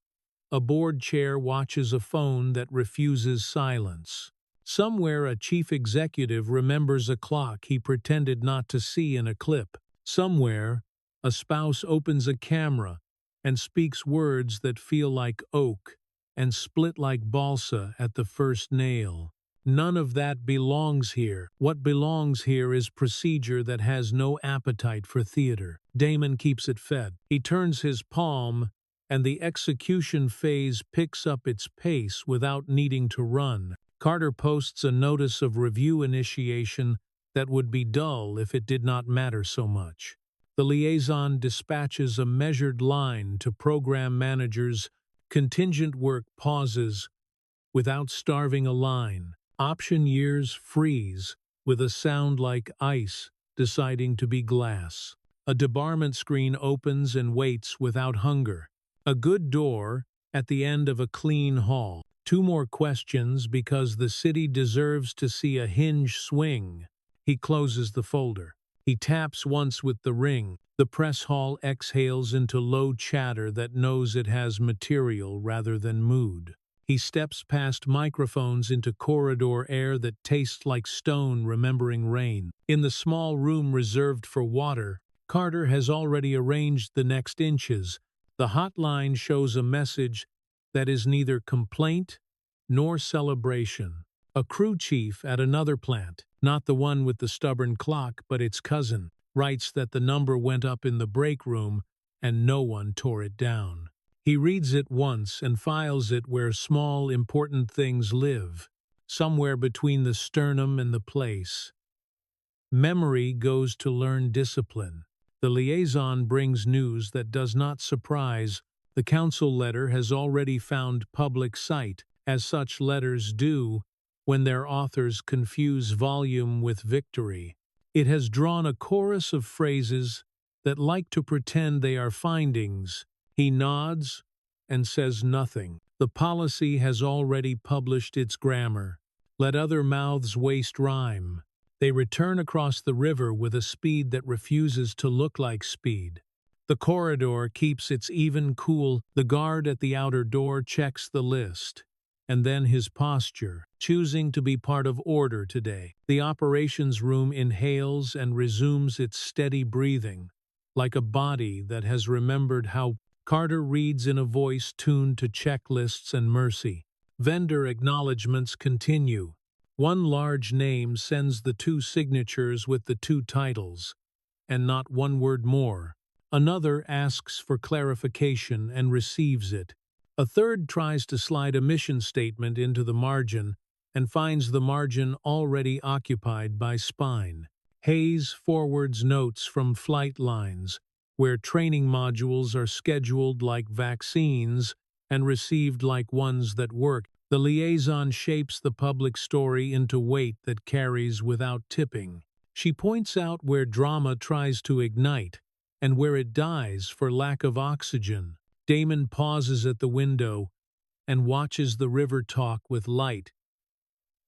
a board chair watches a phone that refuses silence. Somewhere a chief executive remembers a clock he pretended not to see in a clip. Somewhere, a spouse opens a camera and speaks words that feel like oak and split like balsa at the first nail. None of that belongs here. What belongs here is procedure that has no appetite for theater. Damon keeps it fed. He turns his palm, and the execution phase picks up its pace without needing to run. Carter posts a notice of review initiation that would be dull if it did not matter so much. The liaison dispatches a measured line to program managers. Contingent work pauses without starving a line. Option years freeze with a sound like ice deciding to be glass. A debarment screen opens and waits without hunger. A good door at the end of a clean hall. 2 more questions because the city deserves to see a hinge swing. He closes the folder. He taps once with the ring. The press hall exhales into low chatter that knows it has material rather than mood. He steps past microphones into corridor air that tastes like stone remembering rain. In the small room reserved for water, Carter has already arranged the next inches. The hotline shows a message that is neither complaint nor celebration. A crew chief at another plant, not the one with the stubborn clock but its cousin, writes that the number went up in the break room and no one tore it down. He reads it once and files it where small, important things live, somewhere between the sternum and the place. Memory goes to learn discipline. The liaison brings news that does not surprise. The council letter has already found public sight, as such letters do when their authors confuse volume with victory. It has drawn a chorus of phrases that like to pretend they are findings. He nods and says nothing. The policy has already published its grammar. Let other mouths waste rhyme. They return across the river with a speed that refuses to look like speed. The corridor keeps its even cool. The guard at the outer door checks the list. And then his posture, choosing to be part of order today. The operations room inhales and resumes its steady breathing, like a body that has remembered how. Carter reads in a voice tuned to checklists and mercy. Vendor acknowledgments continue. One large name sends the 2 signatures with the 2 titles, and not one word more. Another asks for clarification and receives it. A third tries to slide a mission statement into the margin and finds the margin already occupied by spine. Hayes forwards notes from flight lines, where training modules are scheduled like vaccines and received like ones that work. The liaison shapes the public story into weight that carries without tipping. She points out where drama tries to ignite and where it dies for lack of oxygen. Damon pauses at the window and watches the river talk with light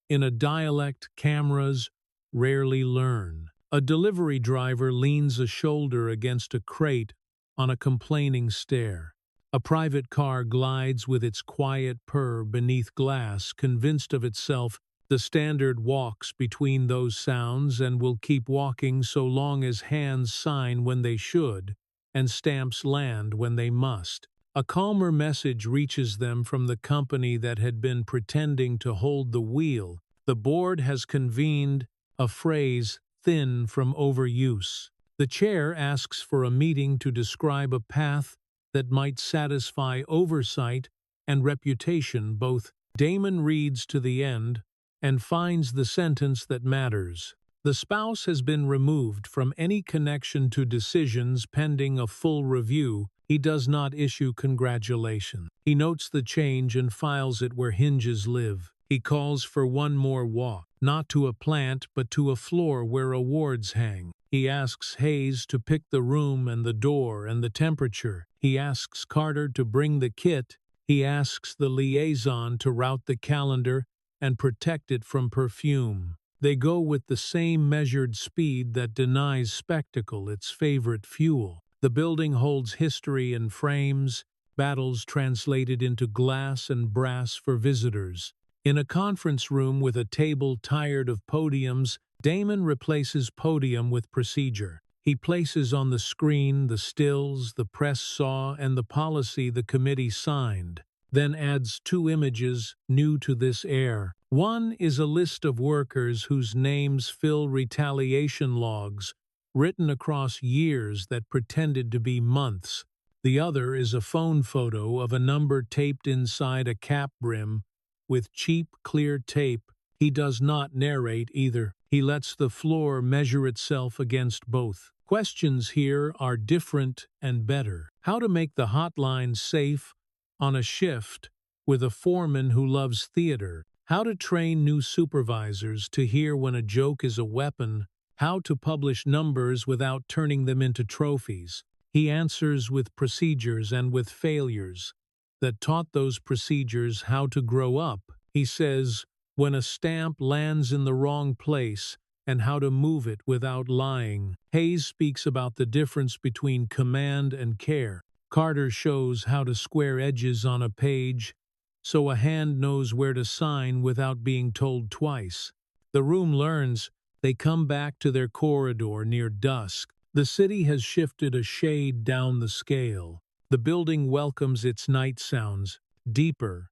in a dialect cameras rarely learn. A delivery driver leans a shoulder against a crate on a complaining stare. A private car glides with its quiet purr beneath glass, convinced of itself. The standard walks between those sounds and will keep walking so long as hands sign when they should and stamps land when they must. A calmer message reaches them from the company that had been pretending to hold the wheel. The board has convened, a phrase thin from overuse. The chair asks for a meeting to describe a path that might satisfy oversight and reputation both. Damon reads to the end and finds the sentence that matters. The spouse has been removed from any connection to decisions pending a full review. He does not issue congratulations. He notes the change and files it where hinges live. He calls for one more walk, not to a plant but to a floor where awards hang. He asks Hayes to pick the room and the door and the temperature. He asks Carter to bring the kit. He asks the liaison to route the calendar and protect it from perfume. They go with the same measured speed that denies spectacle its favorite fuel. The building holds history in frames, battles translated into glass and brass for visitors. In a conference room with a table tired of podiums, Damon replaces podium with procedure. He places on the screen the stills the press saw and the policy the committee signed, then adds 2 images new to this air. One is a list of workers whose names fill retaliation logs, written across years that pretended to be months. The other is a phone photo of a number taped inside a cap brim with cheap, clear tape. He does not narrate either. He lets the floor measure itself against both. Questions here are different and better. How to make the hotline safe on a shift with a foreman who loves theater. How to train new supervisors to hear when a joke is a weapon. How to publish numbers without turning them into trophies. He answers with procedures and with failures that taught those procedures how to grow up. He says when a stamp lands in the wrong place and how to move it without lying. Hayes speaks about the difference between command and care. Carter shows how to square edges on a page so a hand knows where to sign without being told twice. The room learns. They come back to their corridor near dusk. The city has shifted a shade down the scale. The building welcomes its night sounds, deeper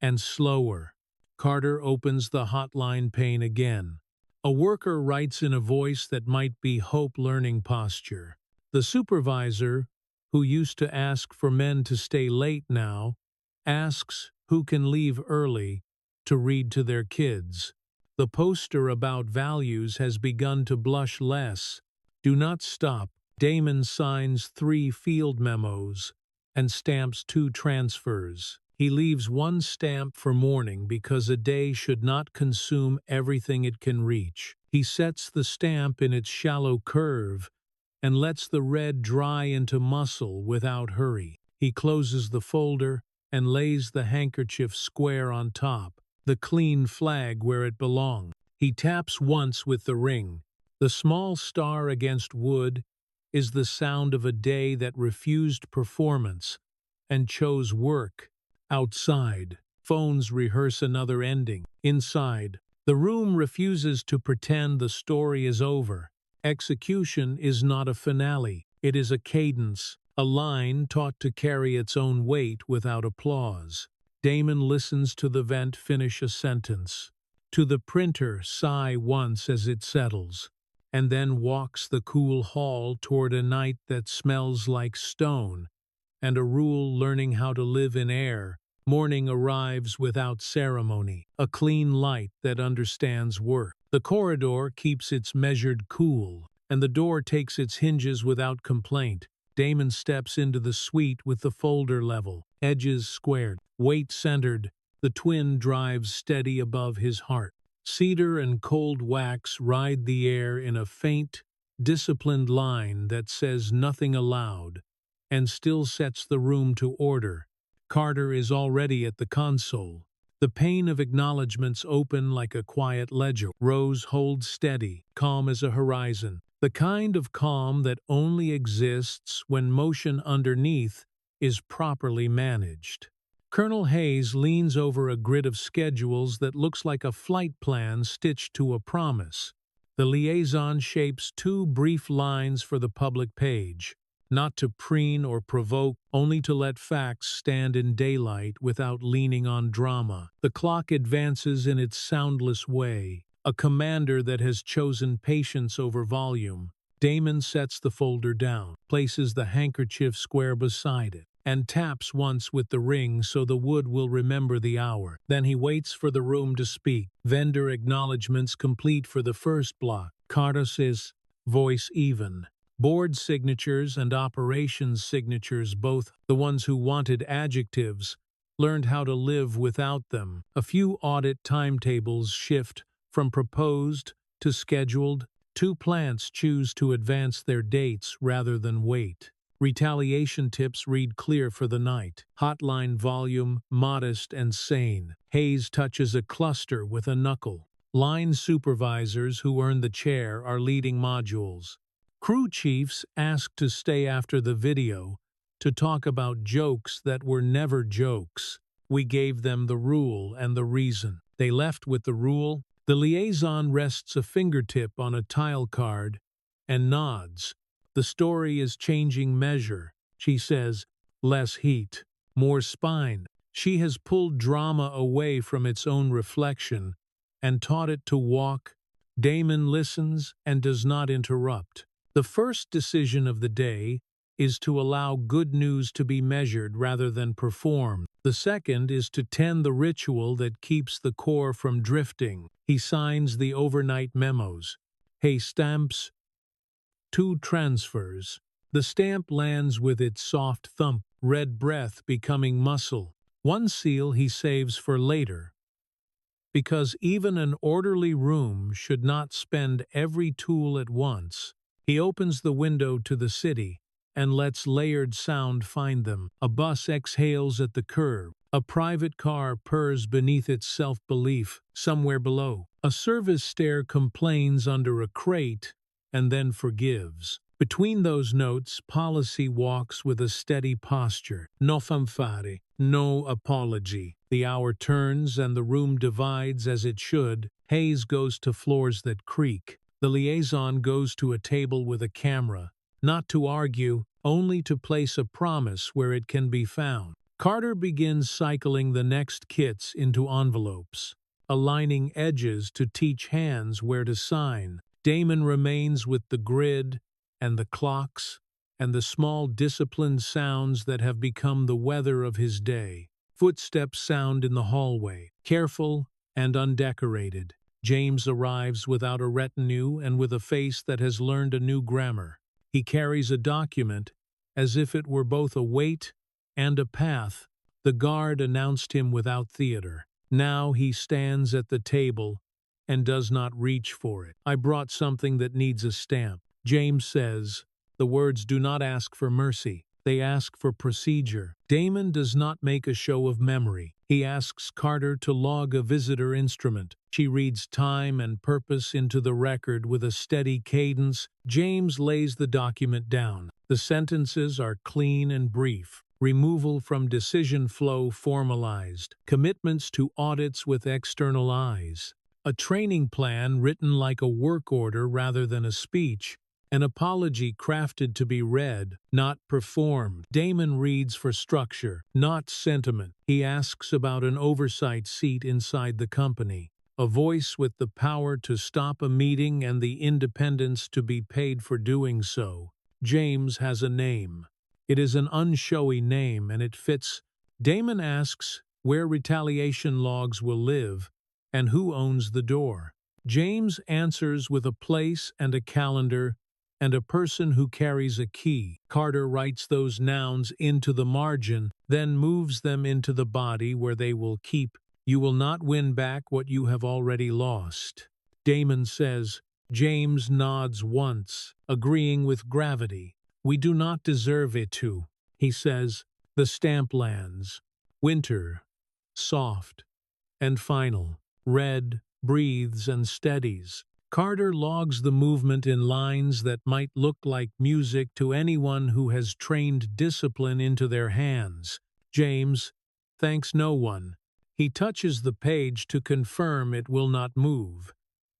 and slower. Carter opens the hotline pane again. A worker writes in a voice that might be hope learning posture. The supervisor, who used to ask for men to stay late now, asks who can leave early to read to their kids. The poster about values has begun to blush less. Do not stop. Damon signs 3 field memos and stamps 2 transfers. He leaves 1 stamp for morning because a day should not consume everything it can reach. He sets the stamp in its shallow curve and lets the red dry into muscle without hurry. He closes the folder and lays the handkerchief square on top, the clean flag where it belongs. He taps once with the ring. The small star against wood is the sound of a day that refused performance and chose work. Outside, phones rehearse another ending. Inside, the room refuses to pretend the story is over. Execution is not a finale. It is a cadence, a line taught to carry its own weight without applause. Damon listens to the vent finish a sentence, to the printer sigh once as it settles, and then walks the cool hall toward a night that smells like stone and a rule learning how to live in air. Morning arrives without ceremony, a clean light that understands work. The corridor keeps its measured cool. and the door takes its hinges without complaint. Damon steps into the suite with the folder level, edges squared, weight centered. The twin drives steady above his heart. Cedar and cold wax ride the air in a faint, disciplined line that says nothing aloud, and still sets the room to order. Carter is already at the console. The pane of acknowledgments open like a quiet ledger. Rose holds steady, calm as a horizon. The kind of calm that only exists when motion underneath is properly managed. Colonel Hayes leans over a grid of schedules that looks like a flight plan stitched to a promise. The liaison shapes two brief lines for the public page, not to preen or provoke, only to let facts stand in daylight without leaning on drama. The clock advances in its soundless way, a commander that has chosen patience over volume. Damon sets the folder down, places the handkerchief square beside it, and taps once with the ring so the wood will remember the hour. Then he waits for the room to speak. Vendor acknowledgments complete for the first block. Carter's voice even. Board signatures and operations signatures, both the ones who wanted adjectives, learned how to live without them. A few audit timetables shift from proposed to scheduled. Two plants choose to advance their dates rather than wait. Retaliation tips read clear for the night. Hotline volume, modest and sane. Hayes touches a cluster with a knuckle. Line supervisors who earn the chair are leading modules. Crew chiefs asked to stay after the video to talk about jokes that were never jokes. We gave them the rule and the reason. They left with the rule. The liaison rests a fingertip on a tile card and nods. The story is changing measure. She says, less heat, more spine. She has pulled drama away from its own reflection and taught it to walk. Damon listens and does not interrupt. The first decision of the day is to allow good news to be measured rather than performed. The second is to tend the ritual that keeps the core from drifting. He signs the overnight memos. He stamps 2 transfers. The stamp lands with its soft thump, red breath becoming muscle. 1 seal he saves for later, because even an orderly room should not spend every tool at once. He opens the window to the city and lets layered sound find them. A bus exhales at the curb. A private car purrs beneath its self-belief. Somewhere below, a service stair complains under a crate and then forgives. Between those notes, policy walks with a steady posture. No fanfare, no apology. The hour turns and the room divides as it should. Hayes goes to floors that creak. The liaison goes to a table with a camera, not to argue, only to place a promise where it can be found. Carter begins cycling the next kits into envelopes, aligning edges to teach hands where to sign. Damon remains with the grid and the clocks and the small disciplined sounds that have become the weather of his day. Footsteps sound in the hallway, careful and undecorated. James arrives without a retinue and with a face that has learned a new grammar. He carries a document as if it were both a weight and a path. The guard announced him without theater. Now he stands at the table and does not reach for it. I brought something that needs a stamp. James says, the words do not ask for mercy. They ask for procedure. Damon does not make a show of memory. He asks Carter to log a visitor instrument. She reads time and purpose into the record with a steady cadence. James lays the document down. The sentences are clean and brief. Removal from decision flow formalized. Commitments to audits with external eyes. A training plan written like a work order rather than a speech. An apology crafted to be read, not performed. Damon reads for structure, not sentiment. He asks about an oversight seat inside the company, a voice with the power to stop a meeting and the independence to be paid for doing so. James has a name. It is an unshowy name and it fits. Damon asks where retaliation logs will live and who owns the door. James answers with a place and a calendar and a person who carries a key. Carter writes those nouns into the margin, then moves them into the body where they will keep. You will not win back what you have already lost. Damon says. James nods once, agreeing with gravity. We do not deserve it to. He says, the stamp lands. Winter, soft, and final. Red, breathes and steadies. Carter logs the movement in lines that might look like music to anyone who has trained discipline into their hands. James thanks no one. He touches the page to confirm it will not move,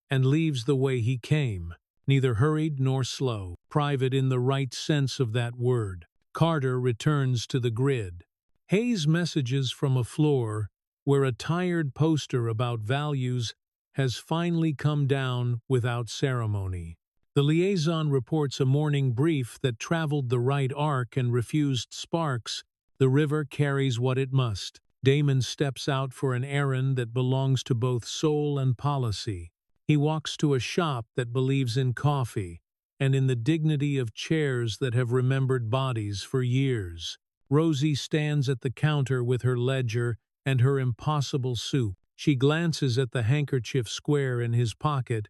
and leaves the way he came, neither hurried nor slow, private in the right sense of that word. Carter returns to the grid. Hayes messages from a floor where a tired poster about values has finally come down without ceremony. The liaison reports a morning brief that traveled the right arc and refused sparks. The river carries what it must. Damon steps out for an errand that belongs to both soul and policy. He walks to a shop that believes in coffee and in the dignity of chairs that have remembered bodies for years. Rosie stands at the counter with her ledger and her impossible soup. She glances at the handkerchief square in his pocket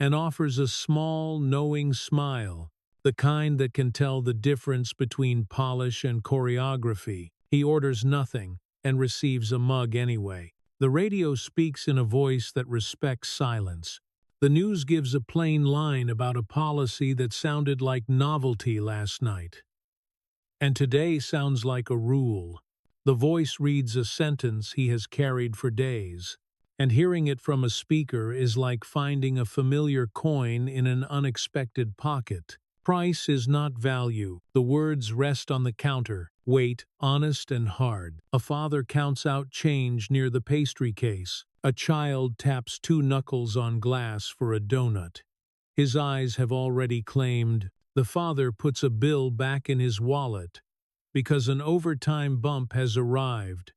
and offers a small, knowing smile, the kind that can tell the difference between polish and choreography. He orders nothing and receives a mug anyway. The radio speaks in a voice that respects silence. The news gives a plain line about a policy that sounded like novelty last night, and today sounds like a rule. The voice reads a sentence he has carried for days, and hearing it from a speaker is like finding a familiar coin in an unexpected pocket. Price is not value. The words rest on the counter. Weight, honest and hard. A father counts out change near the pastry case. A child taps 2 knuckles on glass for a donut. His eyes have already claimed. The father puts a bill back in his wallet because an overtime bump has arrived,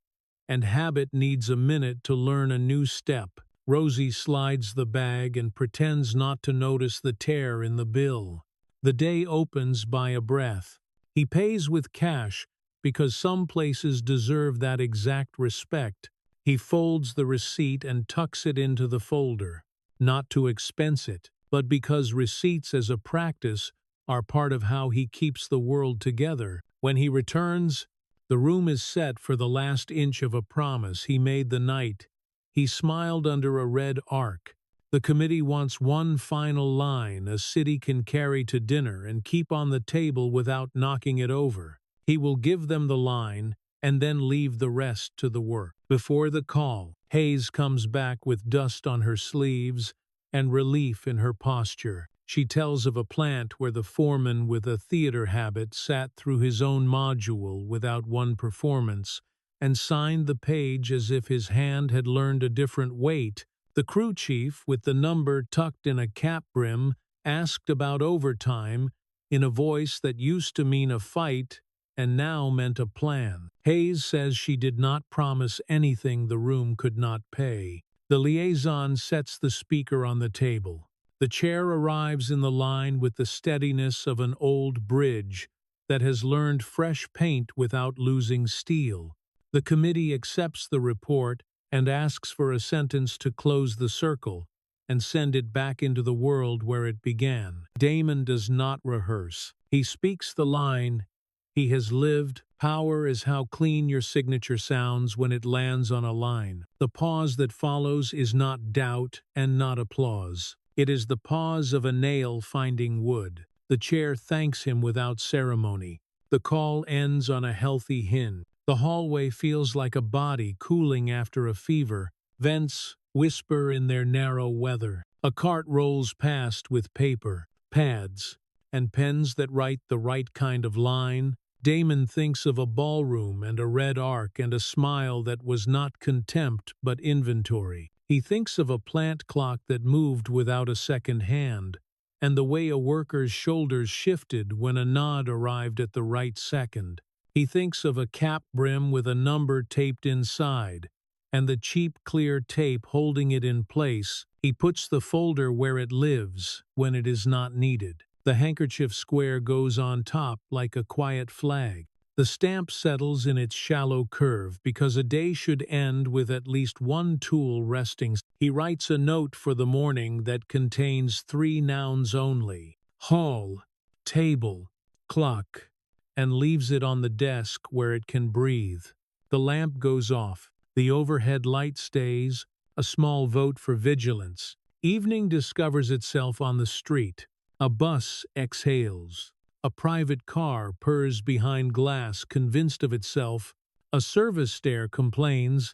and habit needs a minute to learn a new step. Rosie slides the bag and pretends not to notice the tear in the bill. The day opens by a breath. He pays with cash because some places deserve that exact respect. He folds the receipt and tucks it into the folder, not to expense it, but because receipts as a practice are part of how he keeps the world together. When he returns, the room is set for the last inch of a promise he made the night he smiled under a red arc. The committee wants one final line a city can carry to dinner and keep on the table without knocking it over. He will give them the line and then leave the rest to the work. Before the call, Hayes comes back with dust on her sleeves and relief in her posture. She tells of a plant where the foreman with a theater habit sat through his own module without one performance and signed the page as if his hand had learned a different weight. The crew chief, with the number tucked in a cap brim, asked about overtime in a voice that used to mean a fight and now meant a plan. Hayes says she did not promise anything the room could not pay. The liaison sets the speaker on the table. The chair arrives in the line with the steadiness of an old bridge that has learned fresh paint without losing steel. The committee accepts the report and asks for a sentence to close the circle and send it back into the world where it began. Damon does not rehearse. He speaks the line he has lived. Power is how clean your signature sounds when it lands on a line. The pause that follows is not doubt and not applause. It is the pause of a nail finding wood. The chair thanks him without ceremony. The call ends on a healthy hinge. The hallway feels like a body cooling after a fever. Vents whisper in their narrow weather. A cart rolls past with paper, pads, and pens that write the right kind of line. Damon thinks of a ballroom and a red arc and a smile that was not contempt but inventory. He thinks of a plant clock that moved without a second hand, and the way a worker's shoulders shifted when a nod arrived at the right second. He thinks of a cap brim with a number taped inside, and the cheap clear tape holding it in place. He puts the folder where it lives when it is not needed. The handkerchief square goes on top like a quiet flag. The stamp settles in its shallow curve because a day should end with at least one tool resting. He writes a note for the morning that contains 3 nouns only: hall, table, clock, and leaves it on the desk where it can breathe. The lamp goes off. The overhead light stays, a small vote for vigilance. Evening discovers itself on the street. A bus exhales. A private car purrs behind glass, convinced of itself. A service stare complains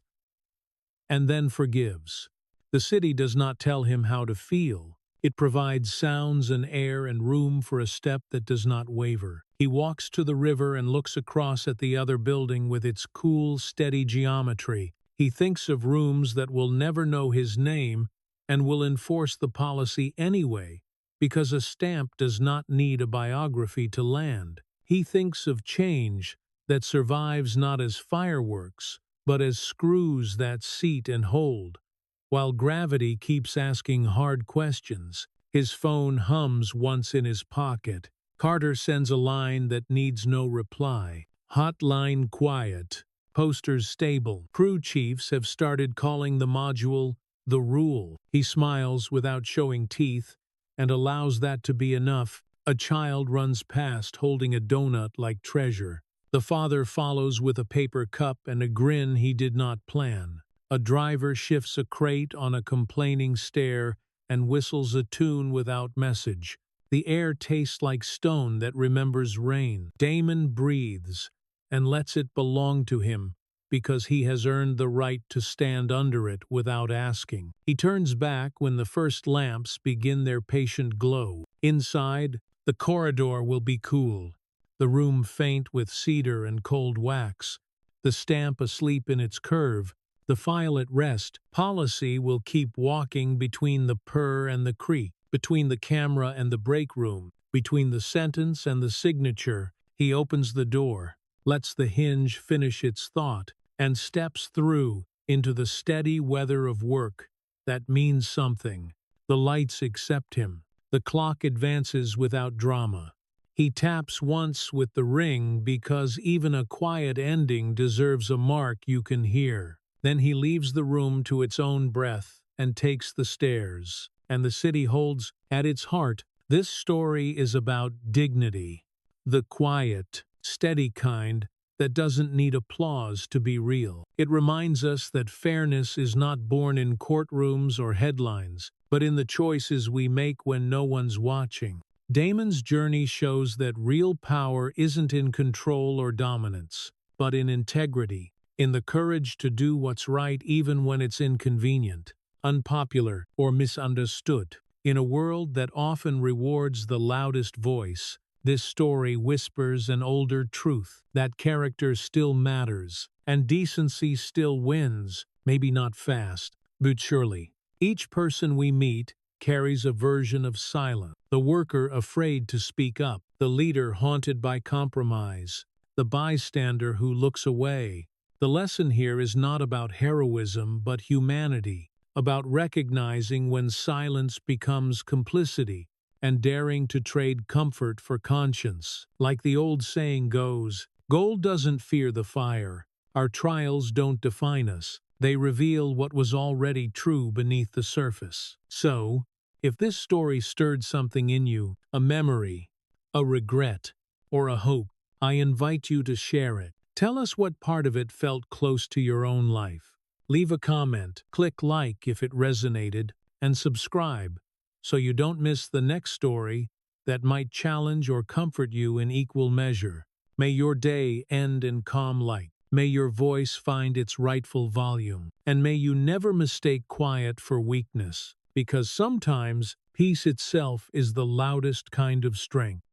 and then forgives. The city does not tell him how to feel. It provides sounds and air and room for a step that does not waver. He walks to the river and looks across at the other building with its cool, steady geometry. He thinks of rooms that will never know his name and will enforce the policy anyway, because a stamp does not need a biography to land. He thinks of change that survives not as fireworks, but as screws that seat and hold. While gravity keeps asking hard questions, his phone hums once in his pocket. Carter sends a line that needs no reply. Hotline quiet. Posters stable. Crew chiefs have started calling the module the rule. He smiles without showing teeth and allows that to be enough. A child runs past holding a donut like treasure. The father follows with a paper cup and a grin he did not plan. A driver shifts a crate on a complaining stare and whistles a tune without message. The air tastes like stone that remembers rain. Damon breathes and lets it belong to him because he has earned the right to stand under it without asking. He turns back when the first lamps begin their patient glow. Inside, the corridor will be cool, the room faint with cedar and cold wax, the stamp asleep in its curve, the file at rest. Policy will keep walking between the purr and the creak, between the camera and the break room, between the sentence and the signature. He opens the door, lets the hinge finish its thought, and steps through into the steady weather of work that means something. The lights accept him. The clock advances without drama. He taps once with the ring because even a quiet ending deserves a mark you can hear. Then he leaves the room to its own breath and takes the stairs. And the city holds at its heart. This story is about dignity, the quiet, steady kind that doesn't need applause to be real. It reminds us that fairness is not born in courtrooms or headlines, but in the choices we make when no one's watching. Damon's journey shows that real power isn't in control or dominance, but in integrity, in the courage to do what's right even when it's inconvenient, unpopular, or misunderstood. In a world that often rewards the loudest voice, this story whispers an older truth, that character still matters, and decency still wins, maybe not fast, but surely. Each person we meet carries a version of silence, the worker afraid to speak up, the leader haunted by compromise, the bystander who looks away. The lesson here is not about heroism but humanity, about recognizing when silence becomes complicity, and daring to trade comfort for conscience. Like the old saying goes, gold doesn't fear the fire. Our trials don't define us. They reveal what was already true beneath the surface. So, if this story stirred something in you, a memory, a regret, or a hope, I invite you to share it. Tell us what part of it felt close to your own life. Leave a comment, click like if it resonated, and subscribe so you don't miss the next story that might challenge or comfort you in equal measure. May your day end in calm light. May your voice find its rightful volume. And may you never mistake quiet for weakness, because sometimes peace itself is the loudest kind of strength.